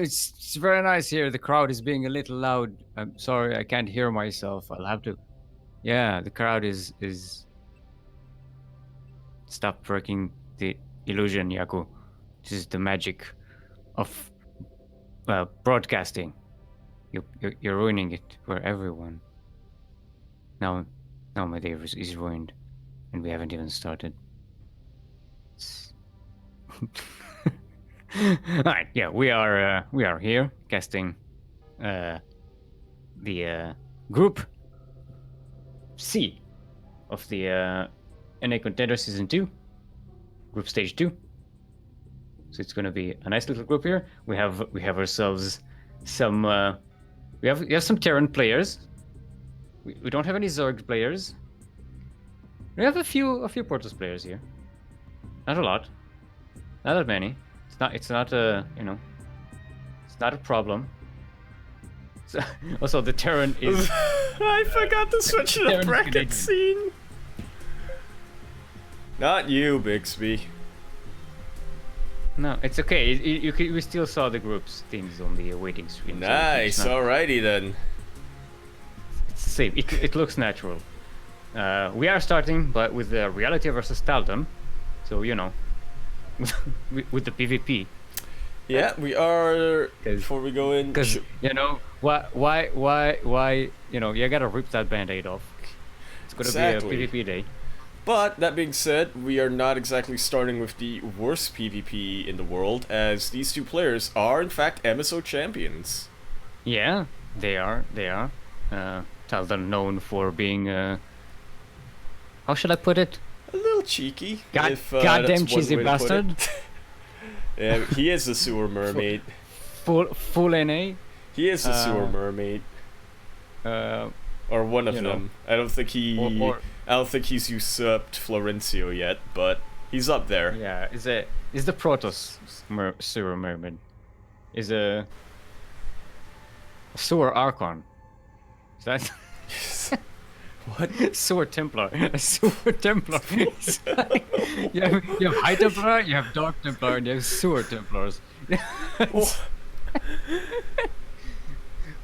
it's very nice here. The crowd is being a little loud. I'm sorry, I can't hear myself. I'll have to. Yeah, the crowd is. Stop breaking the illusion, Yaku. This is the magic of broadcasting. You're ruining it for everyone. Now my day is ruined, and we haven't even started. All right, yeah, we are here casting the group C of the NA Contender Season 2, Group Stage 2. So it's gonna be a nice little group here. We have ourselves some we have some Terran players. We don't have any Zerg players. We have a few Protoss players here. Not a lot. Not that many. It's not a it's not a problem. So, also the Terran is I forgot to switch to the bracket scene. Not you, Bixby. No, it's okay. We still saw the group's things on the waiting screen. Nice. So Alrighty then. It's safe. It looks natural. We are starting, but with the reality versus Taldan. So with the PvP. Yeah, we are. Before we go in, because why you gotta rip that band-aid off. It's gonna be a PvP day. But that being said, we are not exactly starting with the worst PvP in the world, as these two players are in fact MSO champions. Yeah, they are. Taldan known for being how should I put it? A little cheeky. Goddamn cheesy bastard. Yeah, he is a sewer mermaid. Full NA. He is a sewer mermaid. Or one of them. I don't think I don't think he's usurped Florencio yet, but he's up there. Yeah, is the Protoss sewer mermaid? Is a sewer Archon? Is that? What? Sewer Templar. A sewer Templar. you have High Templar, you have Dark Templar, and you have Sewer Templars.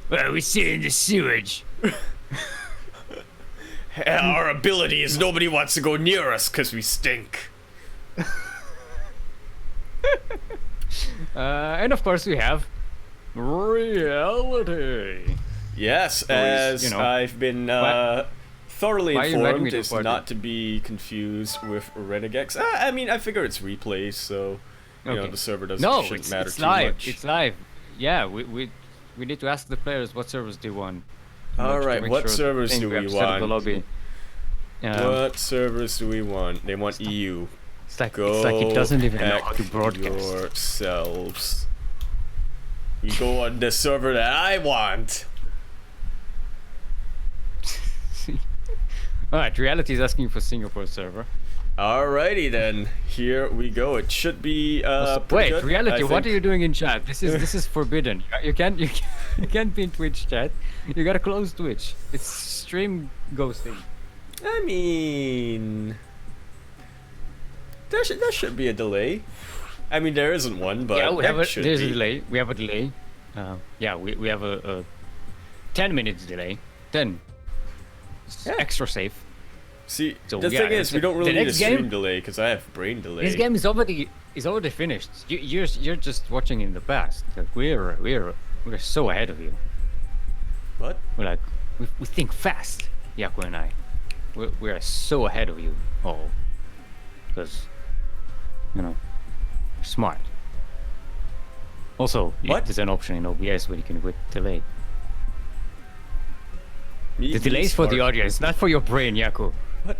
Well, we sit in the sewage. Our ability is nobody wants to go near us because we stink. And of course we have reality. Yes, as I've been thoroughly informed, is not to be confused with Renegex. I mean, I figure it's replays, so the server shouldn't matter too much. It's live. Yeah, we need to ask the players what servers do you want. All right, what servers do we want? The lobby. What servers do we want? They want EU. It's like it doesn't even know how to broadcast. Yourselves. We go on the server that I want. Alright, reality is asking for Singapore server. Alrighty then, here we go. It should be wait, good, reality, what are you doing in chat? This is forbidden. You can't be in Twitch chat. You gotta close Twitch. It's stream ghosting. I mean, there should be a delay. I mean, there isn't one, but yeah, there's a delay. We have a delay. Yeah, we have a 10 minutes delay. 10. Yeah. Extra safe. See, the thing is, we don't really need a stream delay because I have brain delay. This game is already finished. You're just watching in the past. Like we're so ahead of you. What? We're like we think fast, Yaku and I. We're so ahead of you all because we're smart. Also, there's an option in OBS where you can with delay. The delay is for the audience, not for your brain, Yaku. What?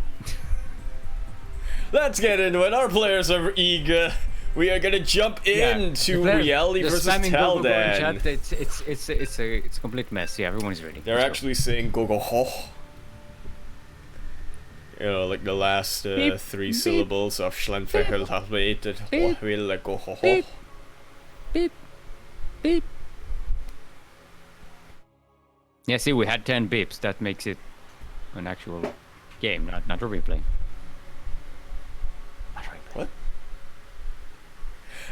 Let's get into it. Our players are eager. We are gonna jump into reality versus Taldan. It's a complete mess. Yeah, everyone's ready. They're actually saying go go ho. Like the last three syllables of Schlenfechel will go ho ho. Beep. Beep. Yeah, see, we had 10 beeps. That makes it an actual game, not a replay. What?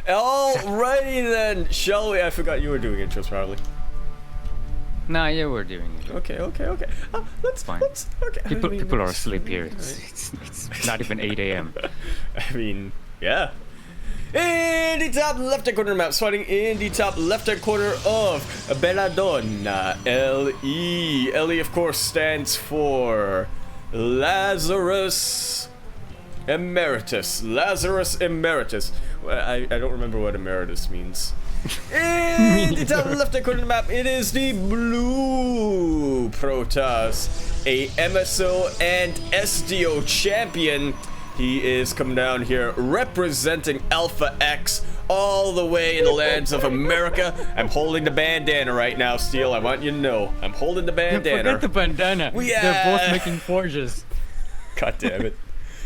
Alrighty then, shall we? I forgot you were doing intros, probably. Nah, yeah, we're doing it. Okay. Let's. Okay. People are asleep here. It's not even 8 a.m. I mean, yeah. In the top left-hand corner of the map, fighting in the top left-hand corner of Belladonna, LE. LE, of course, stands for Lazarus Emeritus. Lazarus Emeritus. Well, I don't remember what emeritus means. In the top left-hand corner of the map, it is the blue Protoss, a MSO and SDO champion. He is coming down here representing Alpha X all the way in the lands of America. I'm holding the bandana right now, Steel. I want you to know. I'm holding the bandana. Forget the bandana. They're both making forges. God damn it.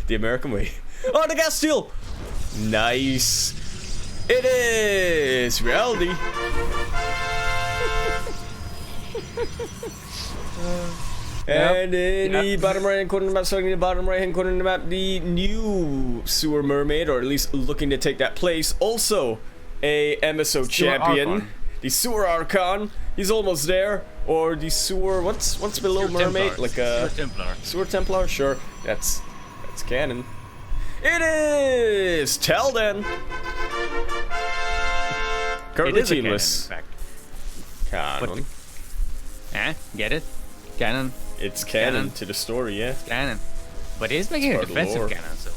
The American way. Oh, the gas Steel! Nice. It is reality. And in the bottom right hand corner of the map, starting in the bottom right hand corner of the map, the new sewer mermaid, or at least looking to take that place, also a MSO champion. Archon. The sewer Archon, he's almost there. Or the sewer, what's below sewer mermaid? Templars. Like a sewer Templar. Sewer Templar, sure. That's canon. It is Taldan. Currently teamless. Canon. Get it? Canon. It's canon to the story, yeah. Canon. But he's making a defensive cannon, so.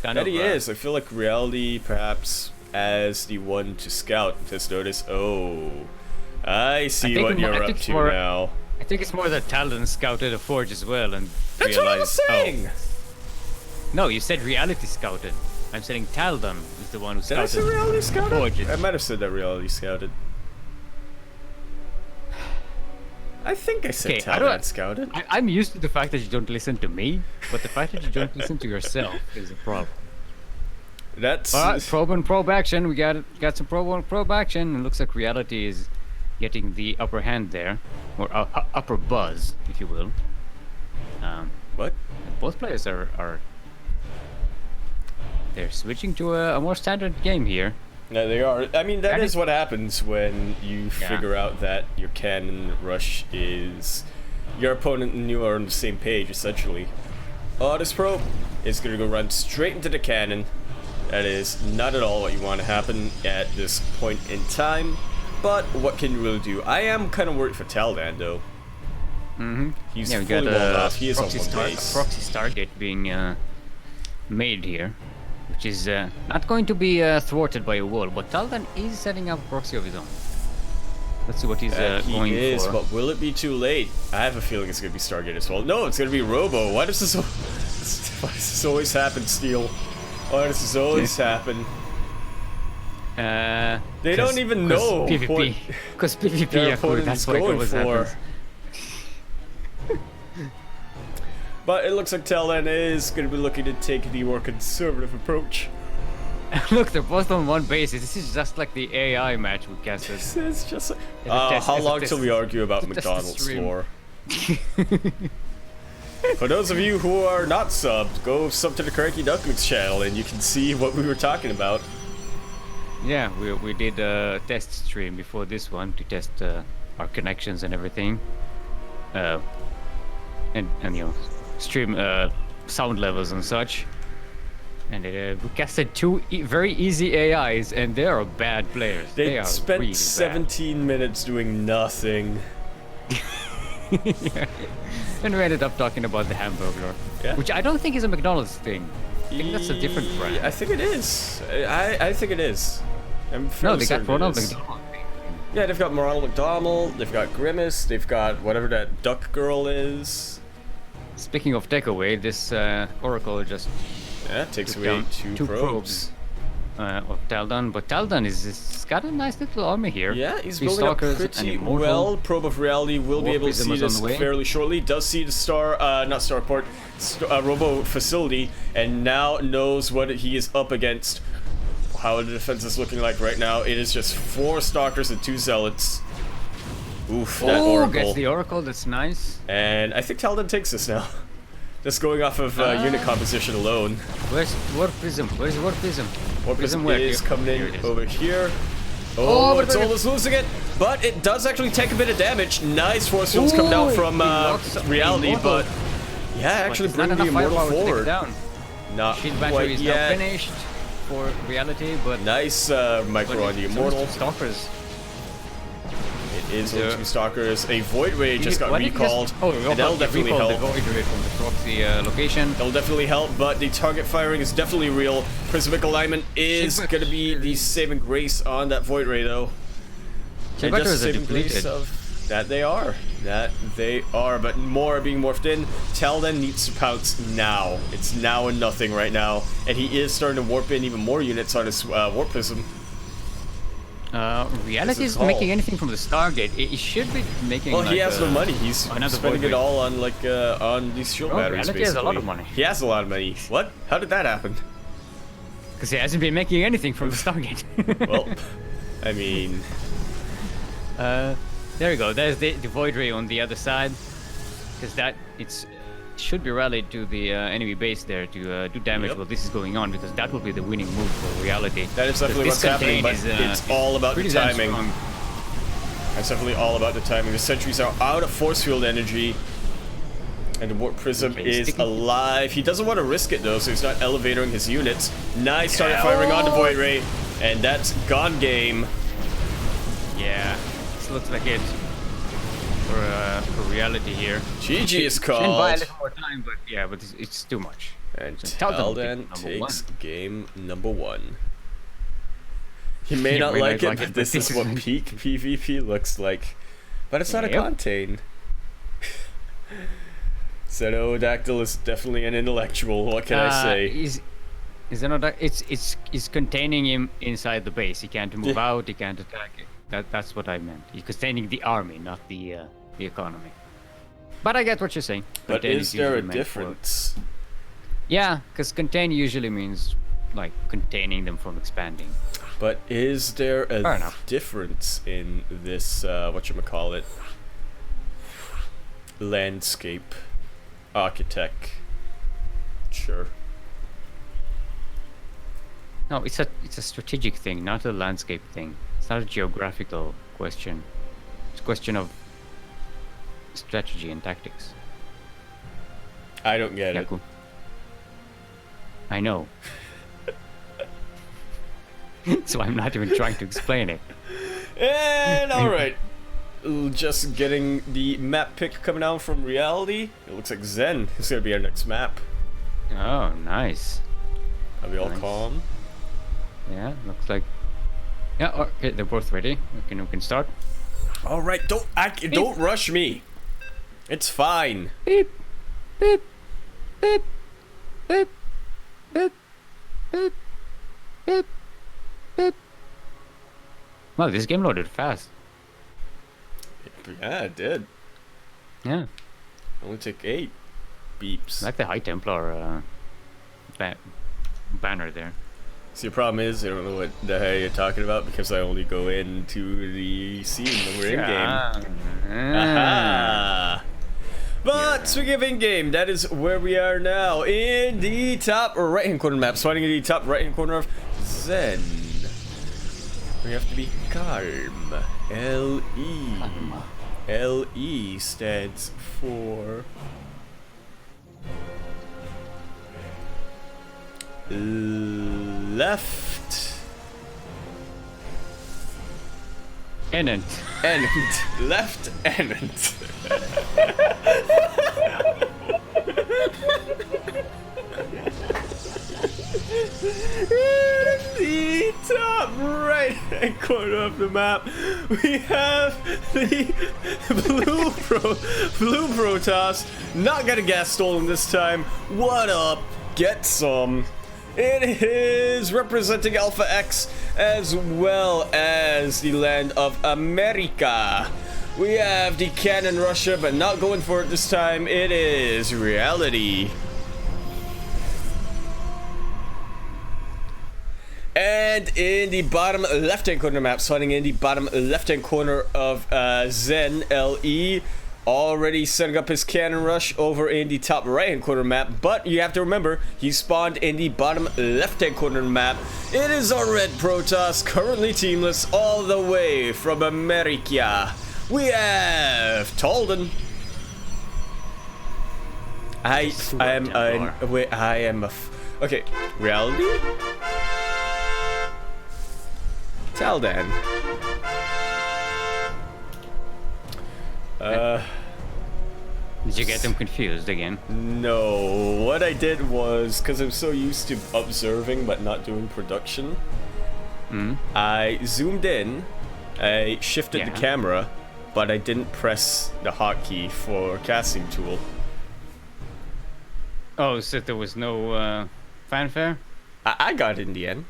That he is. I feel like reality, perhaps, as the one to scout, has noticed. Oh, I see what you're up to now. I think it's more that Taldan scouted a forge as well and that's realized. What I was saying. Oh. No, you said reality scouted. I'm saying Taldan is the one who scouted. Did I say reality scouted? Forges. I might have said that reality scouted. I think I said Taldan scouted. I'm used to the fact that you don't listen to me, but the fact that you don't listen to yourself is a problem. That's probe and probe action. We got some probe and probe action. It looks like reality is getting the upper hand there, or upper buzz, if you will. What? Both players are they're switching to a more standard game here. No, they are. I mean, that is what happens when you figure out that your cannon rush is your opponent and you are on the same page, essentially. Oh, this probe is going to go run straight into the cannon. That is not at all what you want to happen at this point in time. But what can you really do? I am kind of worried for Taldan, though. He's fully walled off. He is on one base. Proxy Stargate being made here, which is not going to be thwarted by a wall, but Taldan is setting up a proxy of his own. Let's see what he's going for. But will it be too late? I have a feeling it's going to be Stargate as well. No, it's going to be Robo. Why does this always happen, Steel? Why does this always happen? They don't even know PvP. Because PvP, that's what it always happens. But it looks like Taldan is going to be looking to take the more conservative approach. Look, they're both on one basis. This is just like the AI match we casted. This is just like... how long till we argue about McDonald's lore? For those of you who are not subbed, go sub to the CranKy Ducklings channel and you can see what we were talking about. Yeah, we did a test stream before this one to test our connections and everything. And you know, stream sound levels and such. And we casted two very easy AIs, and they are bad players. They are spent really 17 minutes doing nothing. Yeah. And we ended up talking about the hamburger, which I don't think is a McDonald's thing. I think that's a different brand. I think it is. I think it is. No, they got Ronald McDonald. Yeah, they've got Ronald McDonald, they've got Grimace, they've got whatever that duck girl is. Speaking of takeaway, this Oracle just takes away two probes. Of Taldan, but Taldan is got a nice little army here. Yeah, he's building up pretty well. Probe of Reality will be able to see this fairly shortly. Does see the Starport, Robo facility, and now knows what he is up against. How the defense is looking like right now. It is just 4 Stalkers and 2 Zealots. Oof, that Oracle. Gets the Oracle, that's nice. And I think Taldan takes this now. Just going off of unit composition alone. Where's Warp Prism? Where's Warp Prism? Warp Prism is coming in over here. Oh, it's almost losing it, but it does actually take a bit of damage. Nice force fields coming out from Reality, but yeah, actually bringing the Immortal forward. Not Shield battery is now finished for Reality, but nice micro on the Immortal. Stalkers. It is on 2 Stalkers. A Void Ray just got recalled. And that'll definitely help. The Void Ray from the proxy location. That'll definitely help, but the target firing is definitely real. Prismatic Alignment is going to be the saving grace on that Void Ray, though. And just saving grace of that they are. That they are, but more are being morphed in. Taldan needs to pounce now. It's now and nothing right now. And he is starting to warp in even more units on his Warp Prism. Reality is making anything from the Stargate. He should be making. Well, he has no money. He's spending it all on on these shield batteries. Reality has a lot of money. He has a lot of money. What? How did that happen? Because he hasn't been making anything from the Stargate. Well, I mean, there you go. There's the Void Ray on the other side. Because that should be rallied to the enemy base there to do damage while this is going on, because that will be the winning move for Reality. That is definitely what's happening, but it's all about the timing. It's definitely all about the timing. The sentries are out of force field energy, and the Warp Prism is alive. He doesn't want to risk it though, so he's not elevating his units. Nice target firing on the Void Ray, and that's gone game. Yeah, this looks like it. For Reality here. GG is called. Can buy a little more time, but yeah, but it's too much. And Taldan takes game number 1. He may not like it, but this is what peak PvP looks like. But it's not a contain. Pseudodactyl is definitely an intellectual. What can I say? It's containing him inside the base. He can't move out. He can't attack it. That's what I meant. He's containing the army, not the economy. But I get what you're saying. But contain is there a difference? Yeah, because contain usually means like containing them from expanding. But is there a difference in this whatchamacallit landscape architect? Sure. No, it's a strategic thing, not a landscape thing. It's not a geographical question. It's a question of strategy and tactics. I don't get it. I know. So I'm not even trying to explain it. And alright. Just getting the map pick coming out from Reality. It looks like Zen is going to be our next map. Oh, nice. Are we all calm? Yeah, looks like. Yeah, okay, they're both ready. We can start. All right, don't rush me. It's fine. Beep, beep, beep, beep, beep, beep, beep, beep. Wow, this game loaded fast. Yeah, it did. Yeah. Only took 8 beeps. I like the High Templar banner there. See, the problem is I don't know what the hell you're talking about because I only go into the scene when we're in-game. Aha! But speaking of in-game, that is where we are now. In the top right-hand corner map, fighting in the top right-hand corner of Zen. We have to be calm. L-E. L-E stands for... left. Enant. Left Enant. The top right hand corner of the map, we have the blue Protoss. Not gonna gas stolen this time. What up? Get some. It is representing Alpha X as well as the land of America. We have the cannon Russia, but not going for it this time. It is Reality. And in the bottom left-hand corner map, starting in the bottom left-hand corner of Zen, LE, already setting up his cannon rush over in the top right-hand corner map, but you have to remember, he spawned in the bottom left-hand corner map. It is our red Protoss, currently teamless, all the way from America. We have Taldan. Okay, reality? Taldan. Did you get them confused again? No, what I did was, because I'm so used to observing but not doing production, I zoomed in, I shifted the camera, but I didn't press the hotkey for casting tool. Oh, so there was no fanfare? I got it in the end.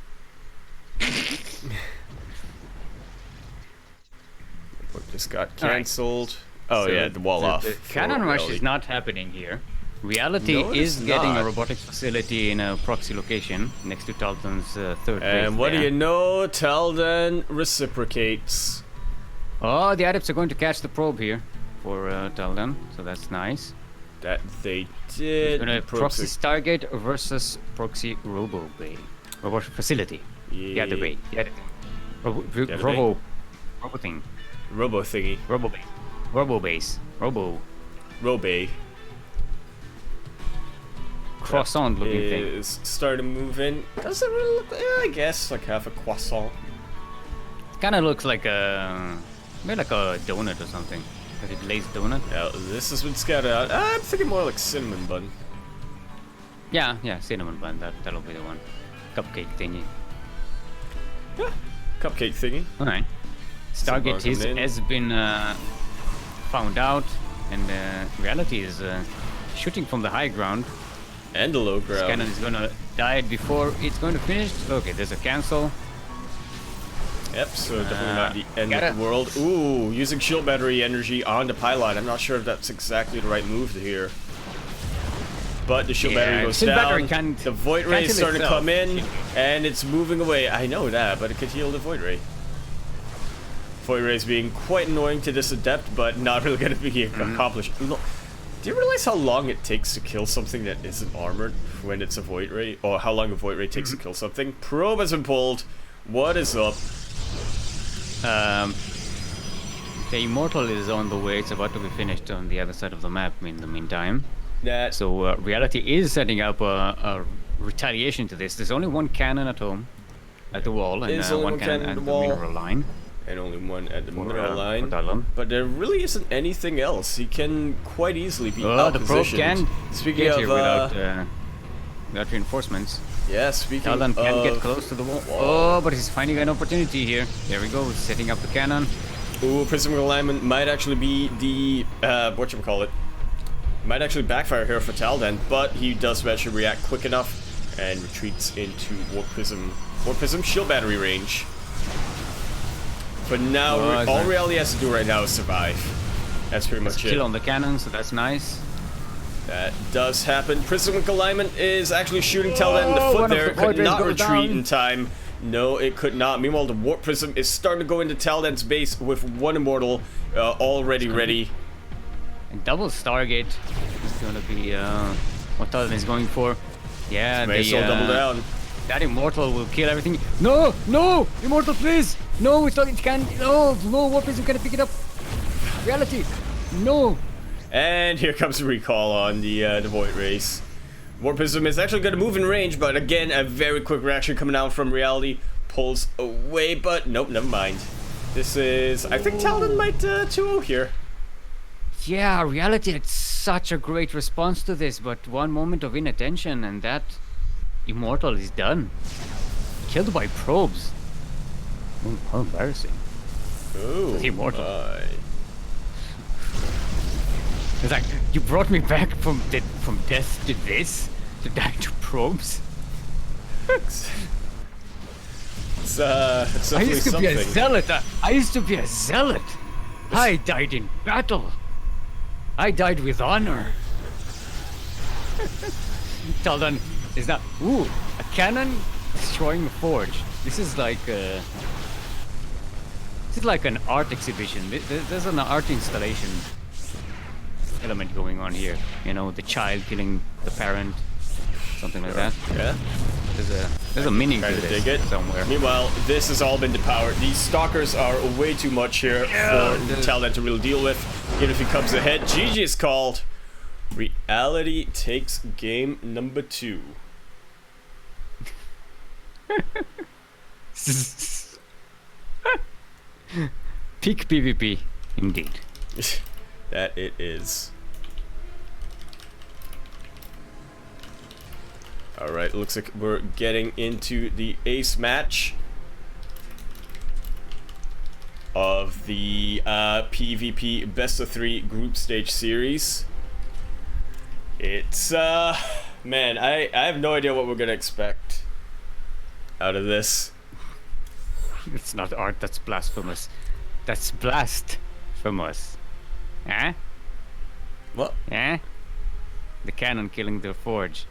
What just got cancelled? Oh, so yeah, the wall off. The cannon rush is not happening here. Reality is getting a robotics facility in a proxy location next to Taldan's third base. And what do you know? Taldan reciprocates. Oh, the adepts are going to catch the probe here for Taldan, so that's nice. That they did. It's gonna proxy Stargate versus proxy Robo Bay. Robot facility. Yeah, the bay. Yeah, Robo thing. Robo thingy. Robo Bay. Robo base. Robo. Robay. Croissant looking thing. Is starting to move in. Does it really look? I guess like half a croissant. It kind of looks like a, maybe like a donut or something. Like a glazed donut. Yeah, this has been scouted out. I'm thinking more like cinnamon bun. Yeah, cinnamon bun. That'll be the one. Cupcake thingy. Yeah, cupcake thingy. All right. Stargate has been found out, and reality is shooting from the high ground. And the low ground. This cannon is gonna die before it's going to finish. Okay, there's a cancel. Yep, so definitely not the end of the world. Ooh, using shield battery energy on the pylon. I'm not sure if that's exactly the right move here. But the shield battery goes down. The void ray is starting to come in, and it's moving away. I know that, but it could heal the void ray. Void ray is being quite annoying to this adept, but not really going to be accomplished. Look, do you realize how long it takes to kill something that isn't armored when it's a void ray? Or how long a void ray takes to kill something? Probe has been pulled. What is up? The Immortal is on the way. It's about to be finished on the other side of the map in the meantime. So reality is setting up a retaliation to this. There's only one cannon at home, at the wall, and one cannon at the mineral line. And only one at the mineral line. But there really isn't anything else. He can quite easily be outpositioned. The probe can speaking get of here without reinforcements. Yeah, speaking Taldan can get close to the wall. Oh, but he's finding an opportunity here. There we go, setting up the cannon. Ooh, prism alignment might actually be the whatchamacallit. Might actually backfire here for Taldan, but he does manage to react quick enough and retreats into Warp Prism shield battery range. But now all reality has to do right now is survive. That's pretty much it. Kill on the cannon, so that's nice. That does happen. Prismatic alignment is actually shooting Taldan in the foot there. It could not retreat in time. No, it could not. Meanwhile, the Warp Prism is starting to go into Taldan's base with one Immortal already ready. And double Stargate is going to be what Taldan is going for. Yeah, may as well double down. That Immortal will kill everything. No! No! Immortal, please! No, it can't. No, Warp Prism can't pick it up. Reality. No. And here comes the recall on the Void Race. Warp Prism is actually going to move in range, but again, a very quick reaction coming out from reality. Pulls away, but nope, never mind. This is... I think Taldan might 2-0 here. Yeah, reality had such a great response to this, but one moment of inattention and that Immortal is done. Killed by probes. Oh, how embarrassing. Ooh, Immortal. It's like, you brought me back from death to this? To die to probes? It's I used to be a zealot. I used to be a zealot. I died in battle. I died with honor. Taldan is now... Ooh, a cannon destroying a forge. This is like an art exhibition. There's an art installation element going on here. You know, the child killing the parent, something like that. Yeah. There's a meaning to this somewhere. Meanwhile, this has all been depowered. These stalkers are way too much here for Taldan to really deal with. Even if he comes ahead, GG is called. Reality takes game number 2. Peak PvP, indeed. That it is. Alright, looks like we're getting into the ace match of the PvP Best of 3 Group Stage Series. It's, man, I have no idea what we're gonna expect out of this. It's not art, that's blasphemous. That's blasphemous. Eh? What? Eh? The cannon killing the forge.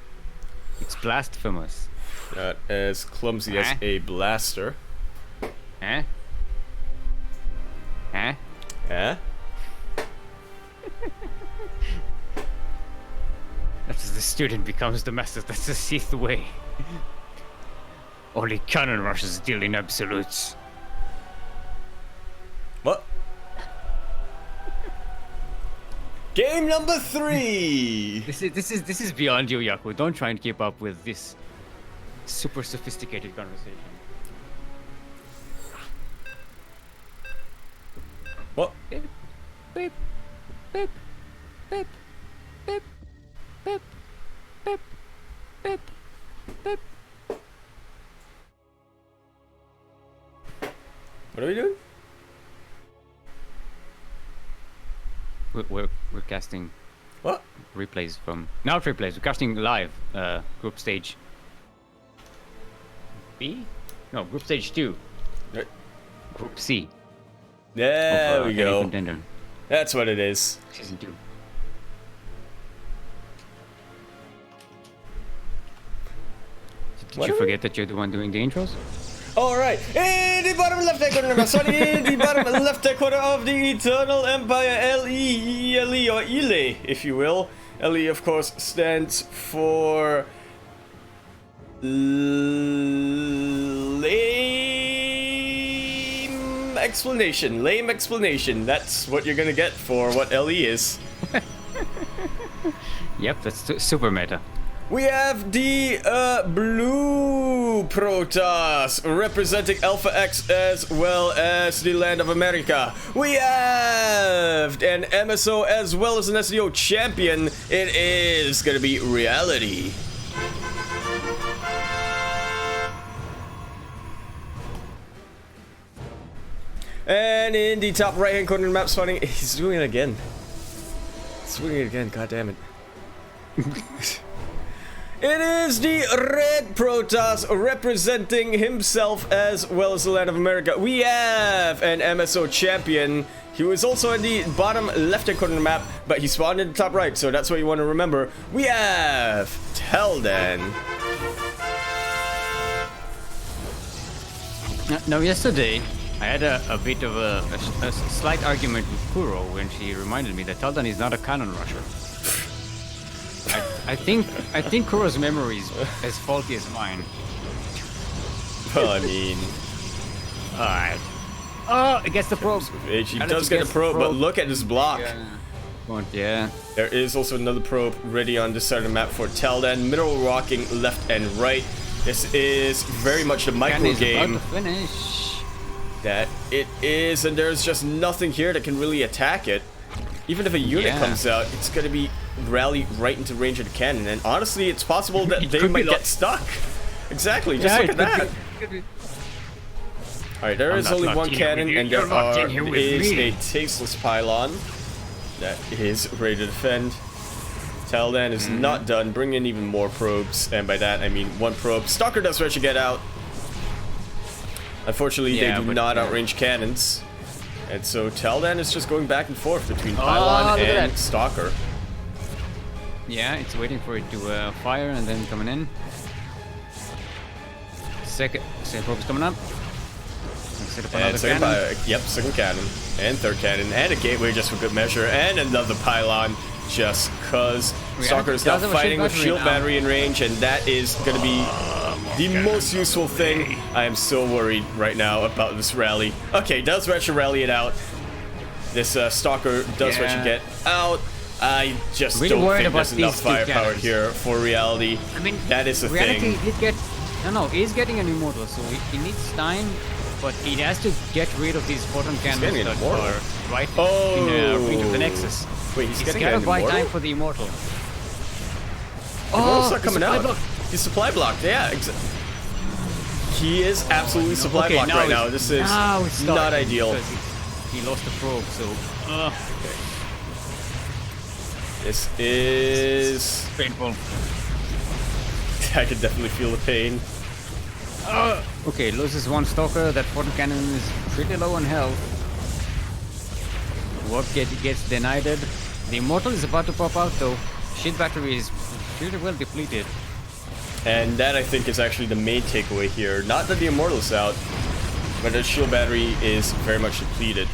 It's blasphemous. Not as clumsy as a blaster. Eh? Eh? Eh? As the student becomes the master, that's the Sith way. Only cannon rushes deal in absolutes. What? Game number 3! This is beyond you, Yaku. Don't try and keep up with this super sophisticated conversation. What? Beep, beep, beep, beep, beep, beep, beep, beep, beep. What are we doing? We're casting what replays from not replays. We're casting live group stage B? No, group stage 2. Right. Group C. There we go. Contender. That's what it is. Season 2. Did you forget that you're the one doing the intros? Alright, in the bottom left hand corner, sorry, in the bottom left hand corner of the Eternal Empire, LE, or Ile, if you will. LE, of course, stands for lame explanation. Lame explanation. That's what you're gonna get for what LE is. Yep, that's super meta. We have the blue Protoss representing Alpha X as well as the land of America. We have an MSO as well as an SEO champion. It is going to be Reality. And in the top right hand corner of the map spawning, he's doing it again. He's doing it again, god damn it. It is the red Protoss representing himself as well as the land of America. We have an MSO champion. He was also in the bottom left-hand corner of the map, but he spawned in the top right, so that's what you want to remember. We have Taldan. Now, yesterday, I had a bit of a slight argument with Kuro when she reminded me that Taldan is not a cannon rusher. I think Kuro's memory is as faulty as mine. Well, I mean... Alright. Oh, it gets the probe. He does get a probe, but look at this block. Yeah. There is also another probe ready on this side of the map for Taldan. Middle rocking left and right. This is very much the micro game. That it is, and there's just nothing here that can really attack it. Even if a unit comes out, it's going to be rally right into range of the cannon, and honestly, it's possible that they might get stuck. Exactly, just look at that. Alright, there is only one cannon, and there is a tasteless pylon that is ready to defend. Taldan is not done. Bring in even more probes, and by that I mean one probe. Stalker does manage to get out. Unfortunately, they do not outrange cannons. And so Taldan is just going back and forth between Pylon and Stalker. Yeah, it's waiting for it to fire and then coming in. Second probe is coming up. Set up another cannon. Yep, second cannon. And third cannon. And a gateway just for good measure. And another Pylon. just because Stalker is now fighting with shield battery in range, and that is going to be the most useful thing. I am so worried right now about this rally. Okay, does Retro rally it out? This Stalker does Retro get out. I just really don't think there's enough firepower here for Reality. I mean, that is the thing. Did get, no, he's getting an immortal, so he needs time, but he has to get rid of these photon cannons that are right in range of the Nexus. Wait, he's getting an buy immortal? time for the immortal. Oh, not coming out. He's supply blocked. Yeah, he is absolutely supply blocked right now. This is not ideal. He lost the probe, so. Okay. This is painful. I can definitely feel the pain. Okay, loses one Stalker. That photon cannon is pretty low on health. Warp gets denied. The immortal is about to pop out though. Shield battery is pretty well depleted. And that, I think, is actually the main takeaway here. Not that the immortal is out, but the shield battery is very much depleted.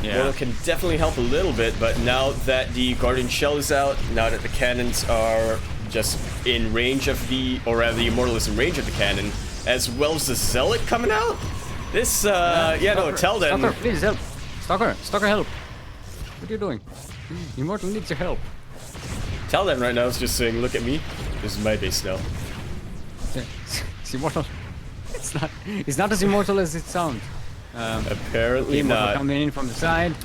Yeah. Well, it can definitely help a little bit, but now that the Guardian Shell is out, now that the cannons are just in range of the, or rather the immortal is in range of the cannon, as well as the Zealot coming out, this, Taldan. Stalker, please help. Stalker, help. What are you doing? Immortal needs your help. Taldan right now is just saying, look at me. This is my base now. It's immortal. It's not as immortal as it sounds. Apparently not. Coming in from the side.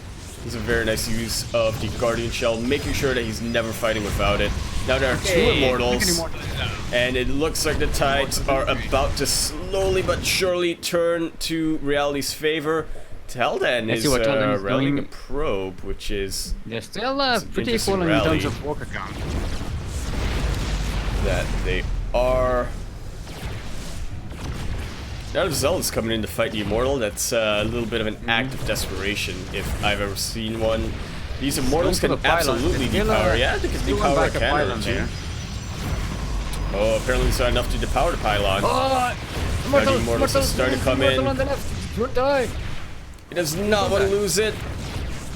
This is a very nice use of the Guardian Shell, making sure that he's never fighting without it. Now there are two immortals, and it looks like the tides are about to slowly but surely turn to Reality's favor. Taldan is rallying a probe, which is... They're still pretty equal in terms of walker count. That they are... Now the Zealot's coming in to fight the Immortal. That's a little bit of an act of desperation, if I've ever seen one. These Immortals can absolutely depower. Yeah, they can depower a cannon or two. Oh, apparently it's not enough to depower the pylon. Oh, now the Immortals are starting to come in. On the left. Don't die. He does not want to lose it.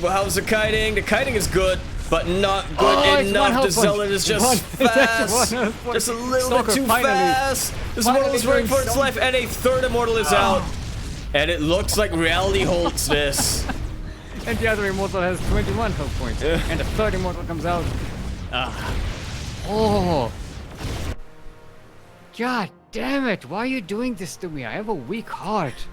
Well, how's the kiting? The kiting is good, but not good enough. The Zealot is just fast. Just a little bit too fast. This Immortal is running for its life, and a third Immortal is out. And it looks like Reality holds this. And the other Immortal has 21 health points. And the third Immortal comes out. Oh. God damn it. Why are you doing this to me? I have a weak heart.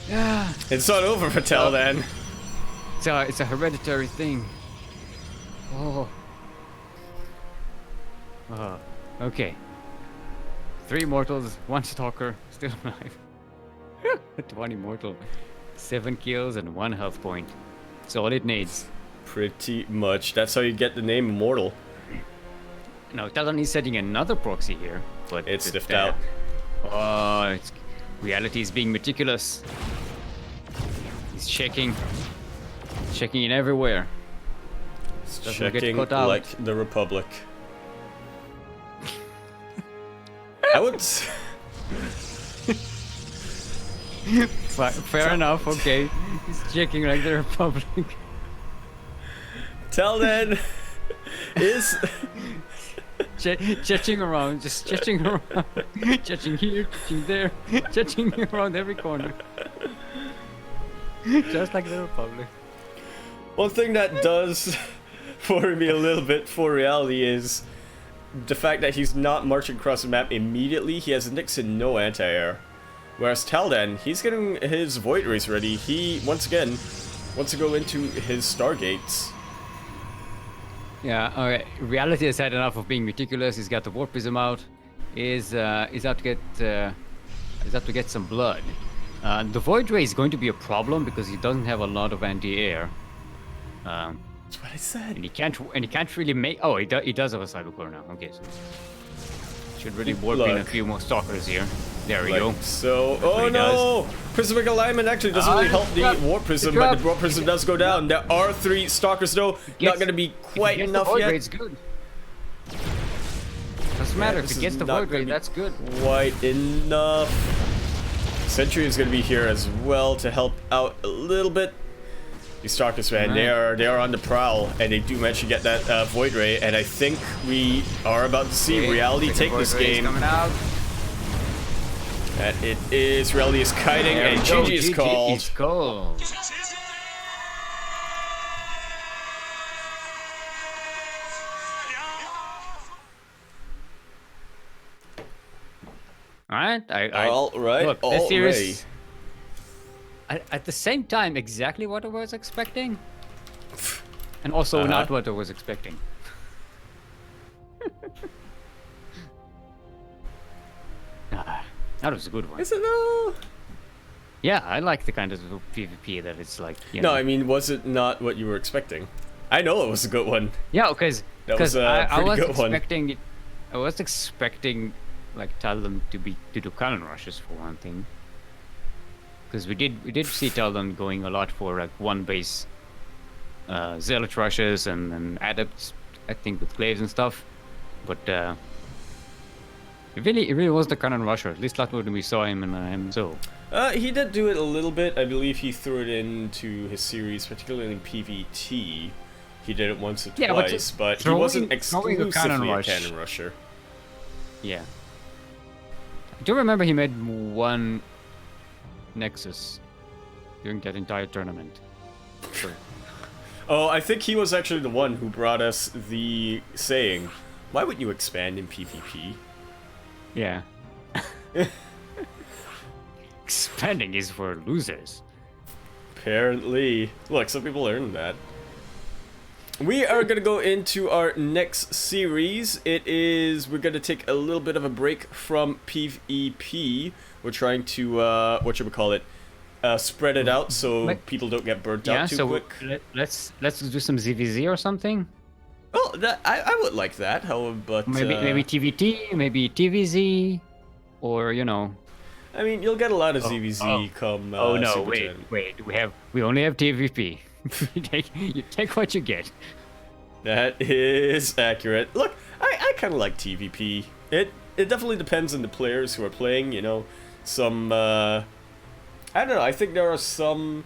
Yeah. It's not over for Taldan. It's a hereditary thing. Okay. 3 Immortals, 1 Stalker, still alive. 1 Immortal, 7 kills and 1 health point. That's all it needs. Pretty much. That's how you get the name Immortal. No, Taldan is setting another proxy here, but it's stiffed out. Oh, Reality is being meticulous. He's checking in everywhere. Checking like the Republic. I would. Fair enough. Okay, he's checking like the Republic. Taldan is checking around, just checking around, checking here, checking there, checking around every corner, just like the Republic. One thing that does worry me a little bit for Reality is the fact that he's not marching across the map immediately. He has Nixon no anti-air, whereas Taldan, he's getting his Void Race ready. He once again wants to go into his Stargates. Yeah, alright. Reality has had enough of being meticulous. He's got the Warp Prism out. Is out to get some blood. The Void Ray is going to be a problem because he doesn't have a lot of anti-air. That's what I said. And he can't really make. Oh, he does have a Cybercore now. Okay, so should really warp in a few more Stalkers here. There we go. So, oh no! Prismatic Alignment actually doesn't really help the Warp Prism, but the Warp Prism does go down. There are 3 Stalkers though. Not going to be quite enough yet. Void Raid's good. Doesn't matter if it gets the Void Raid. That's good. Quite enough. Sentry is going to be here as well to help out a little bit. These Starkers, man, they are on the prowl, and they do manage to get that Void Ray, and I think we are about to see Reality take this game. Coming out. And it is, Reality is kiting, and GG is called. Is called. Alright, look, this series, at the same time, exactly what I was expecting, and also not what I was expecting. That was a good one. Is it though? Yeah, I like the kind of PvP that it's like. No, I mean, was it not what you were expecting? I know it was a good one. Yeah, because I was expecting, I was expecting like Taldan to do cannon rushes for one thing. Because we did see Taldan going a lot for like one base zealot rushes and adepts, I think, with glaives and stuff. But it really was the cannon rusher. At least that's what we saw him in so. He did do it a little bit. I believe he threw it into his series, particularly in PvT. He did it once or twice, but he wasn't exclusively a cannon rusher. Yeah. I do remember he made one Nexus during that entire tournament. Sure. Oh, I think he was actually the one who brought us the saying, "Why would you expand in PvP?" Yeah. Expanding is for losers. Apparently. Look, some people learned that. We are going to go into our next series. We're going to take a little bit of a break from PvP. We're trying to, spread it out so people don't get burnt out too quick. Let's do some ZVZ or something. Oh, I would like that. But maybe TVT, maybe TVZ, or you know. I mean, you'll get a lot of ZVZ come. Oh no! Wait. We only have TVP. you take what you get. That is accurate. Look, I kind of like TVP. It definitely depends on the players who are playing. You know, some I don't know. I think there are some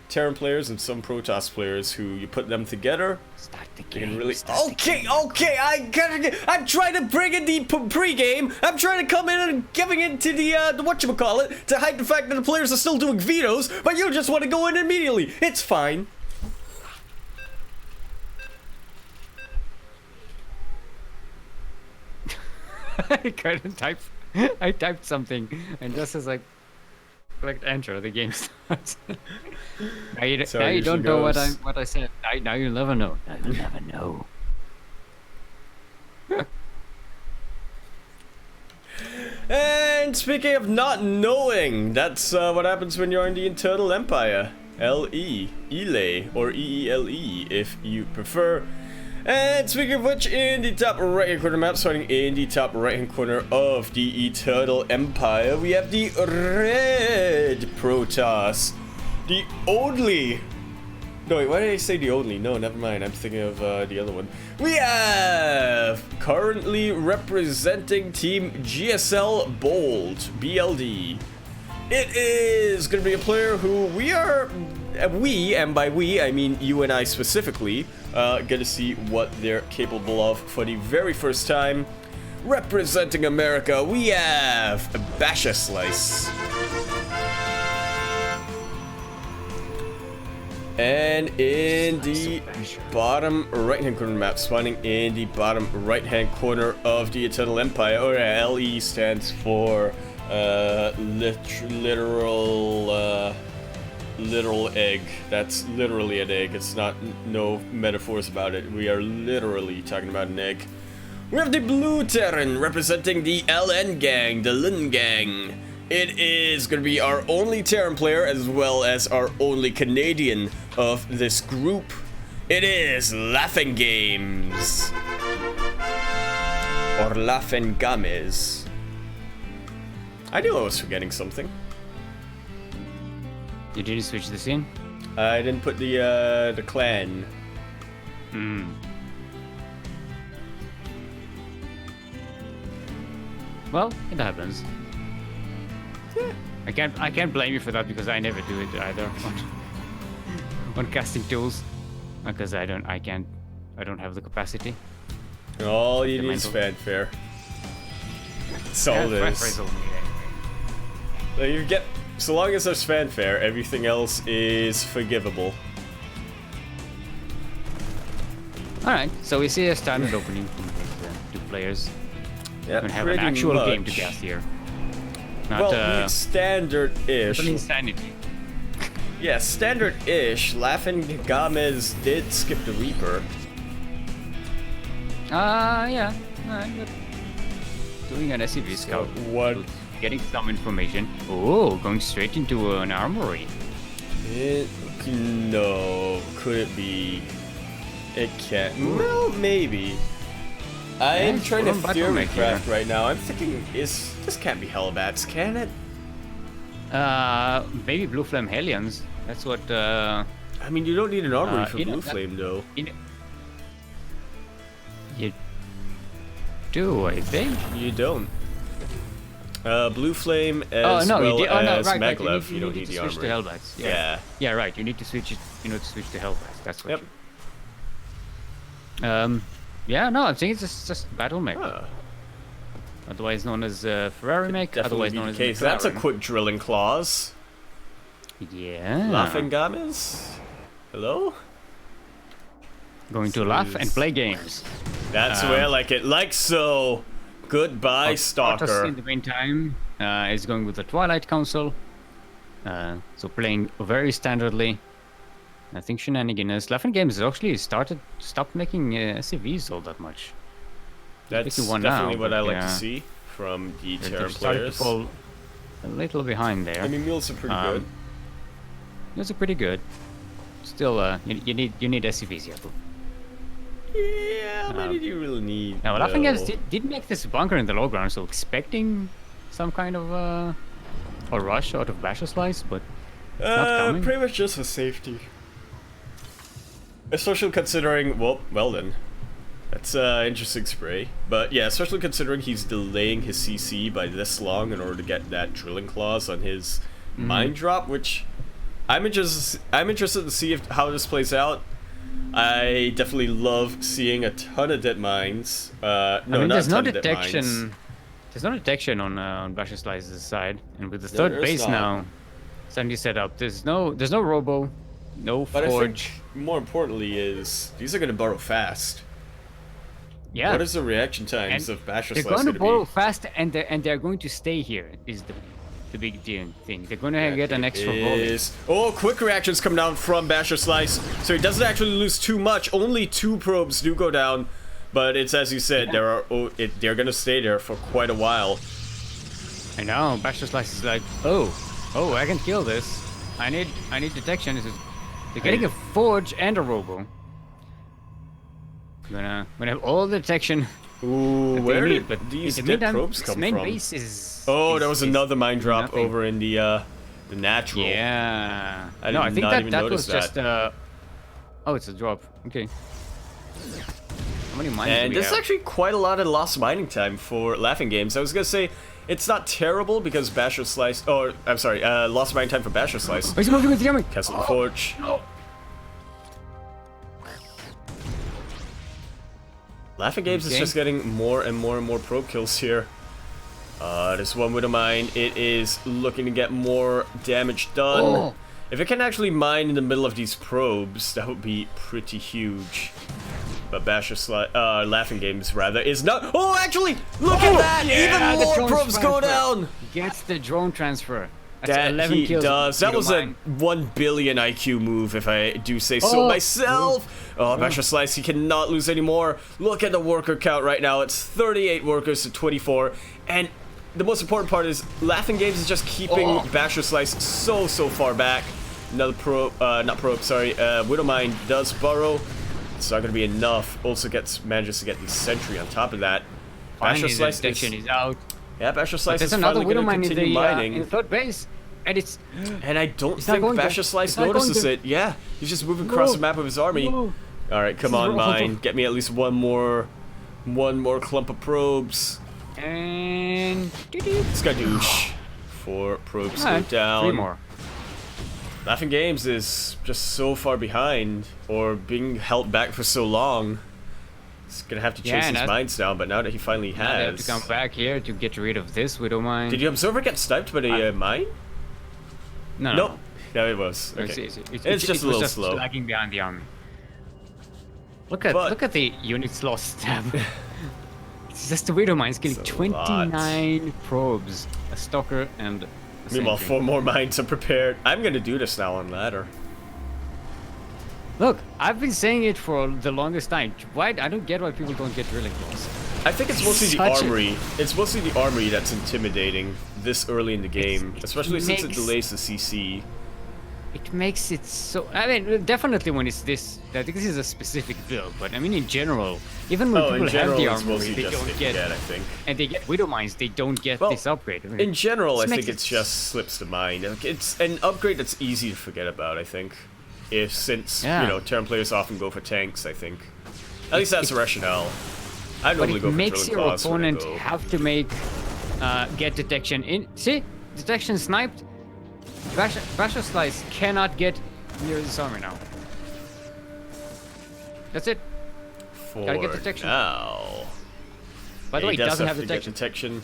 Terran players and some Protoss players who you put them together. Start the game. Really... Okay. I'm trying to bring in the pre-game. I'm trying to come in and giving it to the whatchamacallit to hide the fact that the players are still doing vetoes, but you just want to go in immediately. It's fine. I typed something, and just as I clicked enter, the game starts. now you don't know what I said. Now you'll never know. Now you'll never know. And speaking of not knowing, that's what happens when you're in the Internal Empire. L-E, Ele, or E-E-L-E if you prefer. And speaking of which, in the top right hand corner map, starting in the top right hand corner of the Eternal Empire, we have the red Protoss. The only... No, wait, why did I say the only? No, never mind, I'm thinking of the other one. We have currently representing Team GSL Bold, BLD. It is going to be a player who we, and by we, I mean you and I specifically, get to see what they're capable of for the very first time. Representing America, we have Basherslice. And in the bottom right-hand corner map, spawning in the bottom right-hand corner of the Eternal Empire, or LE stands for literal egg. That's literally an egg. It's not no metaphors about it. We are literally talking about an egg. We have the blue Terran representing the LN gang, the Lin gang. It is going to be our only Terran player as well as our only Canadian of this group. It is LaughNgamez. Or LaughNgamez. I knew I was forgetting something. Did you switch the scene? I didn't put the clan. Well, it happens. Yeah. I can't blame you for that because I never do it either. on casting tools because I don't have the capacity. All you need is fanfare. That's all it is. You get, so long as there's fanfare, everything else is forgivable. Alright, so we see a standard opening from these two players. Yeah, we have an actual game to cast here. Not, well, standard-ish. Insanity. Yeah, standard-ish. LaughNgamez did skip the Reaper. Yeah. Alright, doing an SCV scout. What? Getting some information. Oh, going straight into an armory. No. Could it be? It can't. Well, maybe. I'm trying to theorycraft right now. I'm thinking, this can't be Hellbats, can it? Maybe Blue Flame Hellions. That's what. I mean, you don't need an armory for Blue Flame, though. You do, I think. You don't. Blue Flame as Maglev, you don't need the armory. Switch to Hellbats. Yeah, right. You need to switch it. You know, to switch to Hellbats. That's what. Yep. Yeah, no, I think it's just battle mech. Otherwise known as Ferrari mech. Otherwise known as case. That's a quick drilling clause. Yeah. LaughNgamez? Hello? Going to laugh and play games. That's where I like it. Like so. Goodbye, Stalker. In the meantime, is going with the Twilight Council. So playing very standardly. Nothing shenanigans. LaughNgamez actually stopped making SCVs all that much. That's definitely what I like to see from the Terran players. To fall a little behind there. I mean, mules are pretty good. Mules are pretty good. Still, you need SCVs, Yaku. Yeah, but do you really need? Now, LaughNgamez did make this bunker in the low ground, so expecting some kind of a rush out of Basherslice, but not coming. Pretty much just for safety. Especially considering, well then, that's interesting spray. But yeah, especially considering he's delaying his CC by this long in order to get that drilling clause on his mine drop, which I'm interested to see how this plays out. I definitely love seeing a ton of dead mines. There's no detection. There's no detection on Basherslice's side, and with the third base now, suddenly set up. There's no robo, no forge. I think more importantly is these are going to burrow fast. Yeah. What is the reaction times of Basherslice? They're going to burrow fast, and they're going to stay here. Is the big deal thing. They're going to get an extra volley. Oh, quick reactions come down from Basherslice, so he doesn't actually lose too much. Only 2 probes do go down, but it's as you said. They're going to stay there for quite a while. I know. Basherslice is like, oh, I can kill this. I need detection. They're getting a forge and a robo. Gonna have all the detection. Ooh, where did these dead probes come from? Base is. Oh, there was another mine drop over in the natural. Yeah. I think that was just. Oh, it's a drop. Okay. How many mines do we have? And there's actually quite a lot of lost mining time for LaughNgamez. I was gonna say it's not terrible because Basherslice. Or I'm sorry, lost mining time for Basherslice. He's moving with the army. Castle Forge. LaughNgamez is just getting more and more probe kills here. This one with a mine, it is looking to get more damage done. If it can actually mine in the middle of these probes, that would be pretty huge. But LaughNgamez rather is not. Oh, actually, look at that! Yeah, even more probes go down. Gets the drone transfer. That 11 he kills does. That was a 1 billion IQ move, if I do say so myself. Basherslice, he cannot lose anymore. Look at the worker count right now. It's 38 workers to 24. And the most important part is LaughNgamez is just keeping Basherslice so far back. Another Widowmine does burrow. It's not going to be enough. Also manages to get the sentry on top of that. Basherslice is out. Yeah, Basherslice is finally going to continue mining. In third base, and I don't think Basherslice notices it. Yeah, he's just moving across the map of his army. All right, come on, mine. Get me at least one more clump of probes. And Skadoosh. 4 probes go down. 3 more. LaughNgamez is just so far behind, or being held back for so long. He's gonna have to chase his mines down, but now that he finally has... They have to come back here to get rid of this Widow Mine. Did your observer get sniped by the mine? No. Nope. No, it was. Okay. It's just a little slow. Lagging behind the army. Look at the units lost tab. It's just the Widow Mines getting 29 probes, a stalker, and a meanwhile, sentry. 4 more mines are prepared. I'm gonna do this now on ladder. Look, I've been saying it for the longest time. Why? I don't get why people don't get drilling claws. I think it's mostly the armory. It's mostly the armory that's intimidating this early in the game, especially since it delays the CC. It makes it so... I mean, definitely when it's this... I think this is a specific build, but I mean in general, even when people have the armory, they don't get... I think. And they get Widow Mines, they don't get this upgrade. I mean, in general, I think it's just slips the mind. It's an upgrade that's easy to forget about, I think. Since, you know, turn players often go for tanks, I think. At least that's the rationale. I normally go for drilling claws. But it makes your opponent have to make... get detection in... See? Detection sniped. Basherslice cannot get near this armor now. That's it. Gotta get detection. Now. By the way, he doesn't have detection.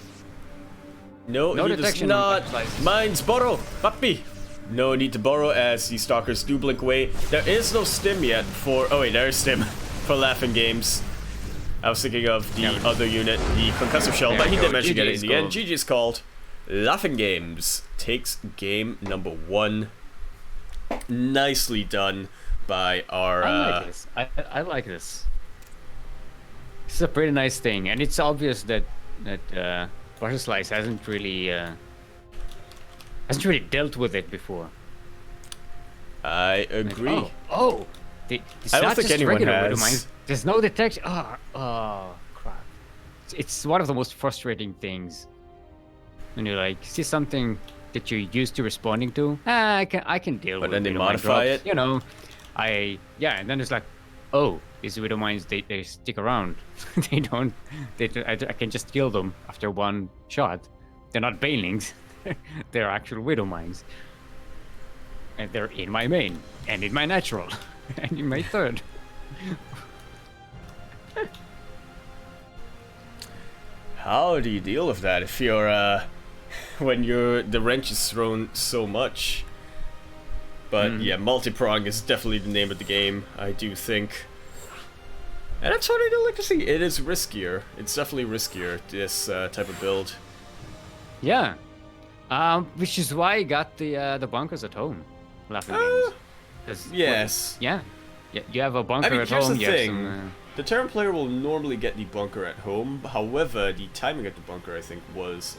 No detection. Does not. Mines borrow, puppy. No need to borrow as these stalkers do blink away. There is no stim yet for... Oh wait, there is stim for LaughNgamez. I was thinking of the other unit, the concussive shell, but he did manage to get it in the end. GG's called. LaughNgamez takes game number 1. Nicely done by our... I like this. I like this. This is a pretty nice thing, and it's obvious that Basherslice hasn't really dealt with it before. I agree. Like, it's I don't think anyone has. There's no detection. Oh, crap! It's one of the most frustrating things. When you like see something that you're used to responding to, I can deal with it. But then they modify it, you know. And then it's like, oh, these Widow Mines, they stick around. they don't. I can just kill them after one shot. They're not banelings. They're actual Widow Mines. And they're in my main, and in my natural, and in my third. How do you deal with that if you're when the wrench is thrown so much? But yeah, multi-prong is definitely the name of the game, I do think. And that's what I do like to see. It is riskier. It's definitely riskier, this type of build. Yeah. Which is why I got the bunkers at home. LaughNgamez. Yes. Yeah. You have a bunker at home. Here's the thing. The Terran player will normally get the bunker at home. However, the timing of the bunker, I think, was...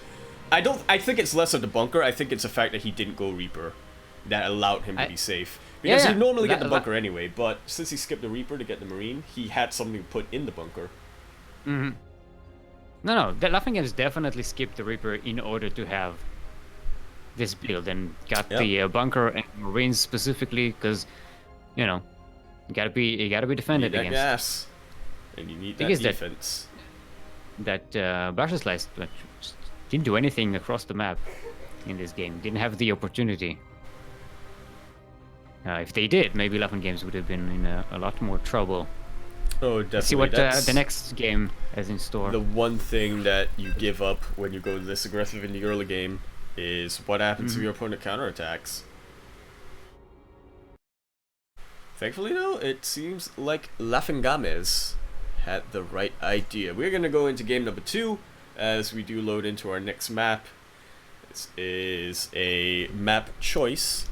I think it's less of the bunker. I think it's the fact that he didn't go Reaper that allowed him to be safe. Because he'd normally get the bunker anyway, but since he skipped the Reaper to get the Marine, he had something to put in the bunker. Mm-hmm. No, the LaughNgamez definitely skipped the Reaper in order to have this build and got the bunker and Marines specifically because, you know, you gotta be defended against. Gas. And you need that defense. That Basherslice didn't do anything across the map in this game. Didn't have the opportunity. If they did, maybe LaughNgamez would have been in a lot more trouble. Oh, definitely. Let's see what the next game has in store. The one thing that you give up when you go this aggressive in the early game is what happens if your opponent counterattacks. Thankfully, though, it seems like LaughNgamez had the right idea. We're going to go into game number 2 as we do load into our next map. This is a map choice.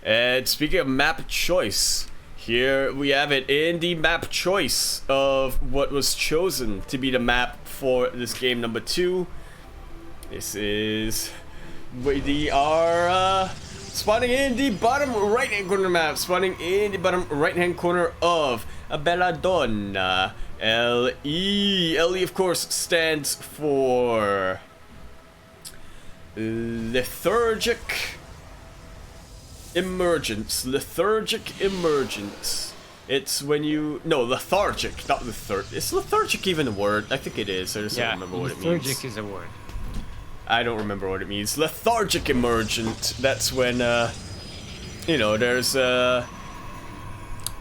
And speaking of map choice, here we have it in the map choice of what was chosen to be the map for this game number 2. This is... We are spawning in the bottom right-hand corner map. Spawning in the bottom right-hand corner of Belladonna. LE. LE, of course, stands for... Lethargic Emergence. Lethargic Emergence. It's when you... No, lethargic, not lethargic. Is lethargic even a word? I think it is. I just don't remember what it means. Lethargic is a word. I don't remember what it means. Lethargic emergent. That's when, you know, there's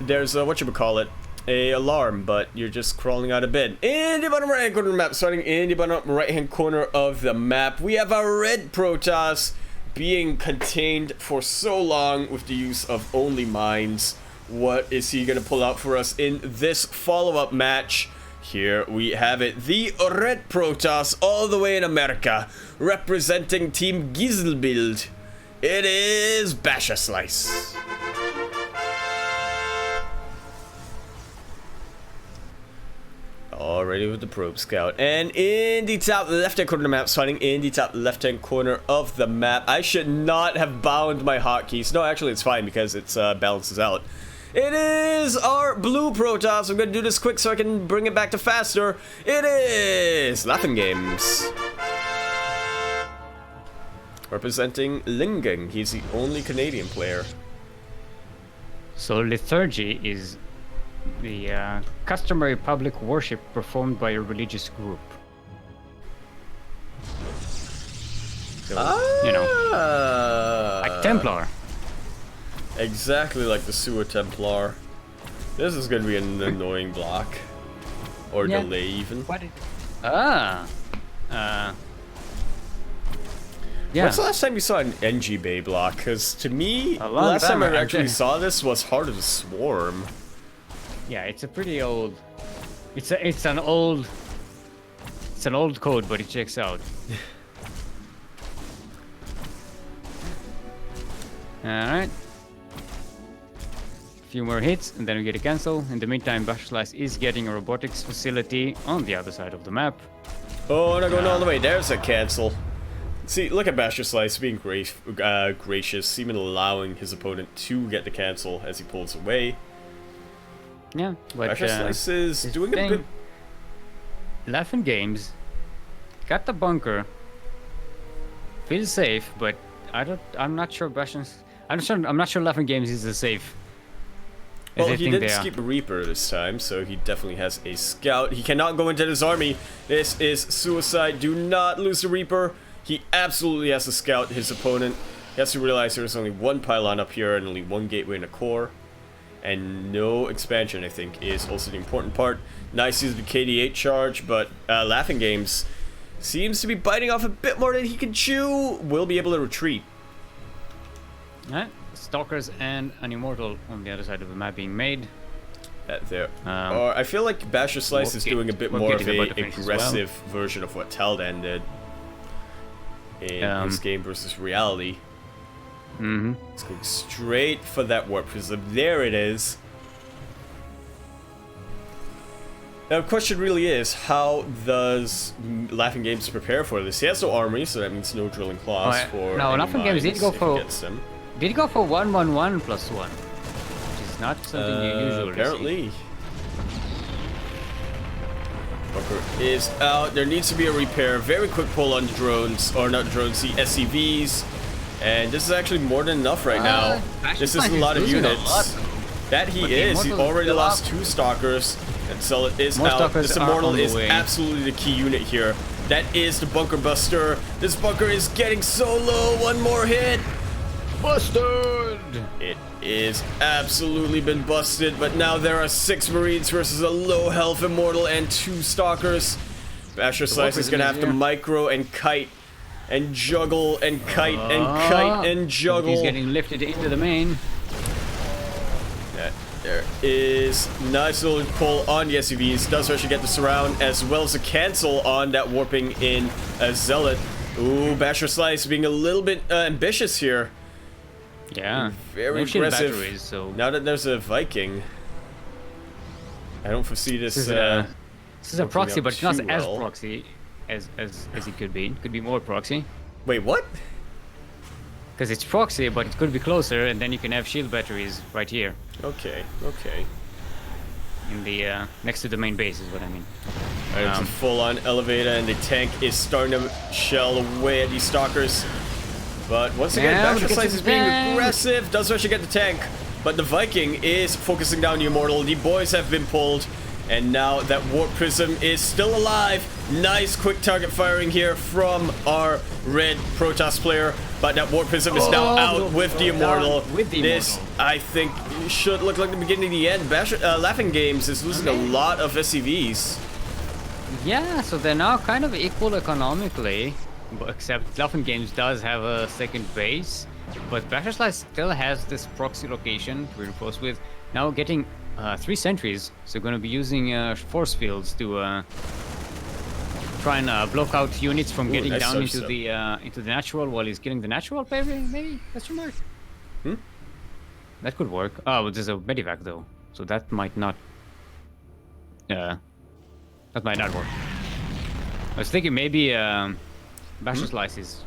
whatchamacallit, a alarm, but you're just crawling out of bed. In the bottom right-hand corner of the map, starting in the bottom right-hand corner of the map, we have a red Protoss being contained for so long with the use of only mines. What is he gonna pull out for us in this follow-up match? Here we have it, the red Protoss all the way in America, representing Team Giselbild. It is Basherslice. Already with the probe scout, and in the top left-hand corner of the map, starting in the top left-hand corner of the map. I should not have bound my hotkeys. No, actually it's fine because it's balances out. It is our blue Protoss. I'm gonna do this quick so I can bring it back to faster. It is LaughNgamez, representing Lingeng. He's the only Canadian player. So liturgy is the customary public worship performed by a religious group. So, you know, like Templar. Exactly like the Sewer Templar. This is going to be an annoying block. Or delay even. What? Yeah. When's the last time you saw an NG Bay block? Because to me, last time I actually saw this was Heart of the Swarm. Yeah, it's a pretty old. It's an old code, but it checks out. All right. A few more hits, and then we get a cancel. In the meantime, Basherslice is getting a robotics facility on the other side of the map. Oh, not going all the way. There's a cancel. See, look at Basherslice being gracious, even allowing his opponent to get the cancel as he pulls away. Yeah, but Basherslice is doing a bit. LaughNgamez got the bunker. Feels safe, but I'm not sure I'm not sure LaughNgamez is as safe. Well, he did skip a Reaper this time, so he definitely has a scout. He cannot go into his army. This is suicide. Do not lose the Reaper. He absolutely has to scout his opponent. He has to realize there's only one pylon up here and only one gateway in a core. And no expansion, I think, is also the important part. Nice use of the KD8 charge, but LaughNgamez seems to be biting off a bit more than he can chew. Will be able to retreat. Alright, Stalkers and an Immortal on the other side of the map being made. There. Or I feel like Basherslice is doing a bit more of a aggressive version of what Taldan did in his game versus reality. It's going straight for that warp prism. There it is. Now the question really is, how does LaughNgamez prepare for this? He has no armory, so that means no drilling claws for. No, LaughNgamez did go for. Did he go for 1/1/1 +1? Which is not something you usually apparently see. Bunker is out. There needs to be a repair. Very quick pull on the drones, or not drones, the SCVs. And this is actually more than enough right now. This is a lot of units. That he is. He already lost 2 Stalkers. And Zealot is out. This Immortal is absolutely the key unit here. That is the Bunker Buster. This bunker is getting so low. One more hit. Busted! It is absolutely been busted, but now there are 6 Marines versus a low health Immortal and 2 Stalkers. Basherslice is gonna have to micro and kite and juggle and kite and kite and juggle. He's getting lifted into the main. There is nice little pull on the SUVs. Does actually get the surround as well as a cancel on that warping in Zealot. Ooh, Basherslice being a little bit ambitious here. Yeah, very aggressive. Batteries, so. Now that there's a Viking, I don't foresee this. This is a proxy, but it's not as proxy as it could be. It could be more proxy. Wait, what? Because it's proxy, but it could be closer, and then you can have shield batteries right here. Okay, okay. In the next to the main base is what I mean. Alright, it's a full-on elevator, and the tank is starting to shell away at these Stalkers. But once again, Basherslice is being aggressive. Does actually get the tank, but the Viking is focusing down the Immortal. The boys have been pulled, And now that Warp Prism is still alive. Nice quick target firing here from our red Protoss player. But that Warp Prism is now out with the Immortal. This, I think, should look like the beginning of the end. LaughNgamez is losing a lot of SCVs. Yeah, so they're now kind of equal economically. Except LaughNgamez does have a second base. But Basherslice still has this proxy location to reinforce with. Now getting 3 sentries, so going to be using force fields to try and block out units from getting down into the natural while he's killing the natural. Maybe? Question mark. That could work. Oh, but there's a medivac though, so that might not. That might not work. I was thinking maybe Basherslice is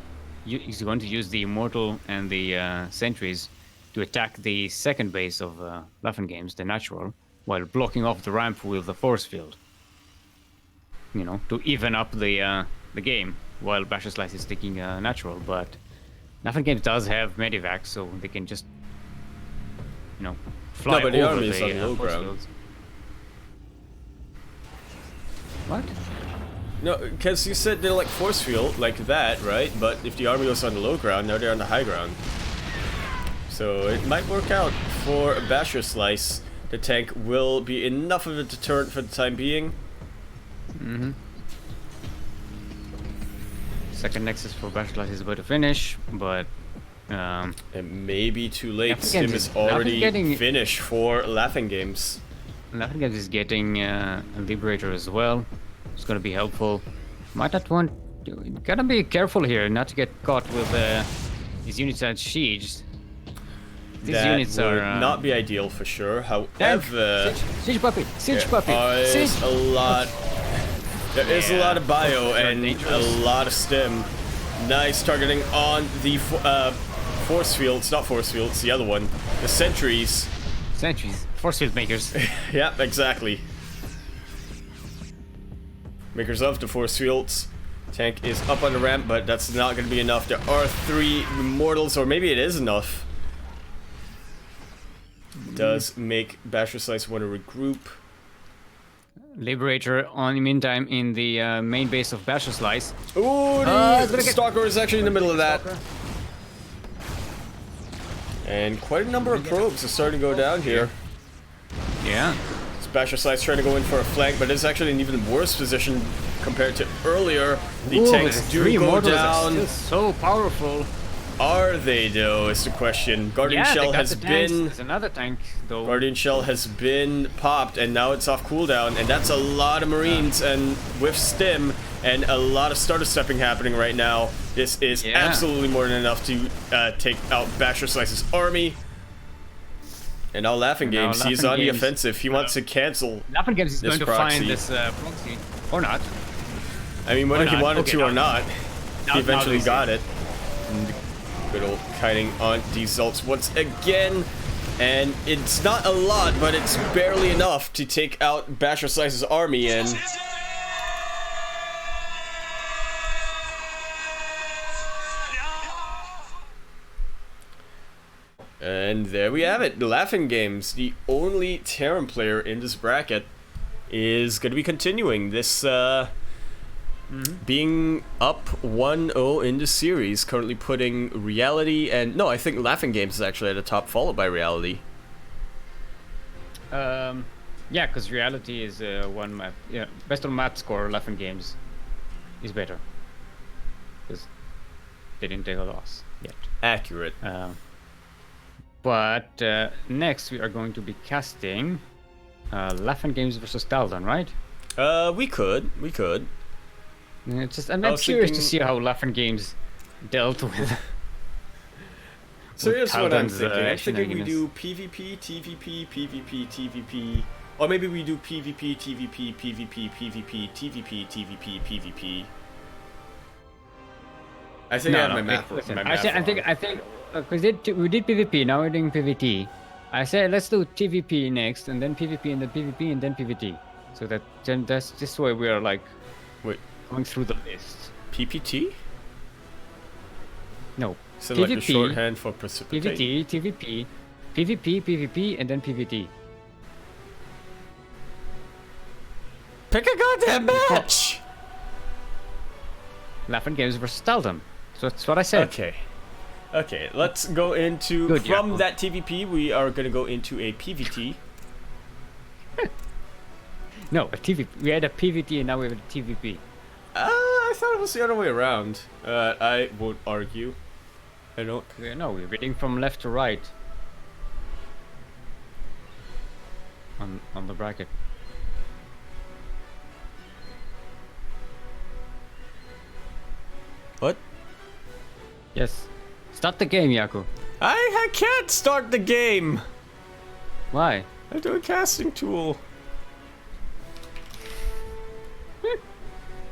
going to use the Immortal and the sentries to attack the second base of LaughNgamez, the natural, while blocking off the ramp with the force field. You know, to even up the game, while Basherslice is taking natural. But LaughNgamez does have medivac, so they can just, you know, fly over the army is on low ground. Fields. What? No, because you said they're like force field, like that, right? But if the army was on the low ground, now they're on the high ground. So it might work out for Basherslice. The tank will be enough of a deterrent for the time being. Second Nexus for Basherslice is about to finish, but it may be too late. Stim is already finished for LaughNgamez. LaughNgamez is getting a Liberator as well. It's gonna be helpful. Might not want. Gotta be careful here, not to get caught with these units at siege. These units would are not be ideal for sure. However, siege puppy, there is a lot of bio and a lot of stim. Nice targeting on the force fields, not force fields, the other one, the sentries. Force field makers. Yep, exactly. Makers of the force fields. Tank is up on the ramp, but that's not going to be enough. There are 3 Immortals, or maybe it is enough. Does make Basherslice want to regroup. Liberator on the meantime in the main base of Basherslice. Ooh, the Stalker is actually in the middle of that. And quite a number of probes are starting to go down here. Yeah. Basherslice trying to go in for a flank, but it's actually an even worse position compared to earlier. The tanks do go down. Are so powerful. Are they though? Is the question. Guardian Shell has been. There's another tank though. Guardian Shell has been popped, and now it's off cooldown, and that's a lot of Marines, and with Stim and a lot of starter stepping happening right now. This is absolutely more than enough to take out Basherslice's army. And now LaughNgamez, he's on the offensive. He wants to cancel LaughNgamez is going to proxy. find this proxy. Or not. I mean, whether he wanted to or not, he eventually got it. And good old kiting on these ults once again. And it's not a lot, but it's barely enough to take out Basherslice's army. And there we have it. LaughNgamez, the only Terran player in this bracket, is going to be continuing this, being up 1-0 in the series, currently putting Reality and... No, I think LaughNgamez is actually at the top, followed by Reality. Yeah, because Reality is one map. Yeah, best on map score, LaughNgamez is better. Because they didn't take a loss yet. Accurate. But next we are going to be casting LaughNgamez versus Taldan, right? We could. I'm curious to see how LaughNgamez dealt with. So here's what I'm thinking. I'm thinking we do PvP, TvP, PvP, TvP, or maybe we do PvP, TvP, PvP, PvP, TvP, TvP, PvP. I think I have my map. I think. Because we did PvP, now we're doing PvT. I said let's do TvP next, and then PvP, and then PvP, and then PvT. So that's just why we are like, going through the list. PPT? No. So like the shorthand for precipitate. PvT, TvP, PvP, PvP, and then PvT. goddamn match! LaughNgamez versus Taldan. So that's what I said. Okay, let's go into... Good, from that TVP, we are going to go into a PVT. No, a TVP. We had a PVT and now we have a TVP. I thought it was the other way around. I won't argue. I don't... No, we're reading from left to right. On the bracket. What? Yes. Start the game, Yaku. I can't start the game! Why? I do a casting tool.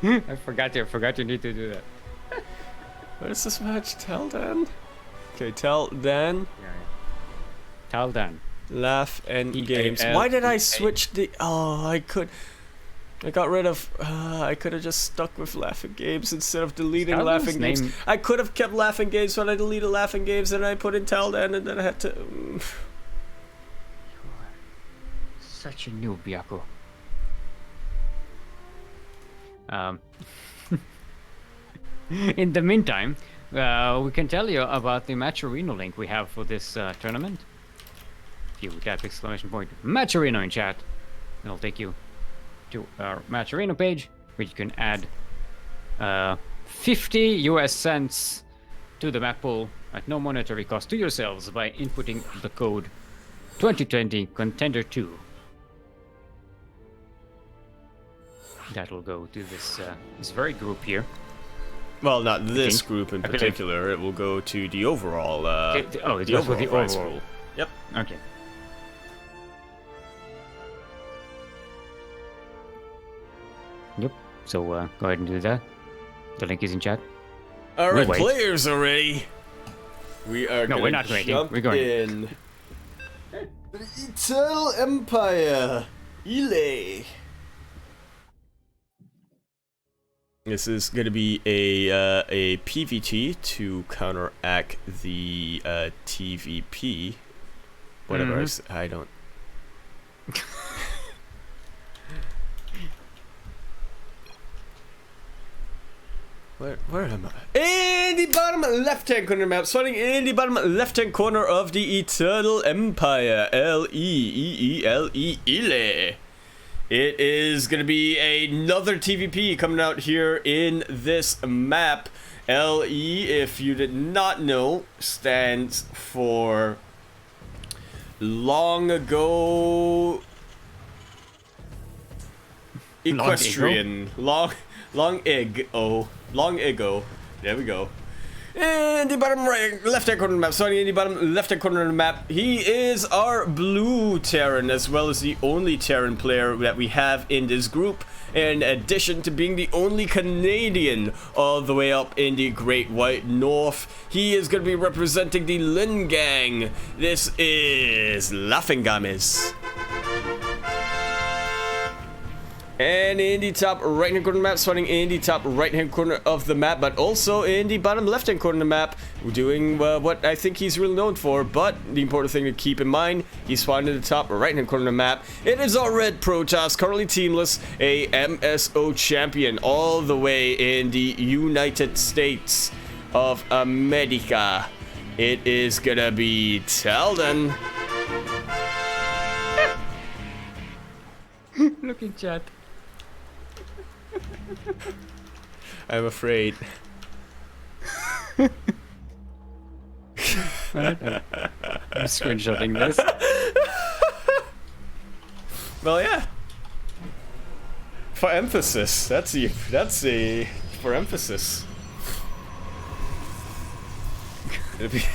I forgot you need to do that. What is this match? Taldan? Okay, Taldan. Taldan. LaughNgamez. Why did I switch the... Oh, I got rid of... I could have just stuck with LaughNgamez instead of deleting LaughNgamez. I could have kept LaughNgamez, but I deleted LaughNgamez and I put in Taldan and then I had to... Such a noob, Yaku. In the meantime, we can tell you about the Match Arena link we have for this tournament. If you type !Match Arena in chat, it'll take you to our Match Arena page, where you can add 50 US cents to the map pool at no monetary cost to yourselves by inputting the code 2020 Contender 2. That will go to this very group here. Well, not this group in particular. It will go to the overall. The overall pool. Yep. Okay. Yep. So go ahead and do that. The link is in chat. All right, players are ready. We are. No, we're not waiting. We're going in. The Eternal Empire, Ile. This is going to be a PVT to counteract the TVP. Whatever. I don't. Where am I? In the bottom left-hand corner map, starting in the bottom left-hand corner of the Eternal Empire, L-E-E-E-L-E, Ile. It is going to be another TVP coming out here in this map. LE, if you did not know, stands for long ago equestrian. Long ago. There we go. In the bottom right, left-hand corner of the map, starting in the bottom left-hand corner of the map, he is our blue Terran, as well as the only Terran player that we have in this group, in addition to being the only Canadian all the way up in the Great White North. He is going to be representing the Lin Gang. This is LaughNgamez. And in the top right-hand corner of the map, starting in the top right-hand corner of the map, but also in the bottom left-hand corner of the map, we're doing what I think he's really known for. But the important thing to keep in mind, he's spawned in the top right-hand corner of the map. It is our Red Protoss, currently teamless, a MSO champion, all the way in the United States of America. It is gonna be Taldan. Look in chat. I'm afraid. I'm screenshotting this. Well, yeah. For emphasis. That's a for emphasis. It's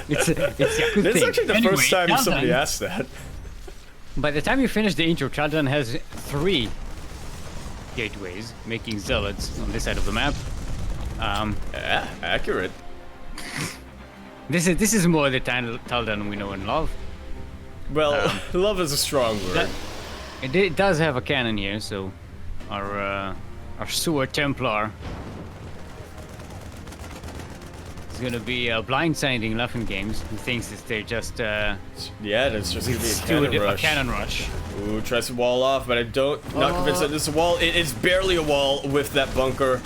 actually the first time Taldan, somebody asked that. By the time you finish the intro, Taldan has 3 gateways, making zealots on this side of the map. Yeah, accurate. This is more the Taldan we know and love. Well, love is a strong word. It does have a cannon here, so our sewer Templar is gonna be blindsiding LaughNgamez, who thinks that they're just yeah, that's just gonna be a cannon rush. Ooh, tries to wall off, but I don't not convinced that this is a wall. It is barely a wall with that bunker,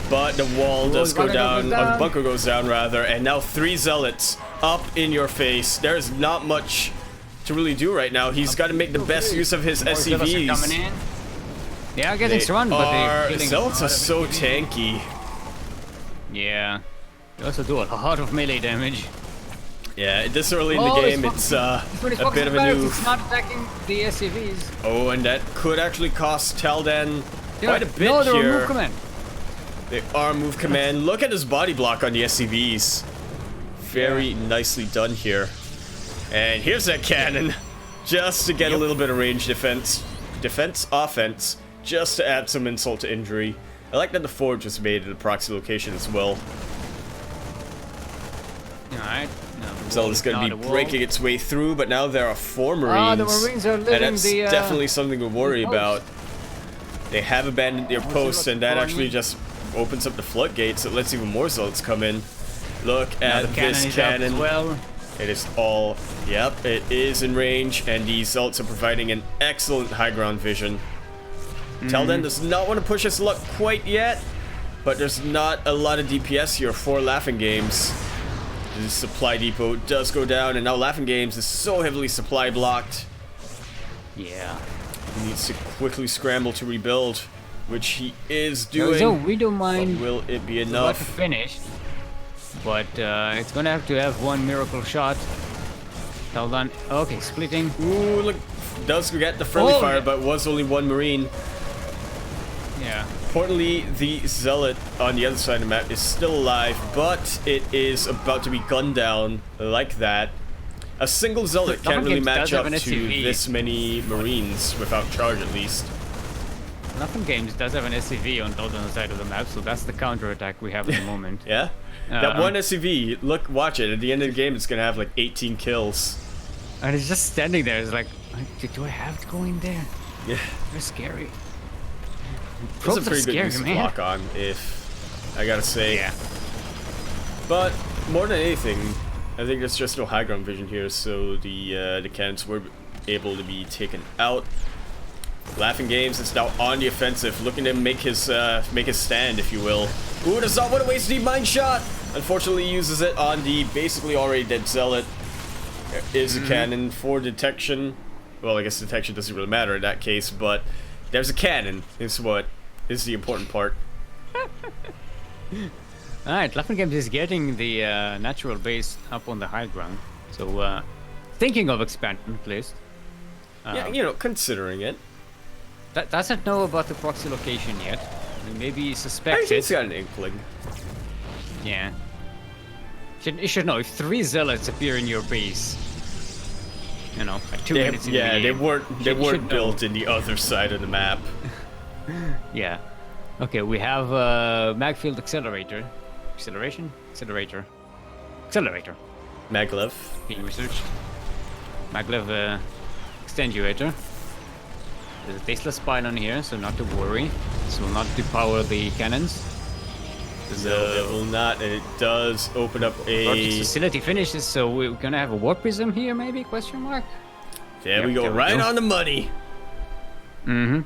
but the wall does go down. The bunker goes down rather, and now 3 zealots up in your face. There's not much to really do right now. He's got to make the best use of his SCVs. Yeah, getting surrounded, but the zealots are so tanky. Yeah, they also do a lot of melee damage. Yeah, this early in the game, it's a bit of a new. It's not attacking the SCVs. Oh, and that could actually cost Taldan quite a bit no, they're here. Move command. They are move command. Look at his body block on the SCVs. Very nicely done here. And here's that cannon, just to get a little bit of range defense, offense, just to add some insult to injury. I like that the forge was made at a proxy location as well. Alright. So it's going to be breaking its way through, but now there are 4 Marines. The Marines are leaving, and that's definitely something to worry about. They have abandoned their posts, and that actually just opens up the floodgates. It lets even more zealots come in. Look at this cannon. It is all, yep, it is in range, and the zealots are providing an excellent high ground vision. Taldan does not want to push his luck quite yet, but there's not a lot of DPS here for LaughNgamez. The supply depot does go down, and now LaughNgamez is so heavily supply blocked. Yeah. He needs to quickly scramble to rebuild, which he is doing. So we don't mind. But will it be enough? To finish, but it's gonna have to have 1 miracle shot. Taldan, okay, splitting. Ooh, look, does get the friendly fire, but was only 1 Marine. Yeah. Importantly, the zealot on the other side of the map is still alive, but it is about to be gunned down like that. A single zealot can't really match up to this many Marines without charge, at least. LaughNgamez does have an SCV on Taldan's side of the map, so that's the counterattack we have at the moment. Yeah? That one SCV, look, watch it. At the end of the game, it's gonna have like 18 kills. And it's just standing there. It's like, do I have to go in there? Yeah. They're scary. It's a pretty good use of lock on, if I gotta say. Yeah. But more than anything, I think there's just no high ground vision here, so the cannons were able to be taken out. LaughNgamez is now on the offensive, looking to make his stand, if you will. Ooh, does not want to waste the mine shot. Unfortunately, he uses it on the basically already dead zealot. There is a cannon for detection. Well, I guess detection doesn't really matter in that case, but there's a cannon. Is what is the important part. Alright, LaughNgamez is getting the natural base up on the high ground. So, thinking of expanding, at least. Yeah, you know, considering it. That doesn't know about the proxy location yet. Maybe suspects it. He's got an inkling. Yeah. You should know, if 3 zealots appear in your base, you know, like 2 minutes in the game. Yeah, they weren't built in the other side of the map. Yeah. Okay, we have Magfield Accelerator. Accelerator. Maglev. Being researched. Maglev Extenuator. There's a tasteless pylon here, so not to worry. This will not depower the cannons. No, it will not, and it does open up a... facility finishes, so we're gonna have a warp prism here, maybe? Question mark? There we go, right on the money. Mm-hmm.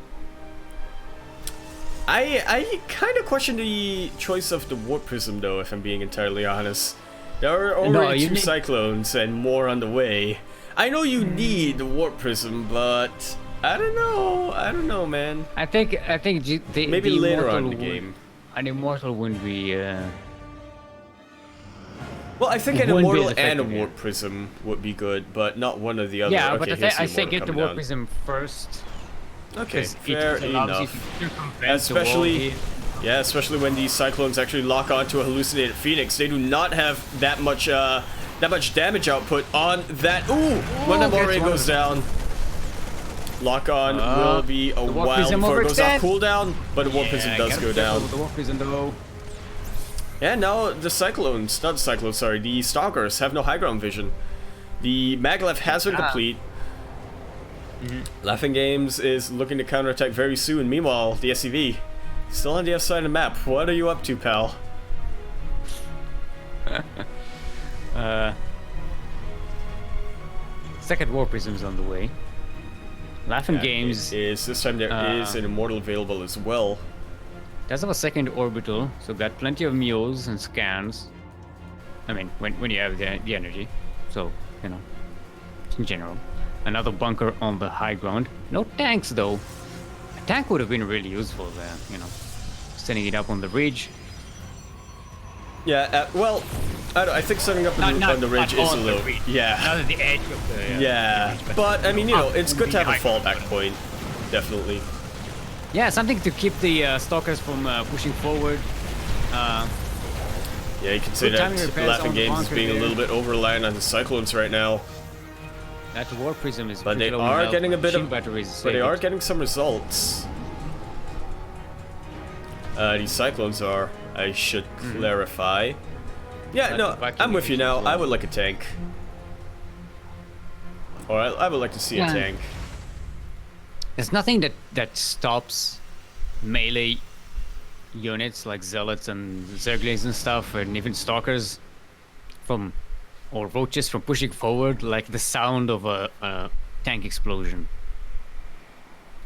I kind of question the choice of the warp prism, though, if I'm being entirely honest. There are already 2 cyclones and more on the way. I know you need the warp prism, but I don't know, man. I think maybe later on in the game. An immortal wouldn't be. Well, I think an immortal and a warp prism would be good, but not one or the other. Yeah, okay, but I say get the warp prism first. Okay, fair enough. Especially when these cyclones actually lock onto a hallucinated phoenix, they do not have that much damage output on that. Ooh, when the Moray goes down. Lock on will be a while before it goes off cooldown, but the warp prism does go down. The warp prism though. And now the cyclones, not the cyclones, sorry, the stalkers have no high ground vision. The maglev has been complete. LaughNgamez is looking to counterattack very soon. Meanwhile, the SCV still on the other side of the map. What are you up to, pal? Second War Prism's on the way. LaughNgamez is this time there is an Immortal available as well. Does have a second orbital, so got plenty of mules and scans. I mean, when you have the energy, so you know, in general. Another bunker on the high ground. No tanks though. A tank would have been really useful there, you know, setting it up on the ridge. Yeah, well, I think setting up on the ridge is a little... Yeah. Not at the edge of the... yeah, but I mean, you know, it's good to have a fallback point. Definitely. Yeah, something to keep the stalkers from pushing forward. Yeah, you can say that LaughNgamez is being a little bit over-reliant on the Cyclones right now. That War Prism is... But they are getting a bit of... But they are getting some results. These Cyclones are... I should clarify. Yeah, no, I'm with you now. I would like a tank. Or I would like to see a tank. There's nothing that stops melee units like Zealots and Zerglings and stuff, and even Stalkers from... or Roaches from pushing forward, like the sound of a tank explosion.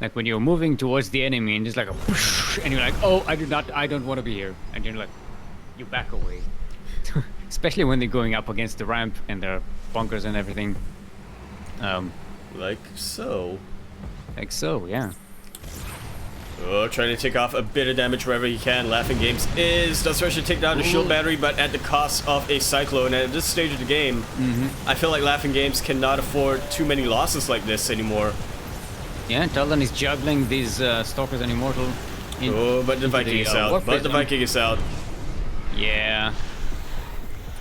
Like when you're moving towards the enemy and there's like a whoosh, and you're like, oh, I don't want to be here. And you're like, you back away. Especially when they're going up against the ramp and there are bunkers and everything. Like so. Like so, yeah. Oh, trying to take off a bit of damage wherever he can. LaughNgamez does try to take down the shield battery, but at the cost of a Cyclone. And at this stage of the game, I feel like LaughNgamez cannot afford too many losses like this anymore. Yeah, Taldan is juggling these Stalkers and Immortal. Oh, but the Viking is out. But the Viking is out. Yeah.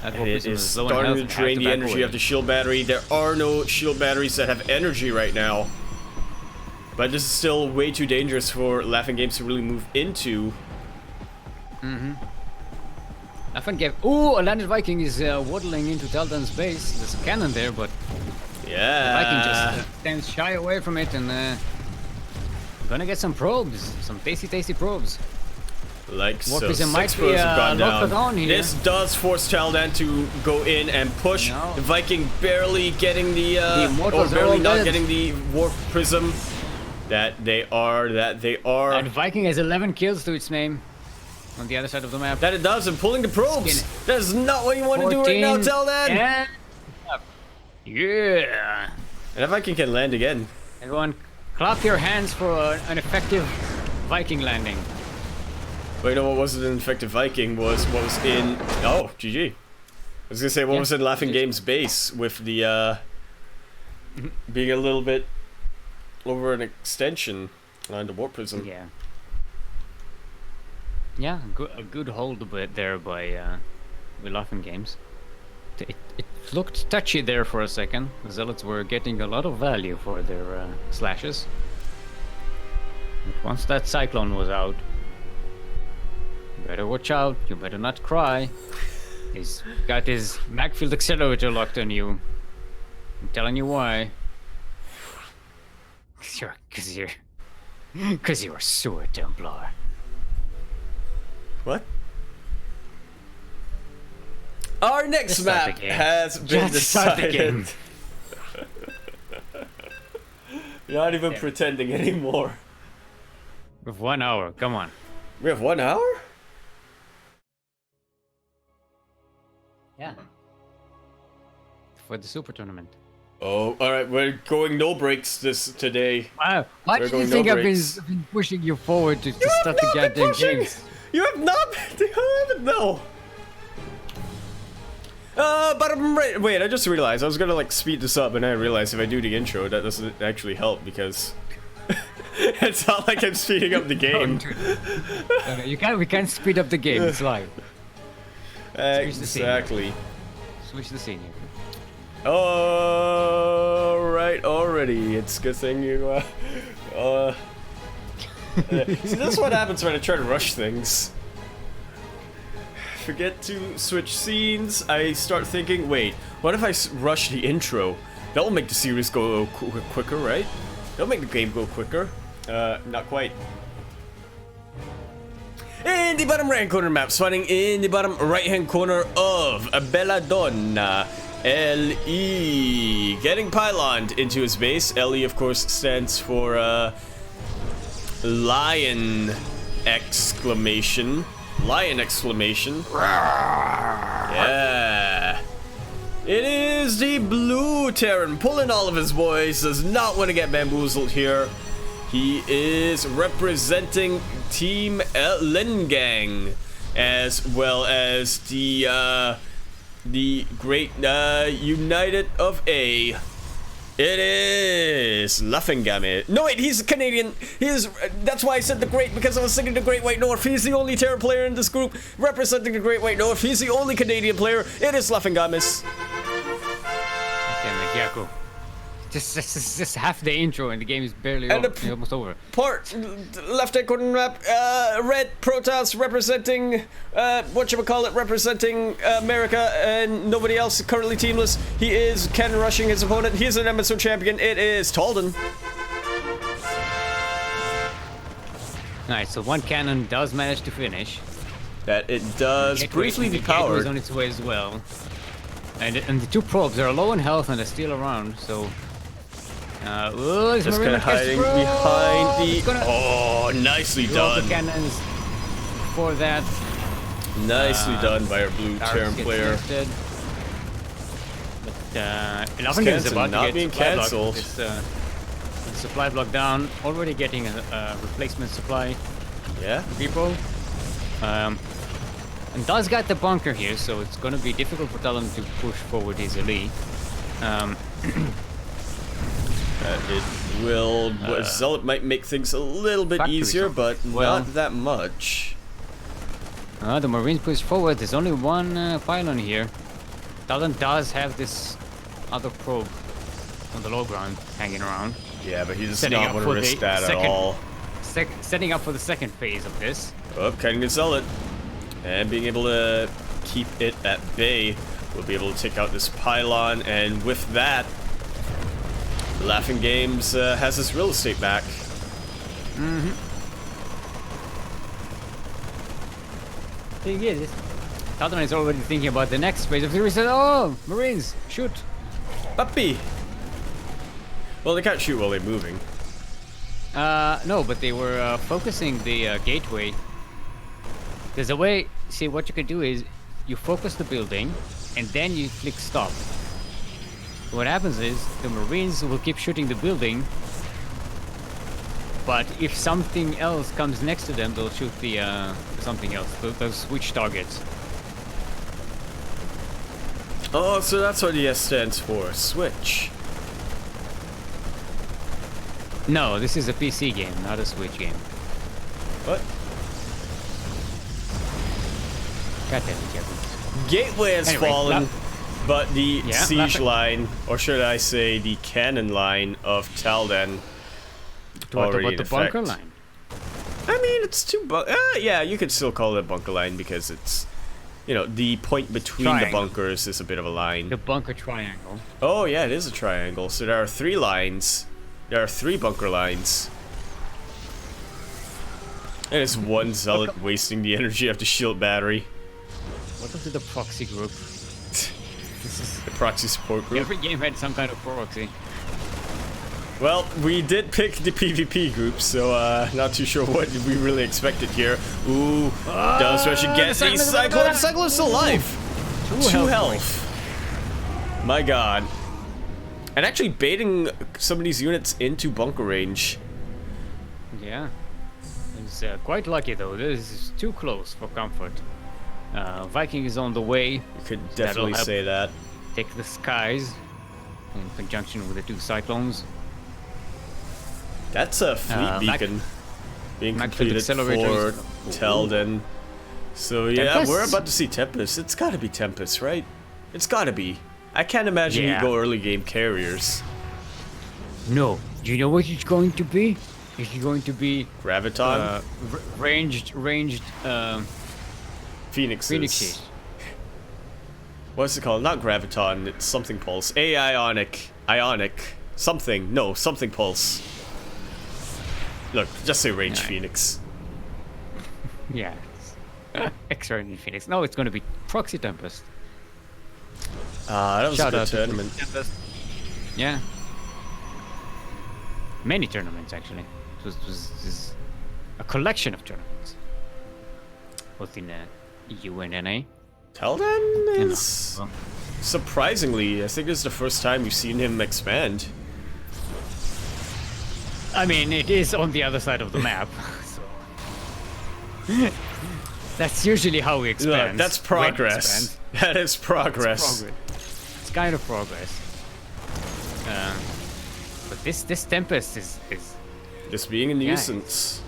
It is starting to drain the energy of the shield battery. There are no shield batteries that have energy right now. But this is still way too dangerous for LaughNgamez to really move into. LaughNgamez. Ooh, a landed Viking is waddling into Taldan's base. There's a cannon there, but... yeah. The Viking just stands shy away from it and gonna get some probes. Some tasty probes. Like so, 6 might probes have gone down. This does force Taldan to go in and push. No. The Viking barely getting the or barely not getting the Warp Prism. That they are. And Viking has 11 kills to its name. On the other side of the map. That it does, and pulling the probes. That is not what you want to do right now, Taldan. Yeah. And if Viking can land again. Everyone, clap your hands for an effective Viking landing. Well, you know what wasn't an effective Viking was what was in... Oh, GG. I was gonna say what was in LaughNgamez base with the being a little bit over an extension on the Warp Prism. Yeah. Yeah, a good hold there by LaughNgamez. It looked touchy there for a second. The Zealots were getting a lot of value for their slashes. But once that Cyclone was out, you better watch out, you better not cry. He's got his Magfield accelerator locked on you. I'm telling you why. Cause you're a sewer Templar. What? Our next map has been decided. You're not even pretending anymore. We have 1 hour, come on. We have 1 hour? Yeah. For the super tournament. Oh, alright, we're going no breaks today. Wow. Why do you think I've been pushing you forward to start the goddamn games? You have not been. You haven't, no. But I'm right. Wait, I just realized I was gonna like speed this up, and I realized if I do the intro, that doesn't actually help because it's not like I'm speeding up the game. No, we can't speed up the game. It's live. Exactly. Switch the scene here. Alright, already. It's a good thing you. See, this is what happens when I try to rush things. Forget to switch scenes. I start thinking, wait, what if I rush the intro? That will make the series go quicker, right? That'll make the game go quicker. Not quite. In the bottom right-hand corner map, spawning in the bottom right-hand corner of Belladonna, LE, getting pyloned into his base. LE, of course, stands for lion exclamation. Lion exclamation. Yeah. It is the blue Terran pulling all of his boys. Does not want to get bamboozled here. He is representing Team LaughNgamez, as well as the great United of A. It is LaughNgamez. No, wait, he's Canadian. That's why I said the Great, because I was thinking the Great White North. He's the only Terran player in this group representing the Great White North. He's the only Canadian player. It is LaughNgamez. Damn it, Yaku. Just half the intro and the game is barely almost over. Left-hand corner map, red Protoss representing, representing America, and nobody else, currently teamless. He is cannon rushing his opponent. He is an MSO champion. It is Taldan. Nice, so one cannon does manage to finish. That it does briefly depowered. On its way as well. And the two probes are low in health and they're still around, so... just kind of hiding behind the... Oh, nicely done. The cannons for that. Nicely done by our blue Terran player. But LaughNgamez is about to get cancelled. Supply block down. Already getting a replacement supply. Yeah. People. And does got the bunker here, so it's going to be difficult for Taldan to push forward easily. It will... Zealot might make things a little bit easier, but not that much. The Marines push forward. There's only one pylon here. Taldan does have this other probe on the low ground hanging around. Yeah, but he does not want to risk that at all. Setting up for the second phase of this. Oh, cutting the Zealot. And being able to keep it at bay. We'll be able to take out this pylon, and with that, LaughNgamez has his real estate back. Thing is, Taldan is already thinking about the next phase of the reset. Oh, Marines, shoot! Puppy! Well, they can't shoot while they're moving. No, but they were focusing the gateway. There's a way, see, what you can do is, you focus the building, and then you click stop. What happens is, the Marines will keep shooting the building, but if something else comes next to them, they'll shoot the, something else. They'll switch targets. Oh, so that's what ES stands for, switch. No, this is a PC game, not a Switch game. What? God damn it, Kevin. Gateway has fallen, but the siege line, or should I say the cannon line of Taldan, already in effect. What about the bunker line? I mean, it's too yeah, you could still call it a bunker line because it's, you know, the point between the bunkers is a bit of a line. The bunker triangle. Oh yeah, it is a triangle. So there are 3 lines. There are 3 bunker lines. And it's one Zealot wasting the energy of the shield battery. Welcome to the proxy group. This is the proxy support group. Every game had some kind of proxy. Well, we did pick the PvP group, so not too sure what we really expected here. Ooh, down stretch again. The Cyclone. The Cyclone's still alive. 2 health. My god. And actually baiting some of these units into bunker range. Yeah. He's quite lucky though. This is too close for comfort. Viking is on the way. You could definitely say that. Take the skies in conjunction with the 2 Cyclones. That's a fleet beacon being completed for Taldan. So yeah, Tempest? We're about to see Tempest. It's gotta be Tempest, right? It's gotta be. I can't imagine you go early game carriers. No. Do you know what it's going to be? It's going to be Graviton? Ranged Phoenixes. What's it called? Not Graviton, it's something pulse. Ionic. Something. No, something pulse. Look, just say ranged Phoenix. Yeah, Extra in Phoenix. No, it's going to be Proxy Tempest. That was Shout a good out tournament. Yeah. Many tournaments, actually. It was a collection of tournaments. Both in EU and NA. Taldan is... Surprisingly, I think this is the first time we've seen him expand. I mean, it is on the other side of the map. So. That's usually how we expand. Look, that's progress. That is progress. It's kind of progress. But this Tempest is just being a nuisance.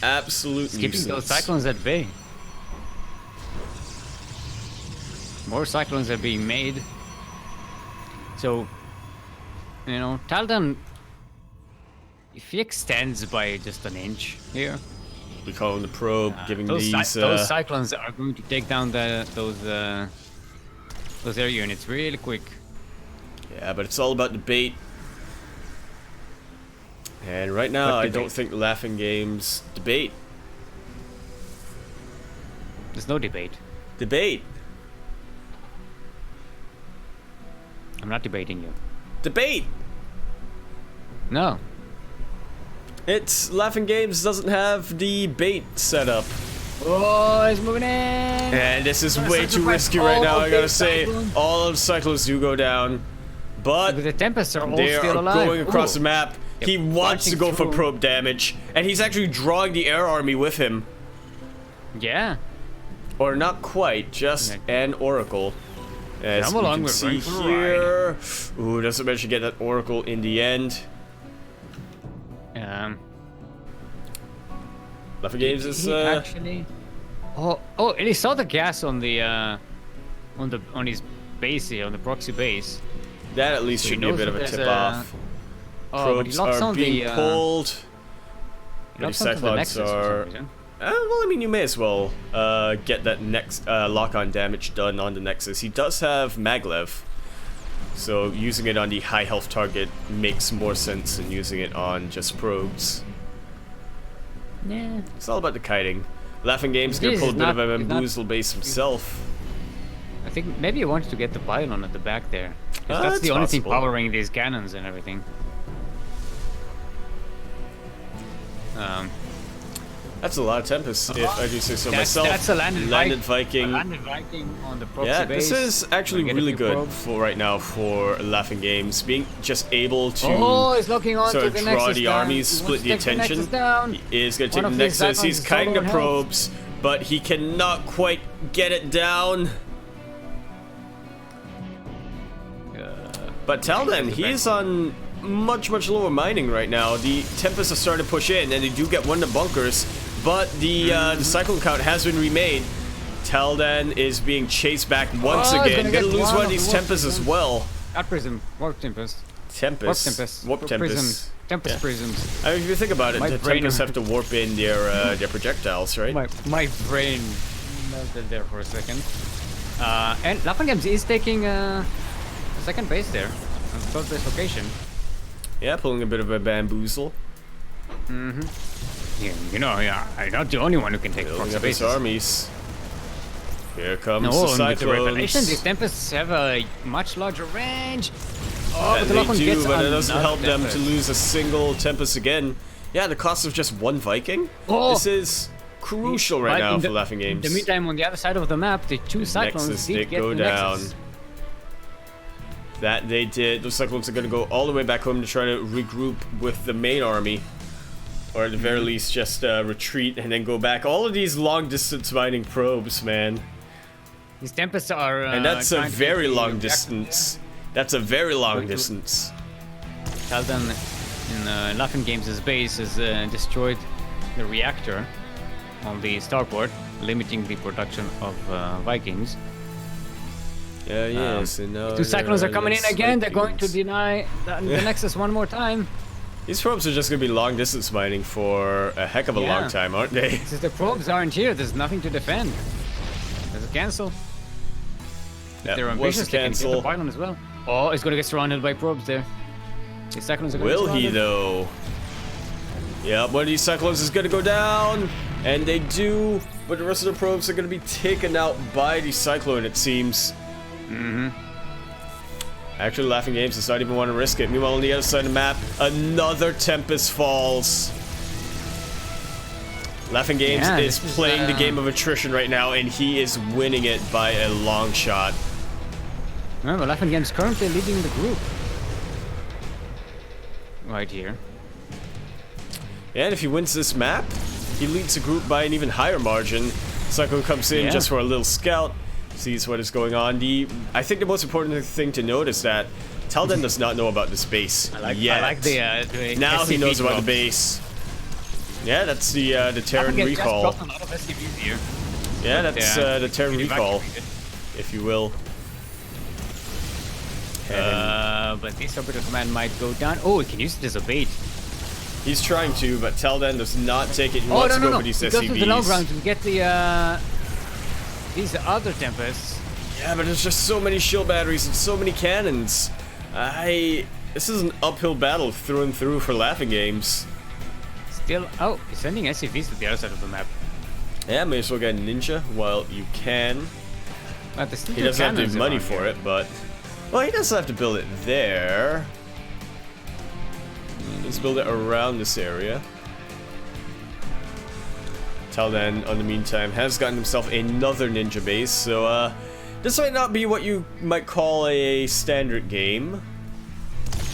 Absolute nuisance. Keeping those Cyclones at bay. More Cyclones are being made. So, you know, Taldan, if he extends by just an inch here, we call him the probe, giving those these Cyclones are going to take down those air units really quick. Yeah, but it's all about debate. And right now, I don't think LaughNgamez debate. There's no debate. Debate. I'm not debating you. Debate. No. It's LaughNgamez doesn't have the bait set up. Oh, it's moving in. And this is way too risky right now. I gotta say, all of the Cyclones do go down, but the Tempests are all they still are alive. going across the map. He wants to go for probe damage, and he's actually drawing the air army with him. Yeah. Or not quite, just an Oracle. As you can see here. Ooh, doesn't manage to get that Oracle in the end. LaughNgamez is actually. Oh, and he saw the gas on the on his base here, on the proxy base. That at least should be a bit of a tip off. Probes are being pulled. The Cyclones are. Well, I mean, you may as well get that next lock-on damage done on the Nexus. He does have Maglev, so using it on the high health target makes more sense than using it on just probes. Yeah. It's all about the kiting. LaughNgamez gonna pull a bit of a bamboozle base himself. I think maybe he wanted to get the pylon at the back there. That's the only thing powering these cannons and everything. That's a lot of Tempests, if I do say so myself. That's a landed Viking. A landed Viking on the proxy This base. is actually really good for right now for LaughNgamez, being just able to he's looking on sort of to the draw Nexus the down. armies, split the attention. He is going to take the Nexus. Nexus. He's kind of probes, but he cannot quite get it down. But Taldan, he's on much lower mining right now. The Tempests are starting to push in, and they do get one of the bunkers, but the Cyclone count has been remade. Taldan is being chased back once again. Gonna lose one of these Tempests as well. Not Prism, Warp Tempest. Warp Tempest. Tempest Prisms. I mean, if you think about it, the Tempests have to warp in their projectiles, right? My brain melted there for a second. And LaughNgamez is taking a second base there, on the third base location. Yeah, pulling a bit of a bamboozle. Yeah, you know, I'm not the only one who can take proxy bases. Armies. Here comes the Cyclones. With the revelation, these Tempests have a much larger range. But they do, but it doesn't help them to lose a single Tempest again. Yeah, the cost of just one Viking? This is crucial right now for LaughNgamez. In the meantime, on the other side of the map, the two Cyclones did get go down. That they did. Those Cyclones are going to go all the way back home to try to regroup with the main army. Or at the very least, just retreat and then go back. All of these long-distance mining probes, man. These Tempests are... and that's a very long distance. That's a very long distance. Taldan in LaughNgamez' base has destroyed the reactor on the starport, limiting the production of Vikings. Yeah, yes. Two Cyclones are coming in again. They're going to deny the Nexus one more time. These probes are just going to be long distance mining for a heck of a long time, aren't they? Since the probes aren't here, there's nothing to defend. There's a cancel. If they're ambitious, they can get the pylon as well. Oh, he's going to get surrounded by probes there. These Cyclones are going to Will he, though? Yep, one of these Cyclones is going to go down. And they do, but the rest of the probes are going to be taken out by the Cyclone, it seems. Actually, LaughNgamez does not even want to risk it. Meanwhile, on the other side of the map, another Tempest falls. LaughNgamez is playing the game of attrition right now, and he is winning it by a long shot. Remember, LaughNgamez is currently leading the group. Right here. And if he wins this map, he leads the group by an even higher margin. Cyclone comes in just for a little scout, sees what is going on. I think the most important thing to note is that Taldan does not know about this base yet. I like the now SCV he knows about drops. the base. Yeah, that's the Terran recall. Just dropped a lot of SCVs here. Yeah, that's the Terran recall, if you will. But this orbital command might go down. Oh, he can use it as a bait. He's trying to, but Taldan does not take it. He wants to go for these SCVs. He goes to the low ground and get the these other Tempests. Yeah, but there's just so many shield batteries and so many cannons. This is an uphill battle through and through for LaughNgamez. Still, he's sending SCVs to the other side of the map. Yeah, may as well get a ninja while you can. But he doesn't have the money for it, but... Well, he doesn't have to build it there. Let's build it around this area. Taldan, in the meantime, has gotten himself another ninja base, so this might not be what you might call a standard game.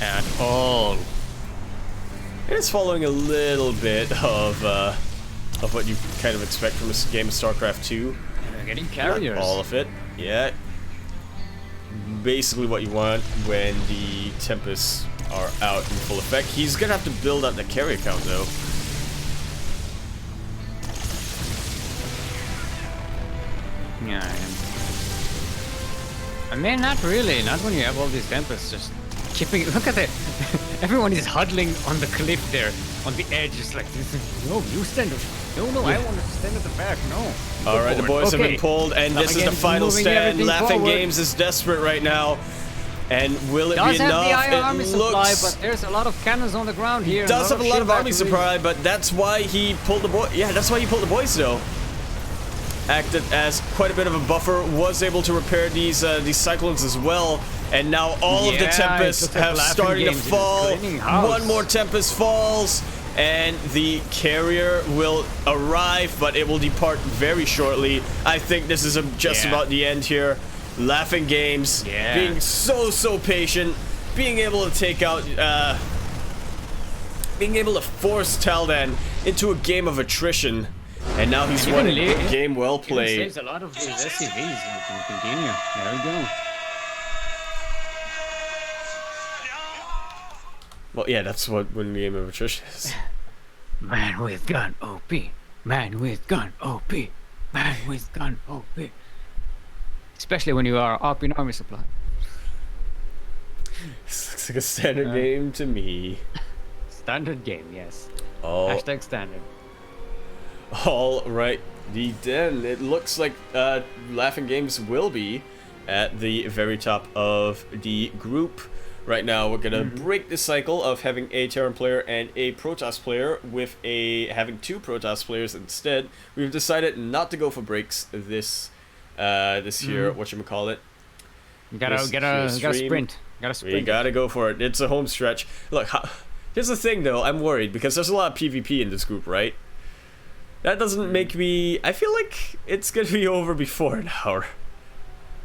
At all. It's following a little bit of what you kind of expect from a game of StarCraft 2. They're getting carriers. Not all of it, yeah. Basically what you want when the Tempests are out in full effect. He's gonna have to build up the carrier count though. Yeah, I mean, not really. Not when you have all these Tempests just keeping. Look at it. Everyone is huddling on the cliff there, on the edge. It's like, no, you stand up. No, I want to stand at the back. No. All right, the boys have been pulled, and this is the final stand. LaughNgamez is desperate right now. And will it be enough? Have the army supply, but there's a lot of cannons on the ground here. Does have a lot of army supply, but that's why he pulled the boy. Yeah, that's why he pulled the boys though. Acted as quite a bit of a buffer, was able to repair these Cyclones as well, and now all of the Tempests have started to fall. One more Tempest falls, and the carrier will arrive, but it will depart very shortly. I think this is just about the end here. LaughNgamez being so patient, being able to take out, being able to force Taldan into a game of attrition. And now he's won a game well played. He saves a lot of these SCVs and can continue. There we go. Well, yeah, that's what winning the game of attrition is. Man with gun, OP. Man with gun, OP. Man with gun, OP. Especially when you are up in army supply. This looks like a standard game to me. Standard game, yes. Oh. Hashtag standard. All right, then it looks like LaughNgamez will be at the very top of the group. Right now, we're gonna break the cycle of having a Terran player and a Protoss player with having two Protoss players instead. We've decided not to go for breaks this year. Whatchamacallit. You gotta sprint. We gotta go for it. It's a home stretch. Look, here's the thing though. I'm worried because there's a lot of PvP in this group, right? That doesn't make me... I feel like it's gonna be over before an hour.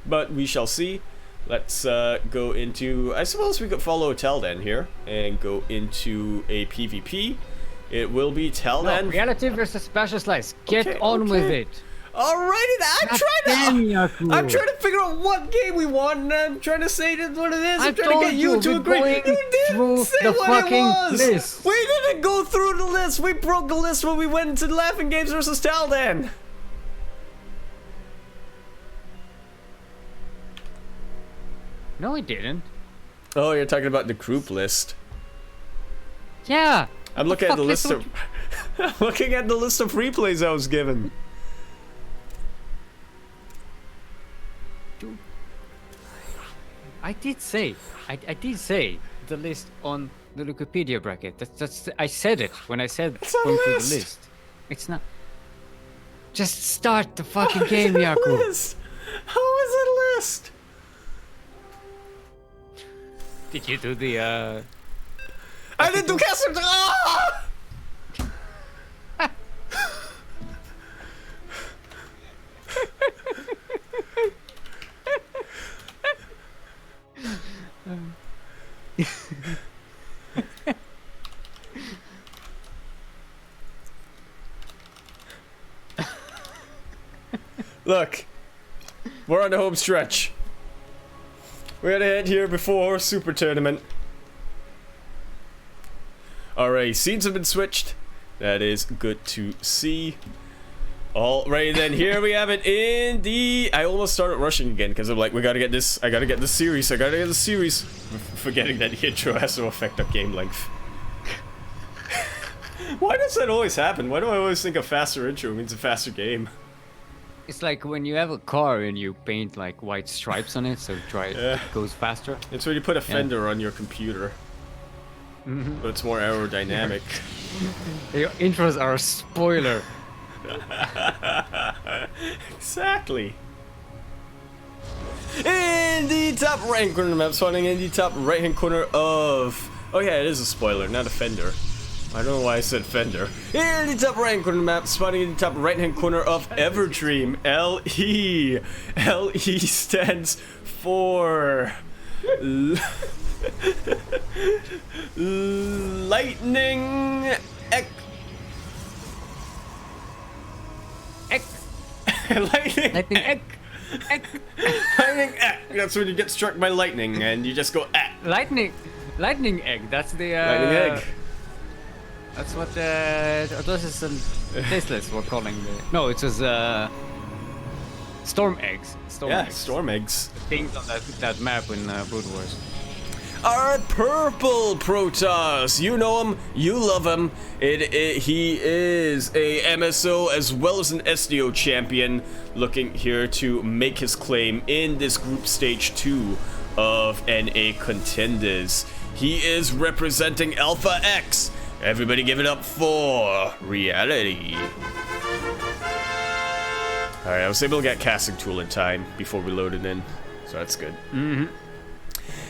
But we shall see. Let's go into... I suppose we could follow Taldan here and go into a PvP. It will be Taldan... No, reality versus Basherslice. Get on with it. Alrighty, I'm trying to figure out what game we want, and I'm trying to say this what it is. I'm trying to get you to agree. You didn't say what it was. List. We didn't go through the list. We broke the list when we went into LaughNgamez versus Taldan. No, I didn't. Oh, you're talking about the group list. Yeah. I'm looking at the list of. I'm looking at the list of replays I was given. I did say the list on the Wikipedia bracket. I said it when I said going through the list. It's not. Just start the fucking game, Yaku. How is it a list? Did you do the I didn't do custom. Ah! Look, we're on the home stretch. We had a hit here before Super Tournament. Alright, scenes have been switched. That is good to see. Alright then, here we have it in the... I almost started rushing again because I'm like, we gotta get this. I gotta get this series. Forgetting that the intro has no effect on game length. Why does that always happen? Why do I always think a faster intro means a faster game? It's like when you have a car and you paint like white stripes on it, so it goes faster. It's when you put a fender on your computer. But it's more aerodynamic. Your intros are a spoiler. Exactly. In the top right corner of the map, spawning in the top right hand corner of... Oh yeah, it is a spoiler, not a fender. I don't know why I said fender. In the top right hand corner of the map, spawning in the top right hand corner of Everdream. LE. LE stands for... Lightning Lightning egg. Lightning egg. That's when you get struck by lightning and you just go Lightning egg. That's the lightning egg. That's what this is tasteless we're calling the... No, it was storm eggs. Storm eggs. Things on that map in Brood Wars. Our purple Protoss. You know him, you love him. He is a MSO as well as an SDO champion, looking here to make his claim in this group stage 2 of NA Contenders. He is representing Alpha X. Everybody give it up for Reality. Alright, I was able to get casting tool in time before we loaded in, so that's good.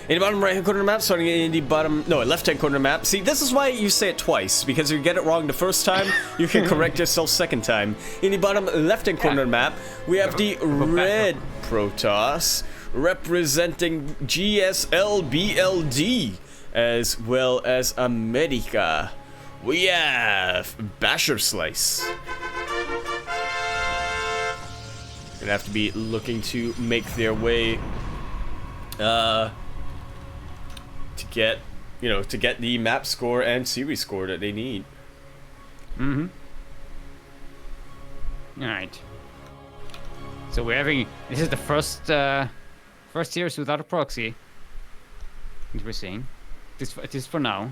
In the bottom right hand corner of the map, starting in the left hand corner of the map. See, this is why you say it twice, because if you get it wrong the first time, you can correct yourself second time. In the bottom left hand corner of the map, we have the red Protoss representing GSLBLD, as well as America. We have Basherslice. Gonna have to be looking to make their way to get the map score and series score that they need. Alright. So we're having... This is the first series without a proxy. Interesting. It is for now.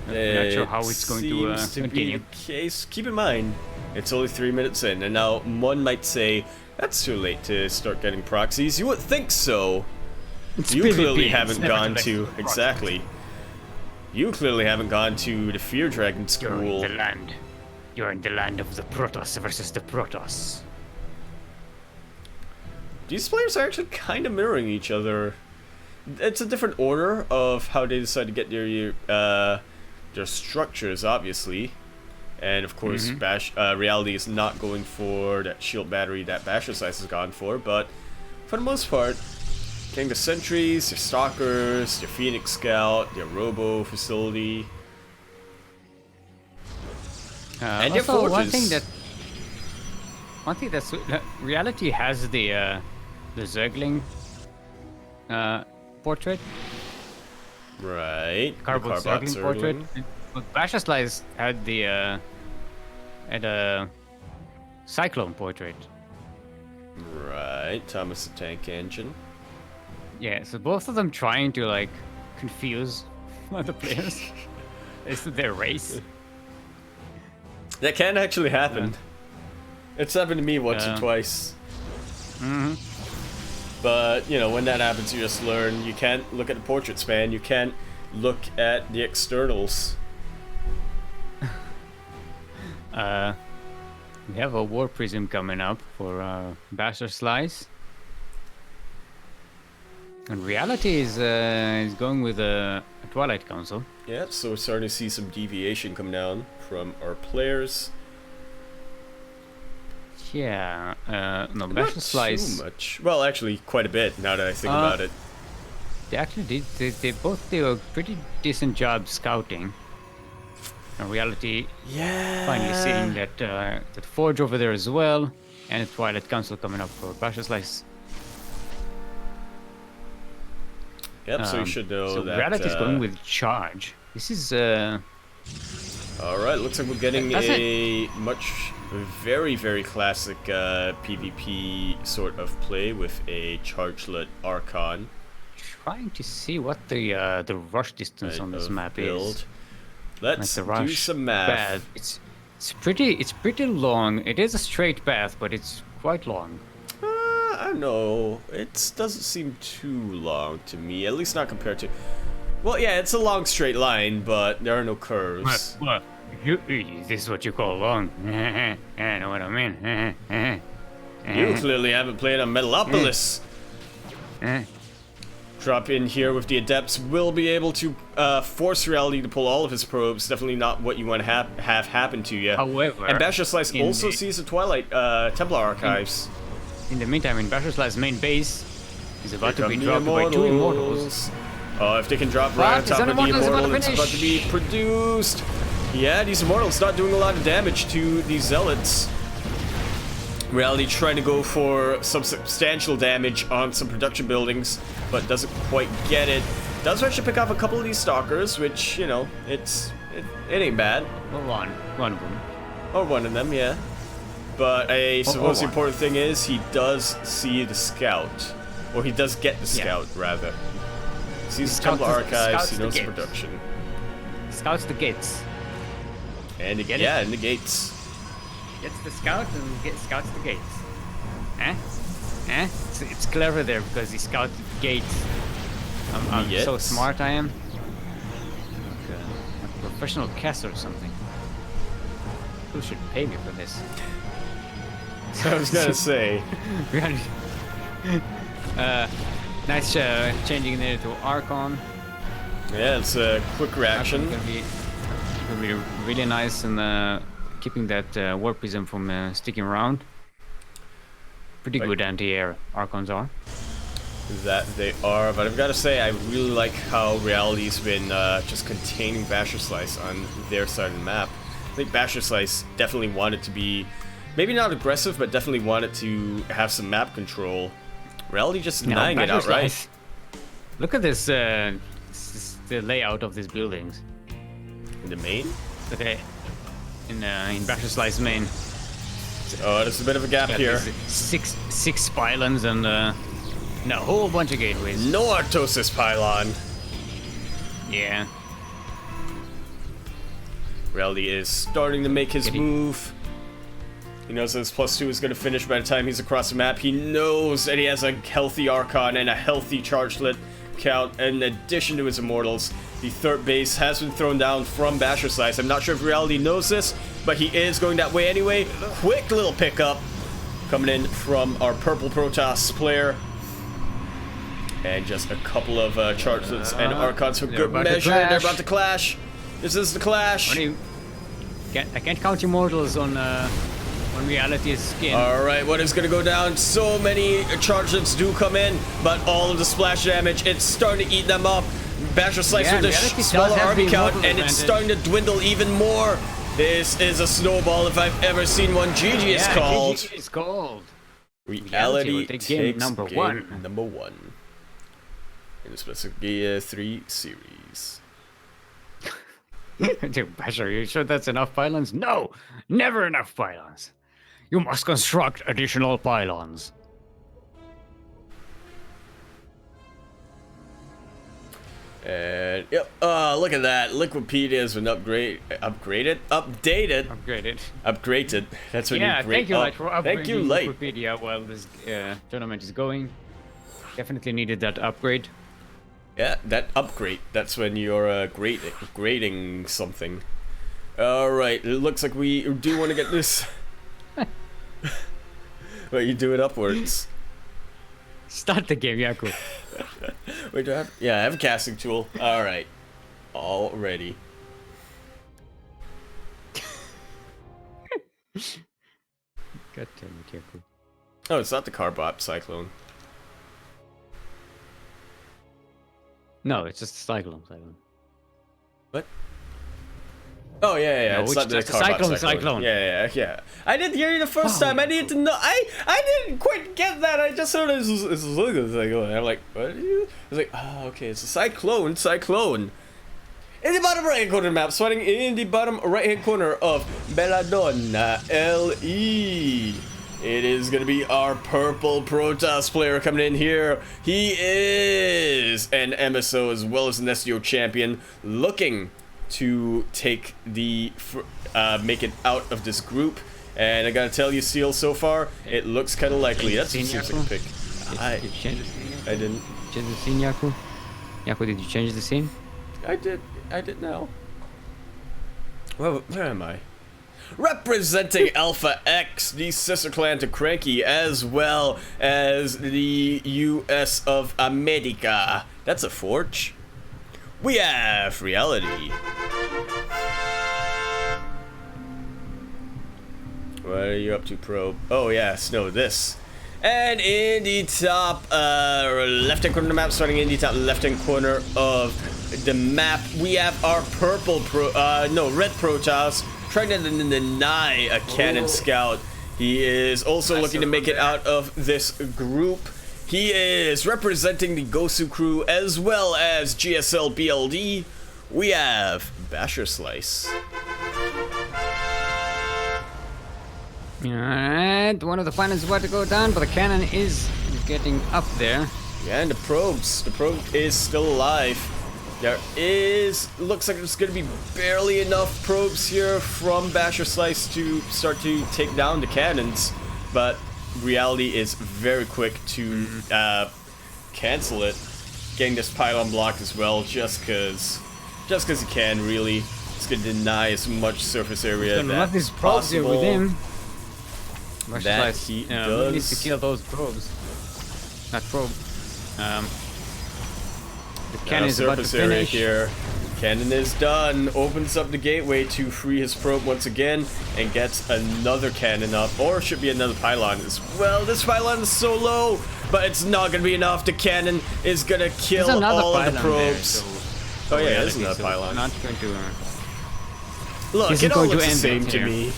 I'm not sure how it's going to continue. Be the case. Keep in mind, it's only 3 minutes in, and now one might say, that's too late to start getting proxies. You would think so. You clearly haven't gone to... Exactly. You clearly haven't gone to the Fear Dragon school. You're in the land. You're in the land of the Protoss versus the Protoss. These players are actually kind of mirroring each other. It's a different order of how they decide to get their structures, obviously. And of course, Reality is not going for that shield battery that Basherslice has gone for, but for the most part, getting the sentries, your stalkers, your Phoenix Scout, your Robo facility, and your forges. One thing that's Reality has the Zergling portrait. Right. Carbon Zergling portrait. But Basherslice had the Cyclone portrait. Right. Thomas the Tank Engine. Yeah, so both of them trying to like confuse other players as to their race. That can actually happen. It's happened to me once or twice. But, you know, when that happens, you just learn you can't look at the portrait span, you can't look at the externals. We have a War Prism coming up for Basherslice. And Reality is going with a Twilight Council. Yeah, so we're starting to see some deviation come down from our players. Yeah, no, Basherslice. Not too much. Well, actually, quite a bit now that I think about it. They actually did. They both did a pretty decent job scouting. In Reality, finally seeing that that Forge over there as well, and the Twilight Council coming up for Basherslice. Yep, so you should know that. Reality's going with Charge. This is. Alright, looks like we're getting a very, very classic PvP sort of play with a Chargelet Archon. Trying to see what the rush distance on this map is. Let's do some math. It's pretty long. It is a straight path, but it's quite long. I don't know. It doesn't seem too long to me, at least not compared to. Well, yeah, it's a long straight line, but there are no curves. Well, this is what you call long. I know what I mean. You clearly haven't played on Metalopolis. Drop in here with the Adepts will be able to force Reality to pull all of his probes. Definitely not what you want to have happen to you. However, and Basherslice also sees the Twilight Templar Archives. In the meantime, in Basherslice's main base is about to be dropped by 2 Immortals. Oh, if they can drop right on top of the Immortal, it's about to be produced. Yeah, these Immortals not doing a lot of damage to these Zealots. Reality trying to go for some substantial damage on some production buildings, but doesn't quite get it. Does actually pick off a couple of these Stalkers, which, you know, it ain't bad. Well, one of them. Or one of them, yeah. But I suppose the important thing is he does see the Scout. Or he does get the Scout, rather. He sees the Templar Archives, he knows the production. Scouts the gates. And in the gates. Gets the Scout and scouts the gates. It's clever there because he scouts the gates. I'm so smart I am. Like a professional caster or something. Who should pay me for this? So I was gonna say. Nice changing there to Archon. Yeah, it's a quick reaction. Gonna be really nice and keeping that Warp Prism from sticking around. Pretty good anti-air Archons are. That they are, but I've got to say I really like how Reality's been just containing Basherslice on their side of the map. I think Basherslice definitely wanted to be, maybe not aggressive, but definitely wanted to have some map control. Reality just denying it outright. Look at this, the layout of these buildings. In the main? Okay. In Basherslice main. Oh, there's a bit of a gap here. Six pylons and a whole bunch of gateways. No Artosis pylon. Yeah. Reality is starting to make his move. He knows that his +2 is going to finish by the time he's across the map. He knows that he has a healthy Archon and a healthy Chargelet count in addition to his Immortals. The third base has been thrown down from Basherslice. I'm not sure if Reality knows this, but he is going that way anyway. Quick little pickup coming in from our Purple Protoss player. And just a couple of Chargelets and Archons for good measure. They're about to clash. This is the clash. I can't count Immortals on Reality's skin. Alright, what is going to go down? So many Chargelets do come in, but all of the splash damage, it's starting to eat them up. Basherslice with a smaller army count, and it's starting to dwindle even more. This is a snowball if I've ever seen one. GG is called. GG is called. Reality takes game number one. In the specific 3 series. Basher, are you sure that's enough pylons? No! Never enough pylons. You must construct additional pylons. And yep, look at that. Liquipedia has been upgraded. That's when you thank you, Light, for upgrading thank you, Light. Liquipedia while this tournament is going. Definitely needed that upgrade. Yeah, that upgrade. That's when you're grading something. Alright, it looks like we do want to get this. But you do it upwards. Start the game, Yaku. Wait, do I have? Yeah, I have a casting tool. All right, all ready. God damn it, Yaku. Oh, it's not the Carbop Cyclone. No, it's just Cyclone. What? Oh yeah. No, it's not the Carbop Cyclone. Yeah. I didn't hear you the first time. I needed to know. I didn't quite get that. I just heard it was looking at the Cyclone. I'm like, what are you? I was like, oh, okay, it's a Cyclone. In the bottom right hand corner of the map, swatting in the bottom right hand corner of Belladonna LE. It is going to be our purple Protoss player coming in here. He is an MSO as well as an SEO champion, looking to take the make it out of this group. And I gotta tell you, Seal, so far it looks kind of likely. That's a seems like a pick. Did you change the scene? I didn't. Change the scene, Yaku? Yaku, did you change the scene? I did now. Well, where am I? Representing Alpha X, the sister clan to CranKy, as well as the US of America. That's a forge. We have Reality. What are you up to, Probe? Oh yes, no, this. And in the top left-hand corner of the map, starting in the top left-hand corner of the map, we have our purple red Protoss trying to deny a cannon scout. He is also looking to make it out of this group. He is representing the Gosu crew as well as GSL BLD. We have Basherslice. Alright, one of the finals is about to go down, but the cannon is getting up there. Yeah, and the probe is still alive. There looks like there's going to be barely enough probes here from Basherslice to start to take down the cannons, but Reality is very quick to cancel it, getting this pylon blocked as well, just because he can, really. It's going to deny as much surface area as possible. With him. That he does. He needs to kill those probes. Not probe. The cannon is about to finish. Here. Cannon is done. Opens up the gateway to free his probe once again and gets another cannon up, or should be another pylon as well. This pylon is so low, but it's not going to be enough. The cannon is going to kill all of the probes. There, oh yeah, there's another pylon. Not going to. Look, it all looks the same to me.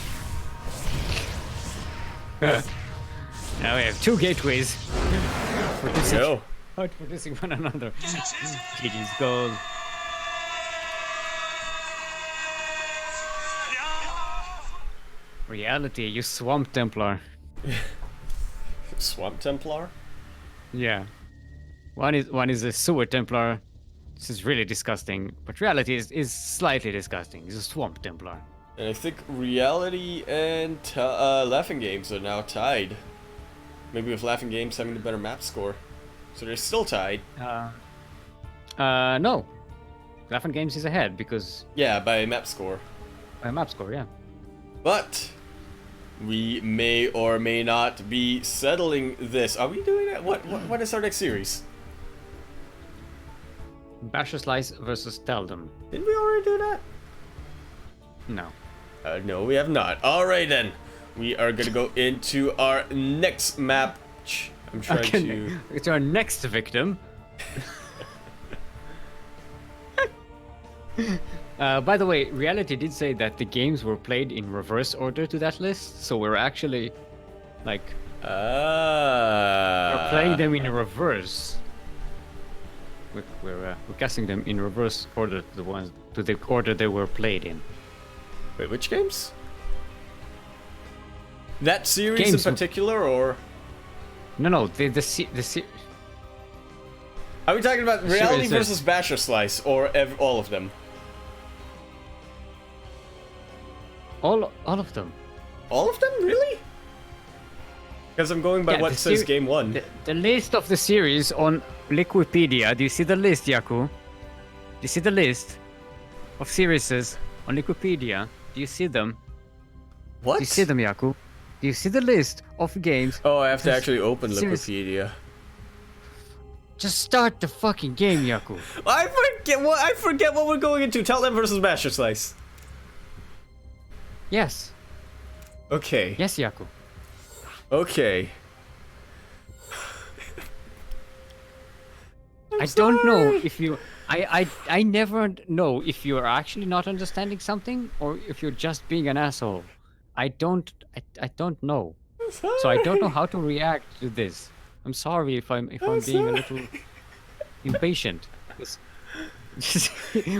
Now we have two gateways. Producing one another. GG's gold. Reality, you Swamp Templar. Swamp Templar? Yeah. One is a Sewer Templar. This is really disgusting. But Reality is slightly disgusting. He's a Swamp Templar. And I think Reality and LaughNgamez are now tied. Maybe with LaughNgamez having the better map score. So they're still tied. No. LaughNgamez is ahead because... Yeah, by map score. By map score, yeah. But we may or may not be settling this. Are we doing that? What is our next series? Basherslice versus Taldan. Didn't we already do that? No. No, we have not. Alright then. We are going to go into our next map. I'm trying to... It's our next victim. By the way, Reality did say that the games were played in reverse order to that list, so we're actually, like... we're playing them in reverse. We're casting them in reverse order to the order they were played in. Wait, which games? That series in particular, or? No, the Are we talking about Reality versus Basherslice, or all of them? All of them. All of them, really? Because I'm going by what says game 1. The list of the series on Wikipedia. Do you see the list, Yaku? Do you see the list of series on Wikipedia? Do you see them? What? Do you see them, Yaku? Do you see the list of games? Oh, I have to actually open Wikipedia. Just start the fucking game, Yaku. I forget what we're going into. Taldan versus Basherslice. Yes. Okay. Yes, Yaku. Okay. I don't know if you... I never know if you're actually not understanding something or if you're just being an asshole. I don't know. So I don't know how to react to this. I'm sorry if I'm being a little impatient.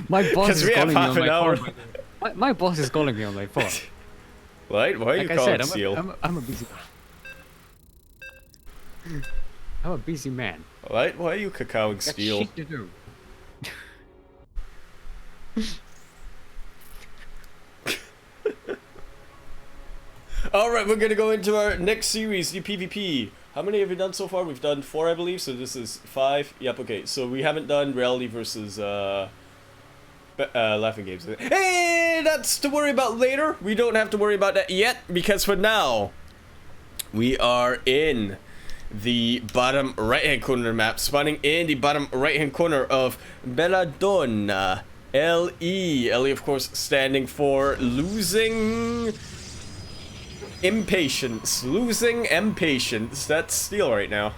My boss is calling me on my phone. My boss is calling me on my phone. What? Why are you calling Steel? I'm a busy man. I'm a busy man. Why are you cacaoing Steel? Shit to do. Alright, we're gonna go into our next series, the PvP. How many have we done so far? We've done 4, I believe, so this is 5. Yep, okay, so we haven't done reality versus LaughNgamez. Hey, that's to worry about later. We don't have to worry about that yet, because for now, we are in the bottom right-hand corner map, spawning in the bottom right-hand corner of Belladonna. L-E. L-E, of course, standing for losing impatience. Losing impatience. That's Steel right now.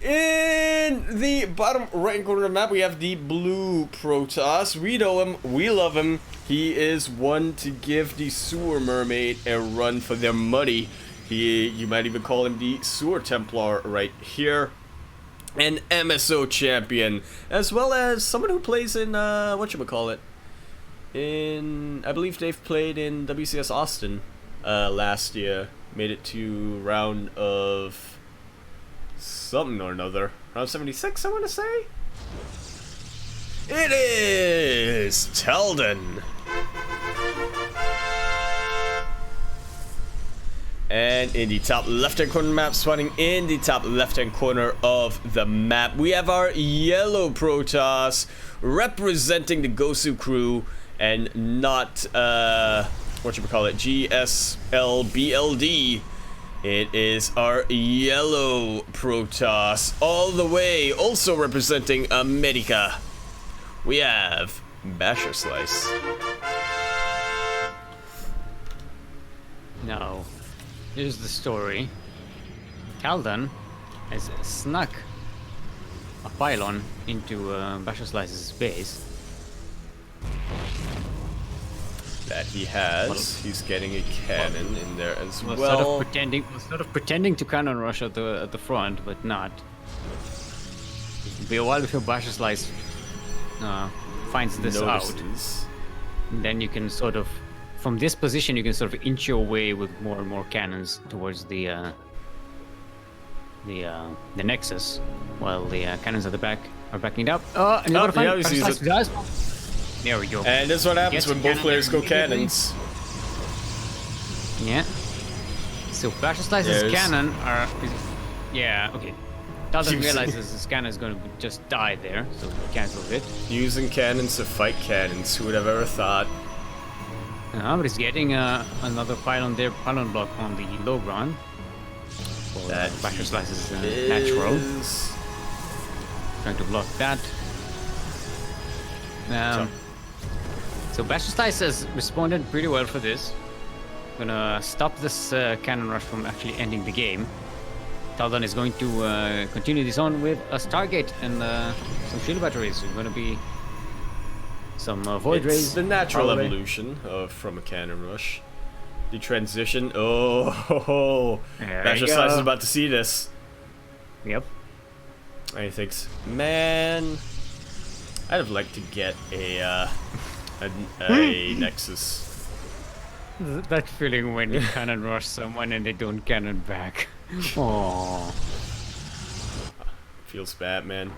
In the bottom right corner of the map, we have the blue Protoss. We know him. We love him. He is one to give the Sewer Mermaid a run for their money. You might even call him the Sewer Templar right here. An MSO champion, as well as someone who plays in, whatchamacallit, I believe they've played in WCS Austin last year. Made it to round of something or another. Round 76, I want to say? It is Taldan. And in the top left-hand corner map, spawning in the top left-hand corner of the map, we have our yellow Protoss representing the Gosu crew and not, GSLBLD. It is our yellow Protoss all the way, also representing America. We have Basherslice. No. Here's the story. Taldan has snuck a pylon into Basherslice's base. That he has. Well, he's getting a cannon in there as well. Sort of pretending to cannon rush at the front, but not. It'll be a while before Basherslice finds this out. And then you can sort of, from this position, you can sort of inch your way with more and more cannons towards the Nexus, while the cannons at the back are backing up. Oh, and you're gonna find There we go. And this is what happens when both players go cannons. Yeah. So Basherslice's cannon are... Yeah, okay. Taldan realizes his cannon is going to just die there, so he cancels it. Using cannons to fight cannons, who would have ever thought? But he's getting another pylon block on the low ground. That Basherslice's natural. Trying to block that. So Basherslice has responded pretty well for this. Gonna stop this cannon rush from actually ending the game. Taldan is going to continue this on with a Stargate and some shield batteries. There's gonna be some void rays. It's the natural evolution from a cannon rush. The transition. Oh, Basherslice is about to see this. Yep. And he thinks, man, I'd have liked to get a Nexus. That feeling when you cannon rush someone and they don't cannon back. Aww. Feels bad, man.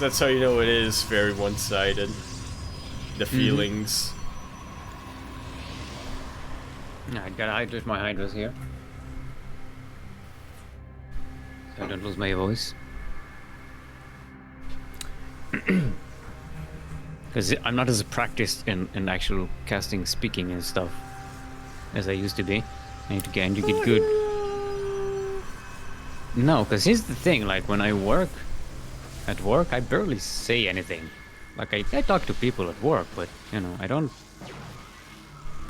That's how you know it is very one-sided. The feelings. I gotta hydrate my hydras here, so I don't lose my voice. Because I'm not as practiced in actual casting, speaking and stuff as I used to be. I need to get good. No, because here's the thing, like when I work, I barely say anything. Like I talk to people at work, but you know, I don't...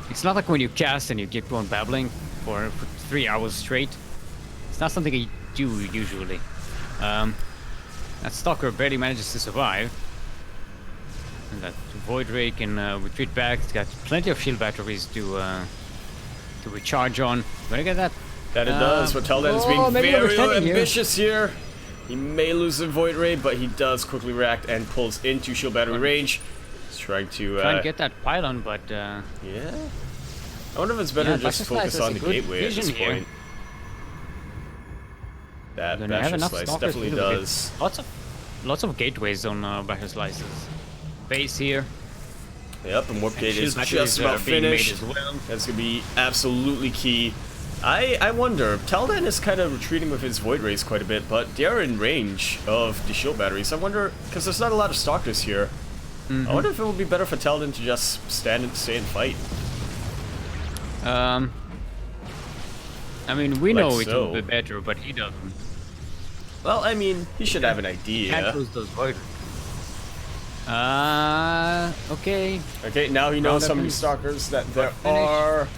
It's not like when you cast and you keep on babbling for 3 hours straight. It's not something I do usually. That Stalker barely manages to survive. And that Void Ray can retreat back. It's got plenty of shield batteries to recharge on. Gonna get that. That it does. But Taldan is being very ambitious here. He may lose the Void Ray, but he does quickly react and pulls into shield battery range. He's trying to try and get that pylon, but yeah. I wonder if it's better to just focus on the gateway at this point. That Basherslice definitely does. Lots of gateways on Basherslice's base here. Yep, and Warp Gate is just about finished. Well. That's gonna be absolutely key. I wonder, Taldan is kind of retreating with his Void Rays quite a bit, but they are in range of the shield batteries. I wonder, because there's not a lot of Stalkers here, I wonder if it would be better for Taldan to just stay and fight. I mean, we know it would be better, but he doesn't. Well, I mean, he should have an idea. Can't lose those Void. Okay. Okay, now he knows how many Stalkers that there are.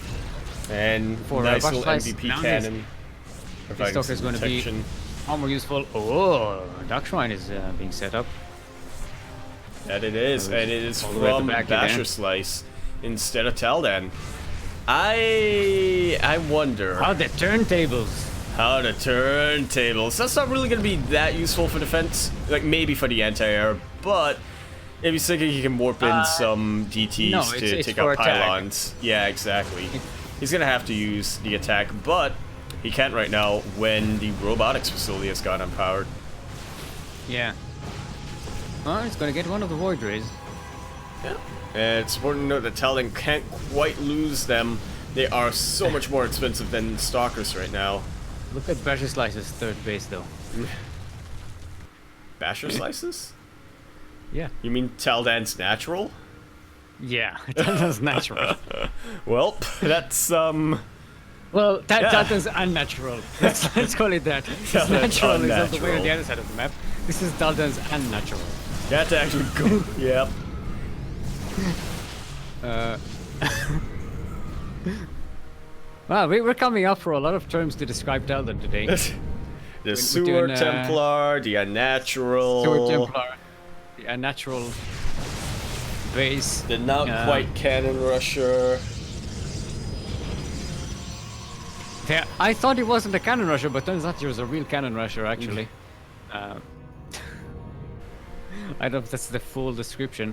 And for nice little MVP cannon. This Stalker is going to be far more useful. Oh, Dark Shrine is being set up. That it is, and it is from Basherslice instead of Taldan. I wonder how the turntables. That's not really going to be that useful for defense. Like maybe for the anti-air, but if he's thinking he can warp in some DTs to take out pylons. Yeah, exactly. He's going to have to use the attack, but he can't right now when the robotics facility has gone unpowered. Yeah. Well, he's going to get one of the Void Rays. Yeah. And it's important to note that Taldan can't quite lose them. They are so much more expensive than Stalkers right now. Look at Basherslice's third base, though. Basherslice's? Yeah. You mean Taldan's natural? Yeah, Taldan's natural. Well, that's Well, Taldan's unnatural. Let's call it that. His natural is on the way on the other side of the map. This is Taldan's unnatural. You have to actually go. Yep. Wow, we're coming up for a lot of terms to describe Taldan today. The Sewer Templar, the Unnatural. Sewer Templar, the Unnatural base. The not quite Cannon Rusher. Yeah, I thought it wasn't a Cannon Rusher, but turns out he was a real Cannon Rusher, actually. I don't know if that's the full description.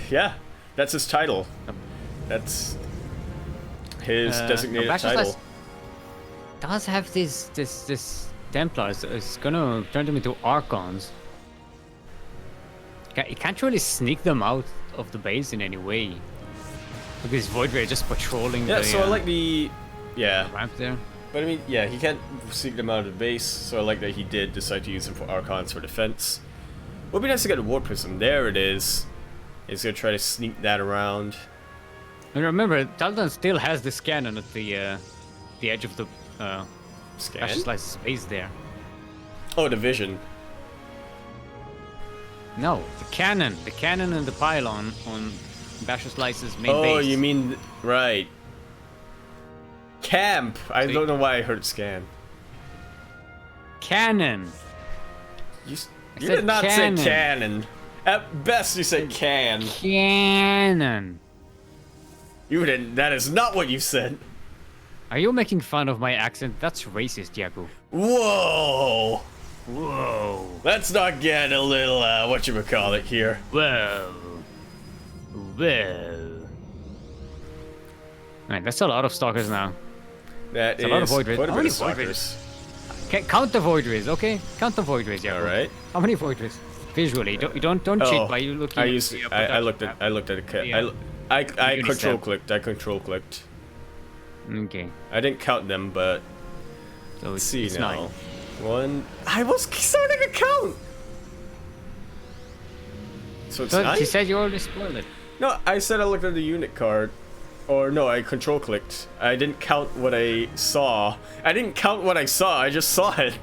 Yeah, that's his title. That's his designated title. Does have this Templars. It's gonna turn them into Archons. You can't really sneak them out of the base in any way. Because Void Ray just patrolling the... Yeah, so I like the... Yeah. Ramp there. But I mean, yeah, he can't sneak them out of the base, so I like that he did decide to use them for Archons for defense. Would be nice to get a Warp Prism. There it is. He's gonna try to sneak that around. And remember, Taldan still has this cannon at the edge of the Basherslice's base there. Oh, the vision. No, the cannon and the pylon on Basherslice's main base. Oh, you mean right? Camp. I don't know why I heard scan. Cannon. You did not say cannon. At best, you said can. Cannon. You didn't. That is not what you said. Are you making fun of my accent? That's racist, Yaku. Whoa. Whoa. Let's not get a little, whatchamacallit here. Whoa. Whoa. Alright, that's a lot of Stalkers now. That is a lot of Void Rays. quite a bit of Stalkers. Okay, count the Void Rays, okay? Count the Void Rays, Yaku. Alright. How many Void Rays? Visually, don't cheat by you looking. I looked at it. I control clicked. Okay. I didn't count them, but so let's see it's now. 9. One. I was starting to count. So it's But 9? you said you already spoiled it. No, I said I looked at the unit card. Or no, I control clicked. I didn't count what I saw. I didn't count what I saw, I just saw it.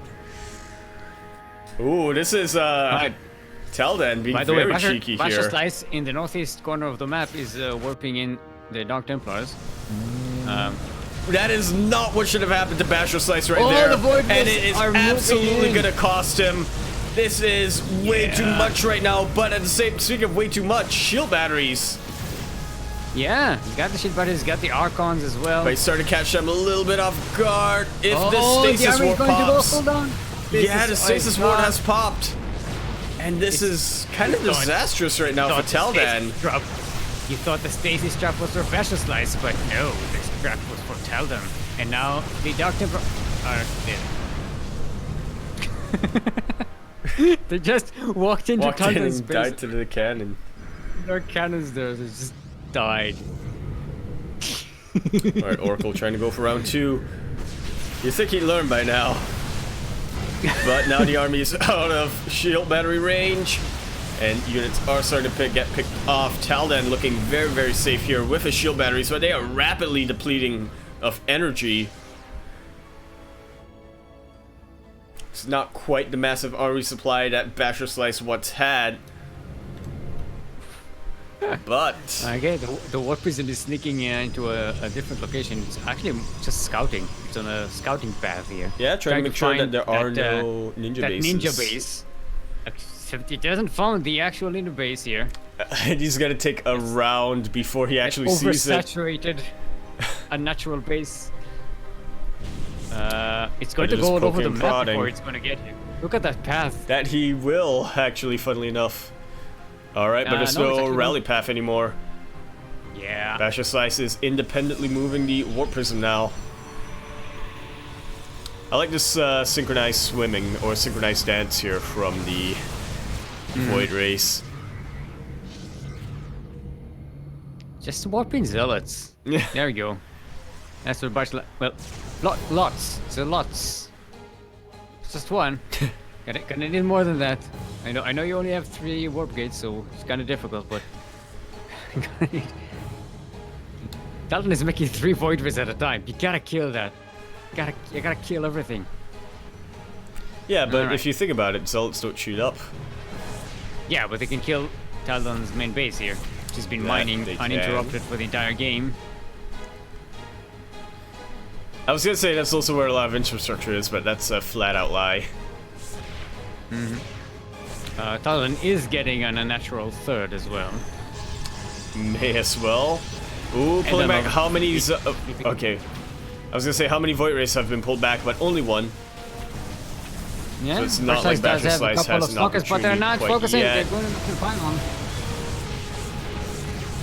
Ooh, this is Taldan being very cheeky here. Basherslice in the northeast corner of the map is warping in the Dark Templars. That is not what should have happened to Basherslice right there. The Void and it is absolutely gonna cost him. This is way too much right now, but at the same, speaking of way too much, shield batteries. Yeah, he's got the shield batteries, he's got the Archons as well. But he's starting to catch them a little bit off guard. If the stasis ward pops. Yeah, the stasis ward has popped. And this is kind of disastrous right now for Taldan. You thought the stasis trap was for Basherslice, but no, this trap was for Taldan. And now the Dark Templar are dead. They just walked into Taldan's space. Died to the cannon. Their cannons there, they just died. Alright, Oracle trying to go for round 2. You'd think he'd learn by now. But now the army is out of shield battery range. And units are starting to get picked off. Taldan looking very, very safe here with his shield batteries, but they are rapidly depleting of energy. It's not quite the massive army supply that Basherslice once had. But okay, the warp prison is sneaking into a different location. It's actually just scouting. It's on a scouting path here. Yeah, trying to make sure that there are no ninja bases. Ninja base. Except he doesn't find the actual ninja base here. And he's gonna take a round before he actually sees it. Oversaturated, unnatural base. It's going to go all over the map before it's going to get him. Look at that path. That he will, actually, funnily enough. Alright, but there's no rally path anymore. Yeah. Basherslice is independently moving the warp prism now. I like this synchronized swimming or synchronized dance here from the Void Race. Just warping zealots. Yeah. There we go. That's what Basherslice. Well, lots. So lots. It's just one. Gonna need more than that. I know you only have 3 warp gates, so it's kind of difficult, but Taldan is making 3 void rays at a time. You gotta kill that. You gotta kill everything. Yeah, but if you think about it, zealots don't shoot up. Yeah, but they can kill Taldan's main base here, which has been mining uninterrupted for the entire game. I was gonna say that's also where a lot of infrastructure is, but that's a flat-out lie. Taldan is getting an unnatural third as well. May as well. Ooh, pulling back. How many? Okay, I was gonna say how many Void Rays have been pulled back, but only one. Yeah, so it's not like Basherslice has an opportunity but they're not focusing. Yet. They're going to the final.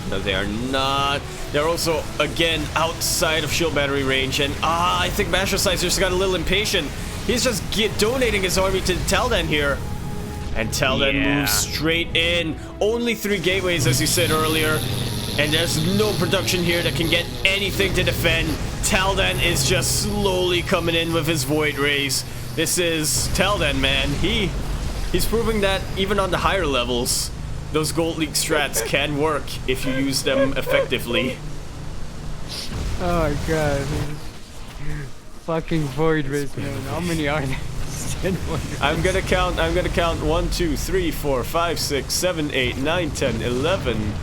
No, they are not. They're also again outside of shield battery range, and I think Basherslice just got a little impatient. He's just donating his army to Taldan here. And Taldan moves straight in. Only 3 gateways, as you said earlier. And there's no production here that can get anything to defend. Taldan is just slowly coming in with his Void Rays. This is Taldan, man. He's proving that even on the higher levels, those Gold League strats can work if you use them effectively. Oh my god. Fucking Void Rays, man. How many are there? I'm gonna count 1, 2, 3, 4, 5, 6, 7, 8, 9, 10, 11.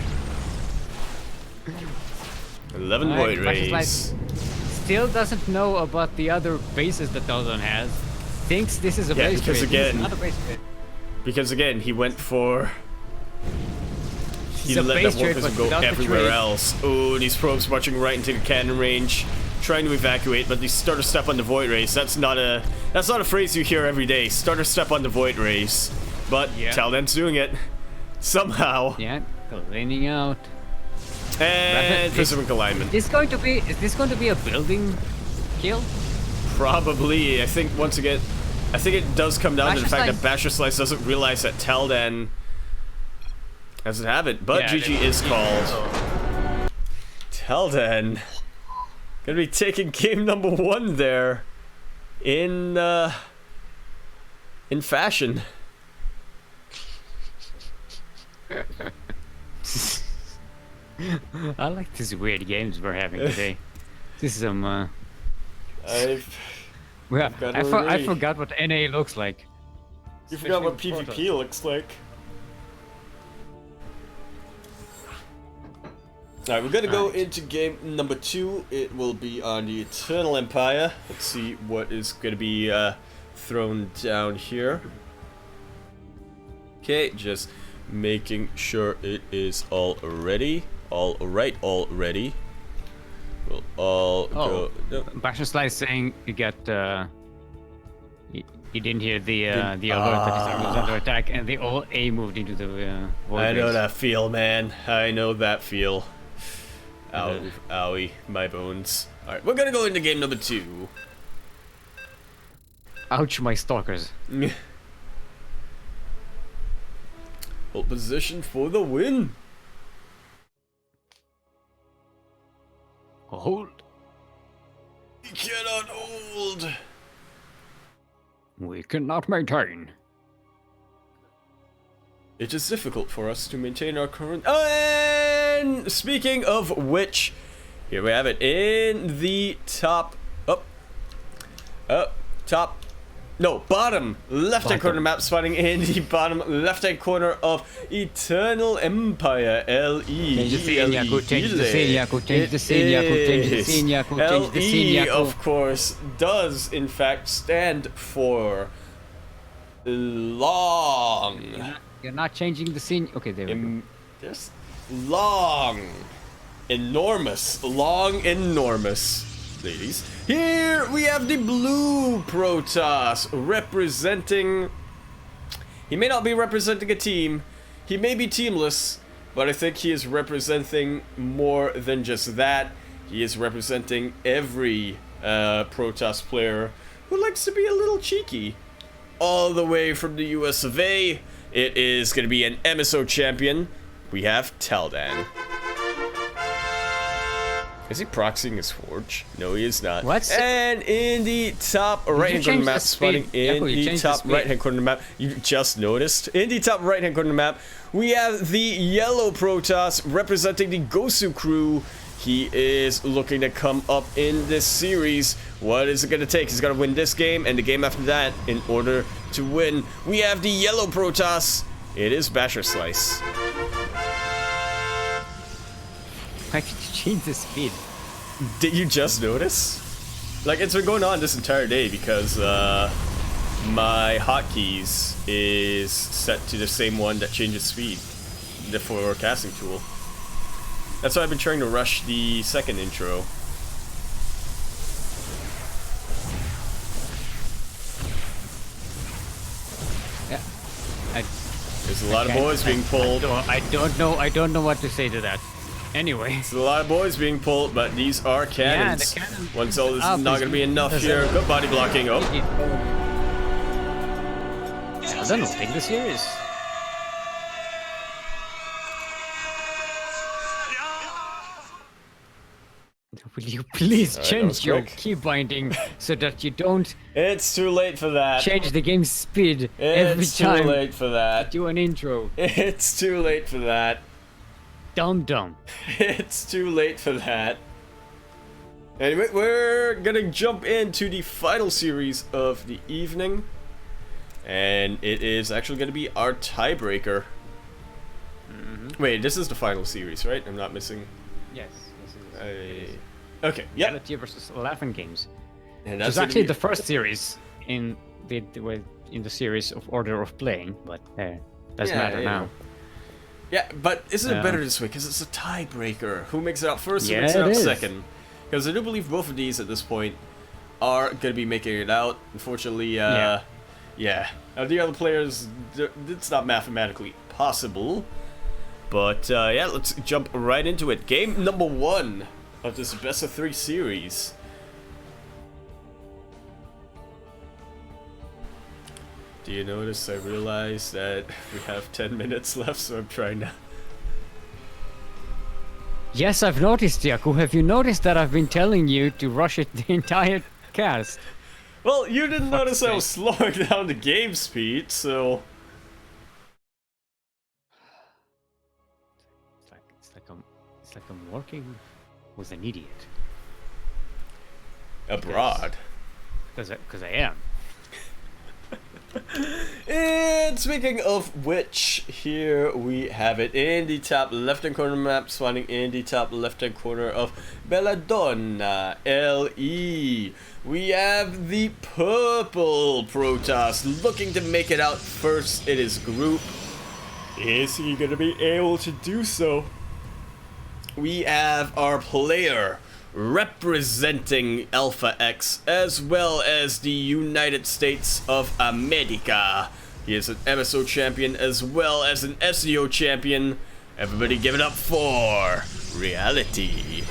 11 Void Rays. Still doesn't know about the other bases that Taldan has. Thinks this is a base trade. Because again, he went for... He let that warp prism go everywhere else. Oh, these probes marching right into the cannon range. Trying to evacuate, but they starter step on the Void Rays. That's not a phrase you hear every day. Starter step on the Void Rays. But Taldan's doing it. Somehow. Yeah, cleaning out. And prismic alignment. Is this going to be a building kill? Probably. I think once again, it does come down to the fact that Basherslice doesn't realize that Taldan doesn't have it. But GG is called. Taldan gonna be taking game number 1 there in fashion. I like these weird games we're having today. This is some. I forgot what NA looks like. You forgot what PvP looks like. Alright, we're gonna go into game number 2. It will be on the Eternal Empire. Let's see what is gonna be thrown down here. Okay, just making sure it is all ready. Alright, all ready. We'll all go. No. Basherslice saying you got. You didn't hear the alert that his was under attack, and they all A moved into the. I know that feel, man. I know that feel. Ow, owie, my bones. Alright, we're gonna go into game number 2. Ouch, my stalkers. Hold position for the win. Hold. We cannot hold. We cannot maintain. It is difficult for us to maintain our current... And speaking of which, here we have it in the top... bottom left-hand corner map, spawning in the bottom left-hand corner of Eternal Empire. LE, of course, does in fact stand for long. You're not changing the scene. Okay, there we go. Just long. Enormous. Long, enormous. Ladies. Here we have the blue Protoss representing... He may not be representing a team. He may be teamless, but I think he is representing more than just that. He is representing every Protoss player who likes to be a little cheeky. All the way from the US of A, it is going to be an MSO champion. We have Taldan. Is he proxying his forge? No, he is not. What? And in the top right-hand corner map, spawning in the top right-hand corner map, you just noticed. In the top right-hand corner map, we have the yellow Protoss representing the Gosu crew. He is looking to come up in this series. What is it going to take? He's got to win this game and the game after that in order to win. We have the yellow Protoss. It is Basherslice. Why did you change the speed? Did you just notice? Like, it's been going on this entire day because my hotkeys is set to the same one that changes speed for casting tool. That's why I've been trying to rush the second intro. Yeah. There's a lot of boys being pulled. I don't know what to say to that. Anyway. There's a lot of boys being pulled, but these are cannons. Yeah, the cannon. Once all this is not going to be enough here. Good body blocking. Oh. Taldan will take the series. Will you please change your key binding so that you don't... It's too late for that. Change the game speed every time. It's too late for that. Do an intro. It's too late for that. Dumb. It's too late for that. Anyway, we're gonna jump into the final series of the evening. And it is actually gonna be our tiebreaker. Wait, this is the final series, right? I'm not missing... Yes. This is okay, yeah. Reality versus LaughNgamez. And that's actually the first series in the series of order of playing, but doesn't matter now. Yeah, but isn't it better this way? Because it's a tiebreaker. Who makes it out first, who makes it out second? Because I do believe both of these at this point are going to be making it out. Unfortunately, the other players, it's not mathematically possible. But, yeah, let's jump right into it. Game number 1 of this best of 3 series. Do you notice I realized that we have 10 minutes left, so I'm trying to... Yes, I've noticed, Yaku. Have you noticed that I've been telling you to rush it the entire cast? Well, you didn't notice I was slowing down the game speed, so... like I'm working with an idiot. Abroad. Because I am. And speaking of which, here we have it in the top left-hand corner map, spawning in the top left-hand corner of Belladonna LE. We have the purple Protoss looking to make it out first in his group. Is he gonna be able to do so? We have our player representing Alpha X as well as the United States of America. He is an MSO champion as well as an SEO champion. Everybody give it up for Reality.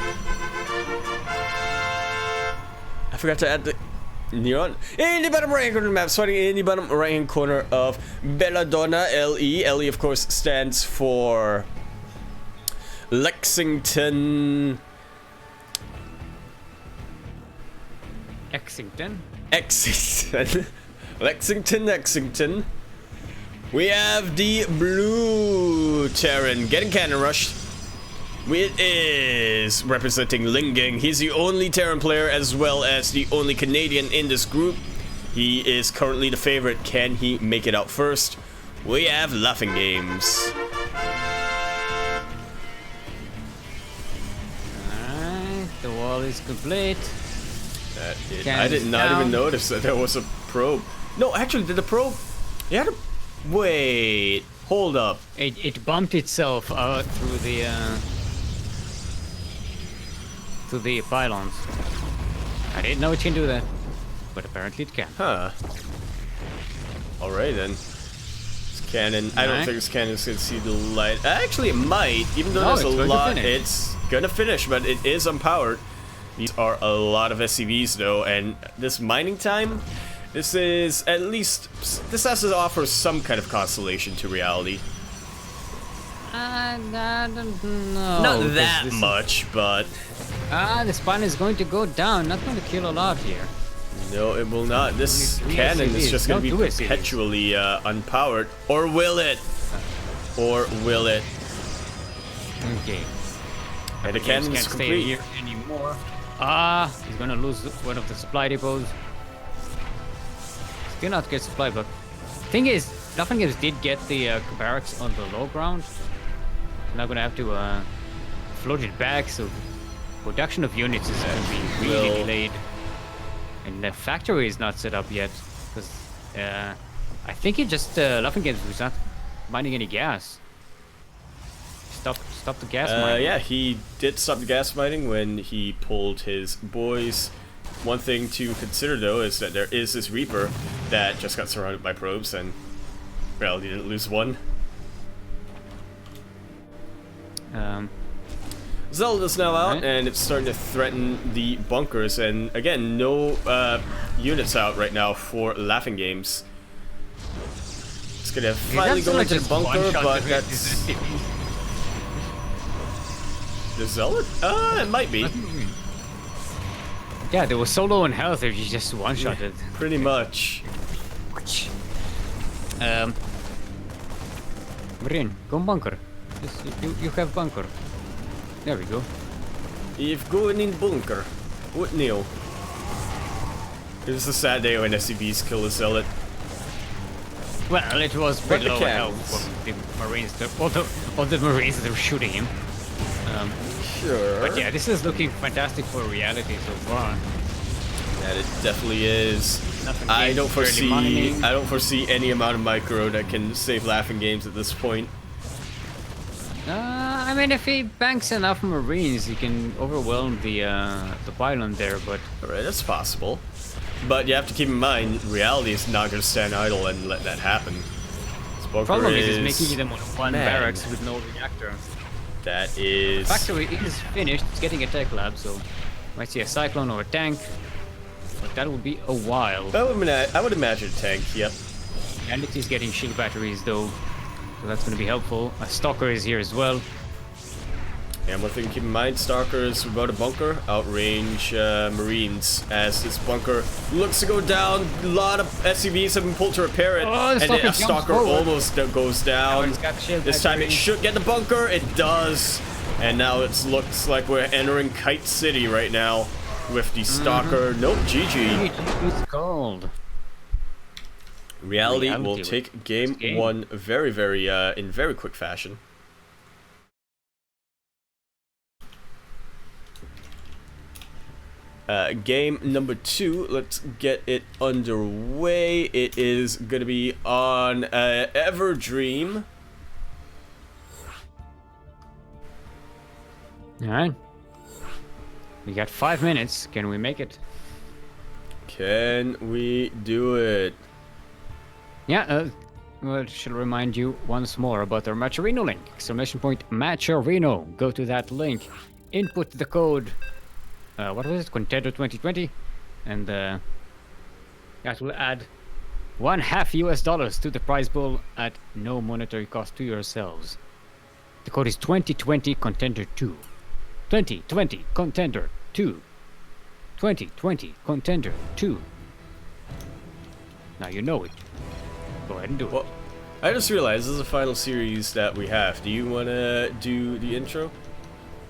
I forgot to add the neon. In the bottom right hand corner of the map, starting in the bottom right hand corner of Belladonna LE. LE of course stands for Lexington. Lexington. We have the blue Terran getting cannon rushed. It is representing Lingang. He's the only Terran player as well as the only Canadian in this group. He is currently the favorite. Can he make it out first? We have LaughNgamez. Alright, the wall is complete. I did not even notice that there was a probe. No, actually, did the probe? Yeah. Wait. Hold up. It bumped itself out through the pylons. I didn't know it can do that, but apparently it can. Huh. Alright then. This cannon. I don't think this cannon's gonna see the light. Actually, it might. Even though there's a lot, it's gonna finish, but it is unpowered. These are a lot of SCVs though, and this mining time, this is at least, this has to offer some kind of consolation to Reality. I don't know. Not that much, but... the spawn is going to go down, not going to kill a lot here. No, it will not. This cannon is just going to be perpetually unpowered. Or will it? Or will it? Okay. And the cannon is complete. Stay here anymore. He's gonna lose one of the supply depots. Still not get supply, but thing is, LaughNgamez did get the barracks on the low ground. Now gonna have to float it back, so production of units is gonna be really delayed. And the factory is not set up yet, because I think he just LaughNgamez was not mining any gas. Stop the gas mining. Yeah, he did stop the gas mining when he pulled his boys. One thing to consider though is that there is this Reaper that just got surrounded by probes and, well, he didn't lose one. Zelda's now out and it's starting to threaten the bunkers, and again, no units out right now for LaughNgamez. It's gonna finally go into the bunker, but that's... The Zealot? It might be. Yeah, they were so low in health if you just one-shotted. Yeah, pretty much. Marine, go bunker. You have bunker. There we go. You've going in bunker. What new? It's a sad day when SCVs kill the Zealot. Well, it was pretty low in health for the Marines. All the Marines that were shooting him. Sure. But yeah, this is looking fantastic for Reality so far. That it definitely is. I don't foresee any amount of micro that can save LaughNgamez at this point. I mean, if he banks enough Marines, he can overwhelm the pylon there. But alright, that's possible. But you have to keep in mind, Reality is not going to stand idle and let that happen. The problem is making them on one barracks with no reactor. That is... The factory is finished. It's getting a tech lab, so might see a cyclone or a tank. But that will be a while. I would imagine a tank, yep. And it is getting shield batteries though, so that's going to be helpful. A stalker is here as well. And one thing to keep in mind, Stalkers without a bunker outrange Marines, as this bunker looks to go down. A lot of SCVs have been pulled to repair it, and then a Stalker almost goes down. This time it should get the bunker. It does. And now it looks like we're entering Kite City right now with the Stalker. Nope, GG. It's called. Reality will take game 1 very, very, in very quick fashion. Game number 2, let's get it underway. It is going to be on Everdream. Alright. We got 5 minutes. Can we make it? Can we do it? Yeah, well, shall remind you once more about our Matcherino link. Exclamation point Matcherino. Go to that link. Input the code. What was it? Contender 2020. And that will add $1.5 to the prize pool at no monetary cost to yourselves. The code is 2020 Contender 2. 2020 Contender 2. 2020 Contender 2. Now you know it. Go ahead and do it. Well, I just realized this is the final series that we have. Do you want to do the intro?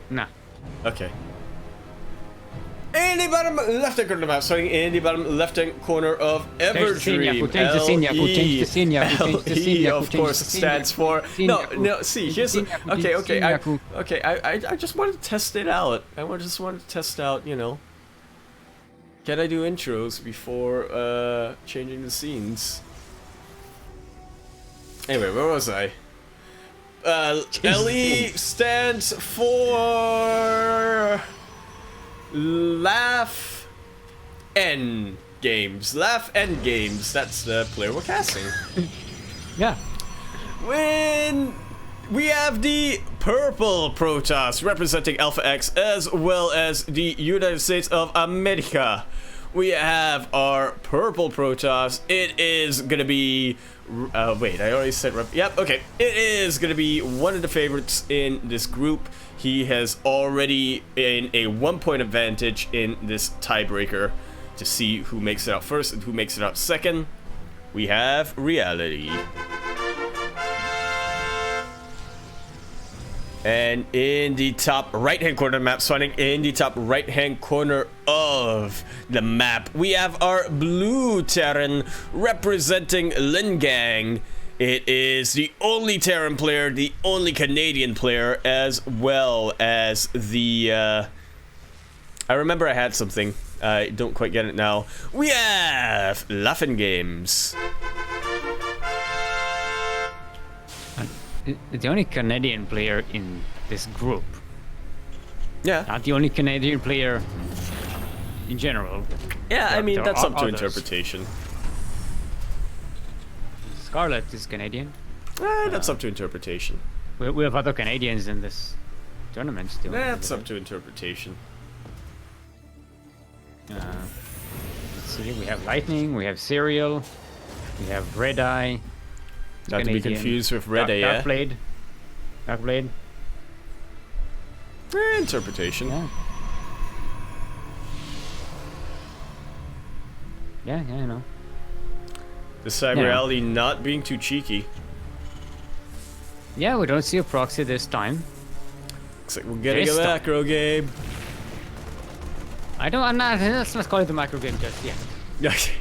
Nah. Okay. In the bottom left-hand corner of the map, starting in the bottom left-hand corner of Everdream. LE, of course, stands for... No, see, here's the... Okay, I just wanted to test it out. Just wanted to test out, you know... Can I do intros before changing the scenes? Anyway, where was I? LE stands for... LaughNgamez. LaughNgamez. That's the player we're casting. Yeah. When we have the purple Protoss representing Alpha X as well as the United States of America. We have our purple Protoss. It is gonna be... wait, I already said... Yep, okay. It is gonna be one of the favorites in this group. He has already in a 1-point advantage in this tiebreaker to see who makes it out first and who makes it out second. We have Reality. And in the top right-hand corner of the map, spawning in the top right-hand corner of the map, we have our blue Terran representing Lingang. It is the only Terran player, the only Canadian player, as well as the... I remember I had something. I don't quite get it now. We have LaughNgamez. The only Canadian player in this group. Yeah. Not the only Canadian player in general. Yeah, I mean, that's up to interpretation. Scarlet is Canadian. That's up to interpretation. We have other Canadians in this tournament still. That's up to interpretation. Let's see, we have Lightning, we have Serial, we have Red Eye. Not Canadian. To be confused with Red Eye, yeah? Darkblade. Interpretation. Yeah, I know. The cyber reality not being too cheeky. Yeah, we don't see a proxy this time. Looks like we're getting a macro game. I'm not. Let's not call it the macro game just yet. Okay.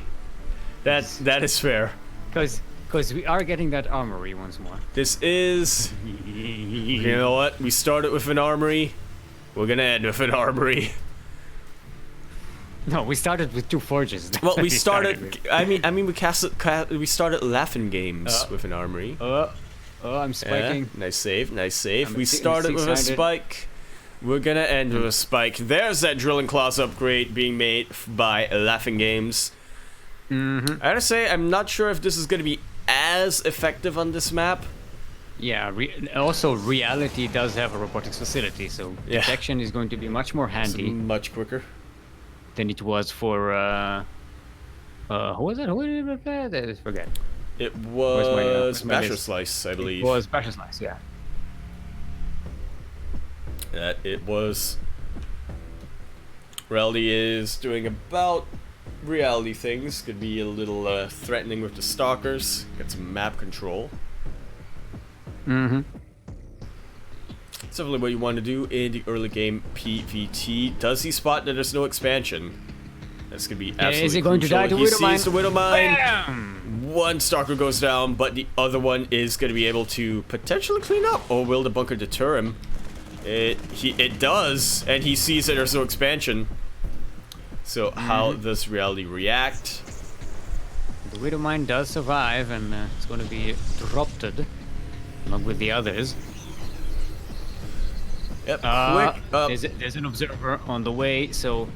That is fair. Because we are getting that armory once more. This is... You know what? We started with an armory. We're gonna end with an armory. No, we started with 2 forges. Well, we started... I mean, we started LaughNgamez with an armory. I'm spiking. Yeah, nice save. We started with a spike. We're gonna end with a spike. There's that Drilling Claws upgrade being made by LaughNgamez. I gotta say, I'm not sure if this is gonna be as effective on this map. Yeah, also Reality does have a robotics facility, so detection is going to be much more handy. It's much quicker than it was for who was it? Who did I forget? It was Basherslice, I believe. It was Basherslice, yeah. That it was. Reality is doing about Reality things. Could be a little threatening with the stalkers. Get some map control. It's definitely what you want to do in the early game PvT. Does he spot that there's no expansion? That's going to be absolutely Is he going crucial. to die to He Widowmine? sees the Widowmine. Bam! One Stalker goes down, but the other one is going to be able to potentially clean up. Or will the bunker deter him? It does, and he sees that there's no expansion. So how does Reality react? The Widowmine does survive, and it's going to be disrupted, along with the others. Yep, there's an observer on the way, so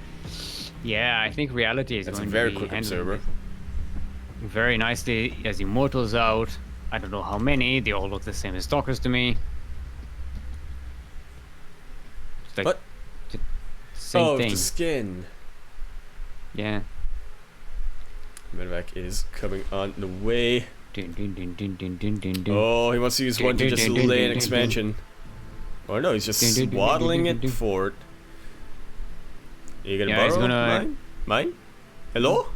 yeah, I think Reality is That's going a very to be quick handling observer. it very nicely. As Immortals out, I don't know how many. They all look the same as Stalkers to me. It's like what? Same thing. The skin. Yeah. Medevac is coming on the way. Dun, dun, dun, dun, dun, dun, dun, dun. Oh, he wants to use one to just lay an expansion. Or no, he's just swaddling it forward. You gonna borrow mine? Mine? Hello?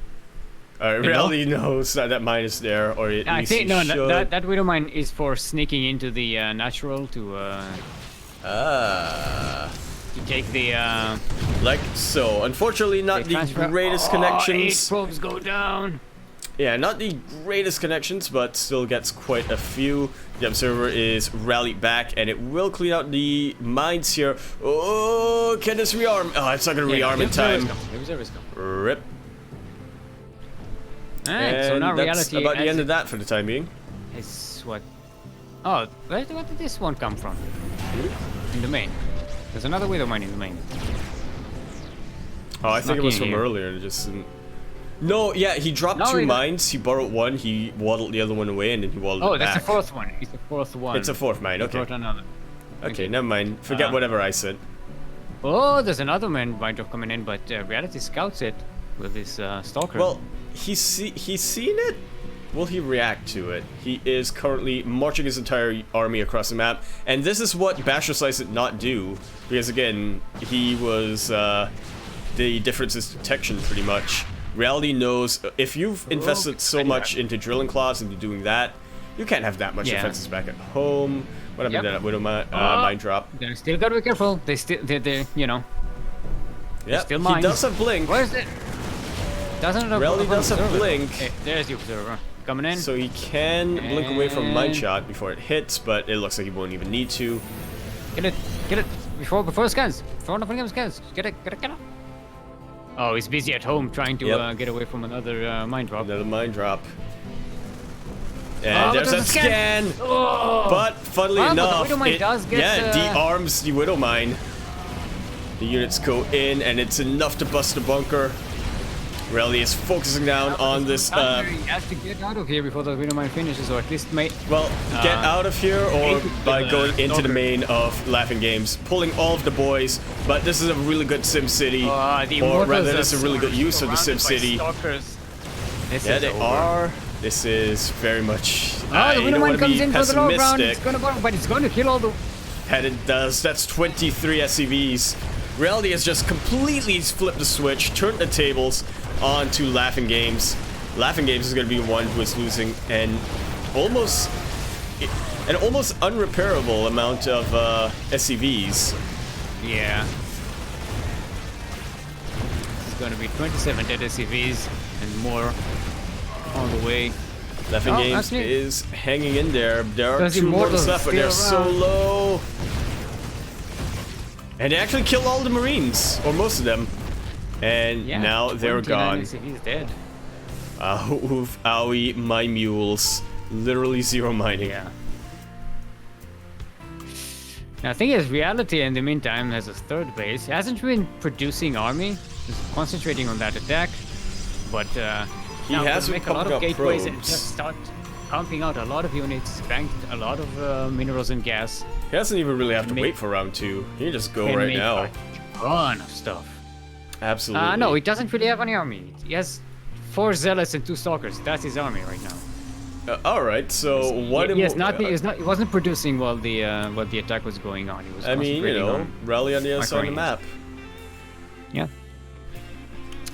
Reality knows that mine is there, or at I least think no, should. that Widowmine is for sneaking into the natural to take the like so. Unfortunately, not the greatest connections. 8 probes go down. Yeah, not the greatest connections, but still gets quite a few. The observer is rallied back, and it will clean out the mines here. Oh, can this rearm? Oh, it's not gonna rearm in time. Rip. Alright, so now that's Reality about the end of that for the time being. Is what? Oh, where did this one come from? In the main. There's another Widowmine in the main. Oh, I think it was from earlier. It just didn't... No, yeah, he dropped two mines. He borrowed one. He waddled the other one away, and then he waddled it back. Oh, that's the fourth one. It's the fourth one. It's a fourth mine. Okay. Brought another. Okay, never mind. Forget whatever I said. Oh, there's another mine drop coming in, but Reality scouts it with his stalker. Well, he's seen it. Will he react to it? He is currently marching his entire army across the map, and this is what Basherslice did not do, because again, he was the difference is detection pretty much. Reality knows if you've invested so much into drilling claws into doing that, you can't have that much defenses back at home. What happened to that Widow mine drop? They still gotta be careful. They're you know. Yeah, still he mines. does have blink. Where's it? Doesn't it? Reality does have blink. Hey, there's the observer coming in. So he can blink away from mine shot before it hits, but it looks like he won't even need to. Get it before it scans. Before LaughNgamez scans. Get it. Oh, he's busy at home trying to get away from another mine drop. Another mine drop. And there's that scan. Oh. But funnily enough, it de-arms the Widow mine. The units go in, and it's enough to bust the bunker. Reality is focusing down on this. He has to get out of here before the Widowmine finishes, or at least get out of here, or by going into the main of LaughNgamez, pulling all of the boys. But this is a really good Sim City, or rather, this is a really good use of the Sim City. Yeah, they are. This is very much. The Widowmine comes in for the low ground. It's gonna burn, but it's going to kill all the. And it does. That's 23 SCVs. Reality has just completely flipped the switch, turned the tables onto LaughNgamez. LaughNgamez is going to be the one who is losing an almost unrepairable amount of SCVs. Yeah. It's going to be 27 dead SCVs and more on the way. LaughNgamez is hanging in there. There are 2 mortals left, but they're so low. And they actually killed all the Marines, or most of them. And now they're gone. He's dead. Oof, owie, my mules. Literally 0 mining. Yeah. Now, the thing is, Reality in the meantime has a third base. He hasn't been producing army, just concentrating on that attack. But he has make a lot of gateways and just start pumping out a lot of units, banked a lot of minerals and gas. He doesn't even really have to wait for round 2. He can just go right now. A ton of stuff. Absolutely. No, he doesn't really have any army. He has 4 zealots and 2 stalkers. That's his army right now. All right. So what? He wasn't producing while the attack was going on. He was. I mean, rally on the other side of the map. Yeah.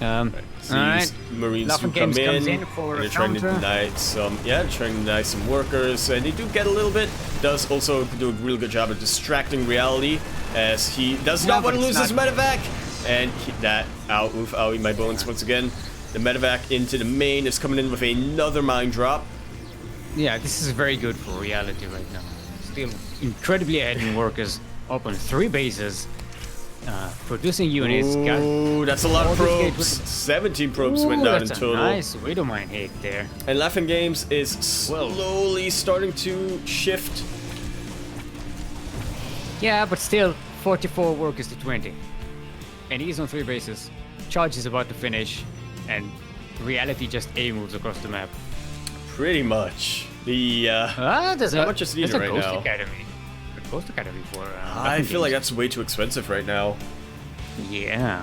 Alright. Marines do come in for and they're trying to deny some, trying to deny some workers, and they do get a little bit. Does also do a real good job of distracting reality, as he does not want to lose his medevac, and owie, my bones once again. The medevac into the main is coming in with another mine drop. Yeah, this is very good for reality right now. Still incredibly ahead in workers, open 3 bases. Producing units. Ooh, that's a lot of probes. 17 probes went down in total. Nice widow mine hit there. And LaughNgamez is slowly starting to shift. Yeah, but still 44 workers to 20. And he's on 3 bases. Charge is about to finish, and reality just A moves across the map. Pretty much. There's not much is needed right now. Academy. Ghost Academy for I feel like that's way too expensive right now. Yeah.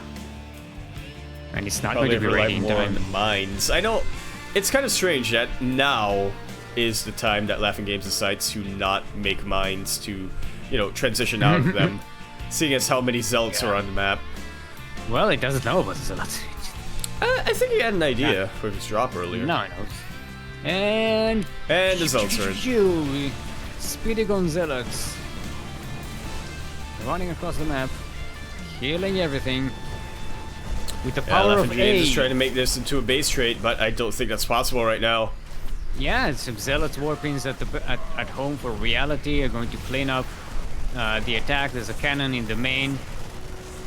And it's not Probably going to be ready in more time. On the mines. I know it's kind of strange that now is the time that LaughNgamez decides to not make mines to, transition out of them, seeing as how many zealots are on the map. Well, it doesn't know about the zealots. I think he had an idea for his drop earlier. No, I know. And the zealots are in. Speedy gun zealots. Running across the map, killing everything with the power of A. Is trying to make this into a base trade, but I don't think that's possible right now. Yeah, some zealots warpings at home for reality are going to clean up the attack. There's a cannon in the main,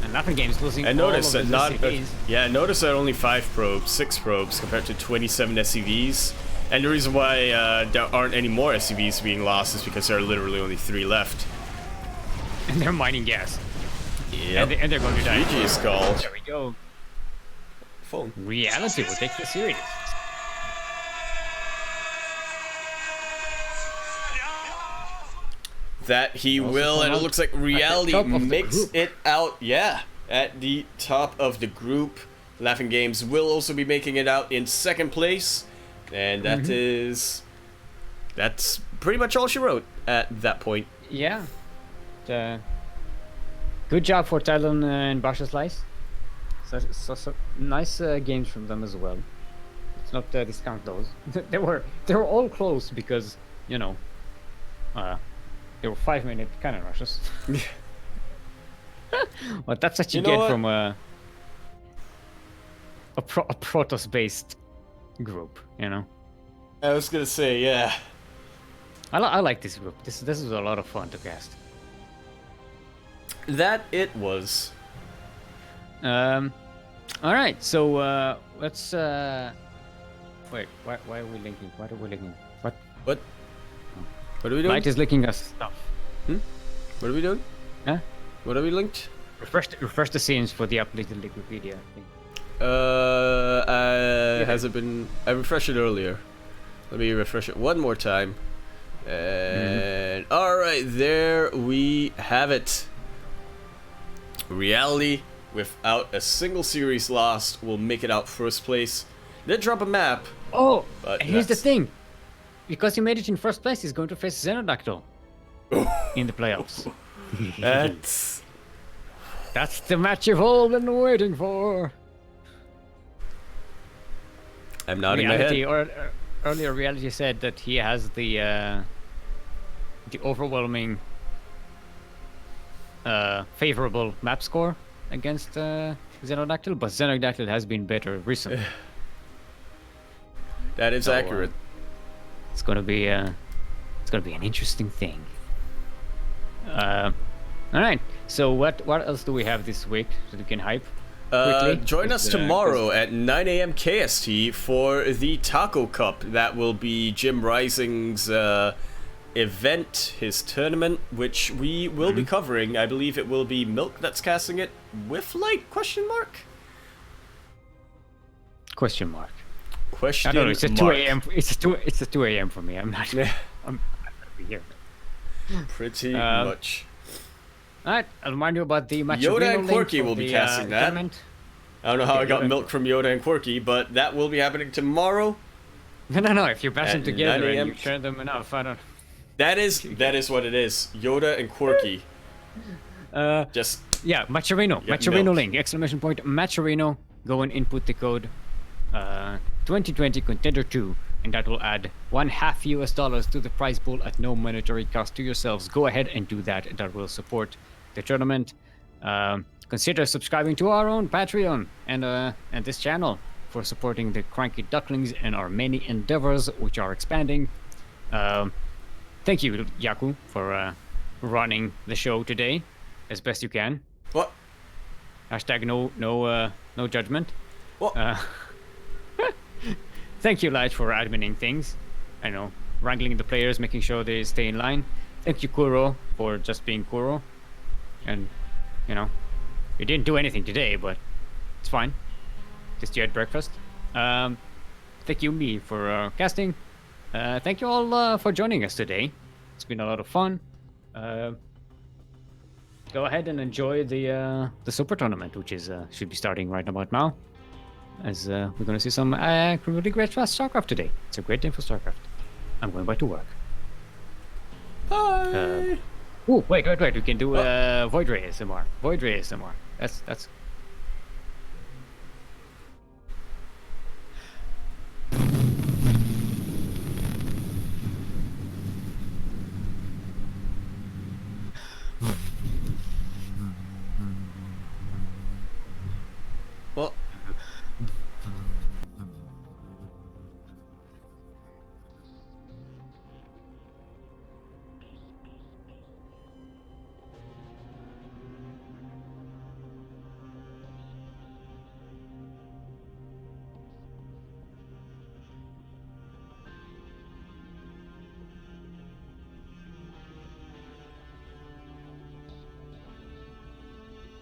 and LaughNgamez losing. And notice that notice that only 6 probes compared to 27 SCVs. And the reason why there aren't any more SCVs being lost is because there are literally only 3 left. And they're mining gas. Yep. And they're going to die. GG is called. There we go. Phone. Reality will take this serious. That he will, and it looks like reality makes it out. Yeah, at the top of the group. LaughNgamez will also be making it out in 2nd place. And that's pretty much all she wrote at that point. Yeah. Good job for Taldan and Basherslice. So nice games from them as well. Let's not discount those. they were all close because they were 5-minute cannon rushes. But that's what you get from a Protoss-based group, I was gonna say, yeah. I like this group. This is a lot of fun to cast. That it was. All right, so let's wait. Why are we linking? What are we linking? What? What are we doing? Light is linking us stuff. What are we doing? Huh? What are we linked? Refresh the scenes for the updated Wikipedia. I think. Hasn't been. I refreshed it earlier. Let me refresh it one more time. And all right, there we have it. Reality, without a single series lost, will make it out 1st place. Did drop a map. Oh, but here's the thing. Because he made it in 1st place, he's going to face Xenodactyl in the playoffs. That's the match you've all been waiting for. I'm nodding my head. Earlier, Reality said that he has the overwhelming favorable map score against Xenodactyl, but Xenodactyl has been better recently. That is accurate. It's gonna be an interesting thing. All right. So what else do we have this week that we can hype? Join us tomorrow at 9 a.m. KST for the Taco Cup. That will be Jim Rising's event, his tournament, which we will be covering. I believe it will be Milk that's casting it with light? Question mark. I don't know. It's a 2 a.m. It's a 2 a.m. for me. I'm not gonna be here. Pretty much. Alright, I'll remind you about the match. Yoda and Quirky will be casting that. Tournament. I don't know how I got Milk from Yoda and Quirky, but that will be happening tomorrow. No. If you bash them together and you share them enough, I don't. That is what it is. Yoda and Quirky. Macherino link! ! Macherino go and input the code 2020 Contender 2, and that will add $1.50 to the prize pool at no monetary cost to yourselves. Go ahead and do that. That will support the tournament. Consider subscribing to our own Patreon and this channel for supporting the CranKy Ducklings and our many endeavors, which are expanding. Thank you, Yaku, for running the show today as best you can. What? Hashtag no judgment. What? Thank you, Light, for adminning things. I know, wrangling the players, making sure they stay in line. Thank you, Kuro, for just being Kuro. And, you know, you didn't do anything today, but it's fine. Just you had breakfast. Thank you, me, for casting. Thank you all for joining us today. It's been a lot of fun. Go ahead and enjoy the super tournament, which is should be starting right about now. As we're going to see some really great StarCraft today. It's a great day for StarCraft. I'm going back to work. Bye. Oh, wait. We can do Void Ray ASMR. Void Ray ASMR. That's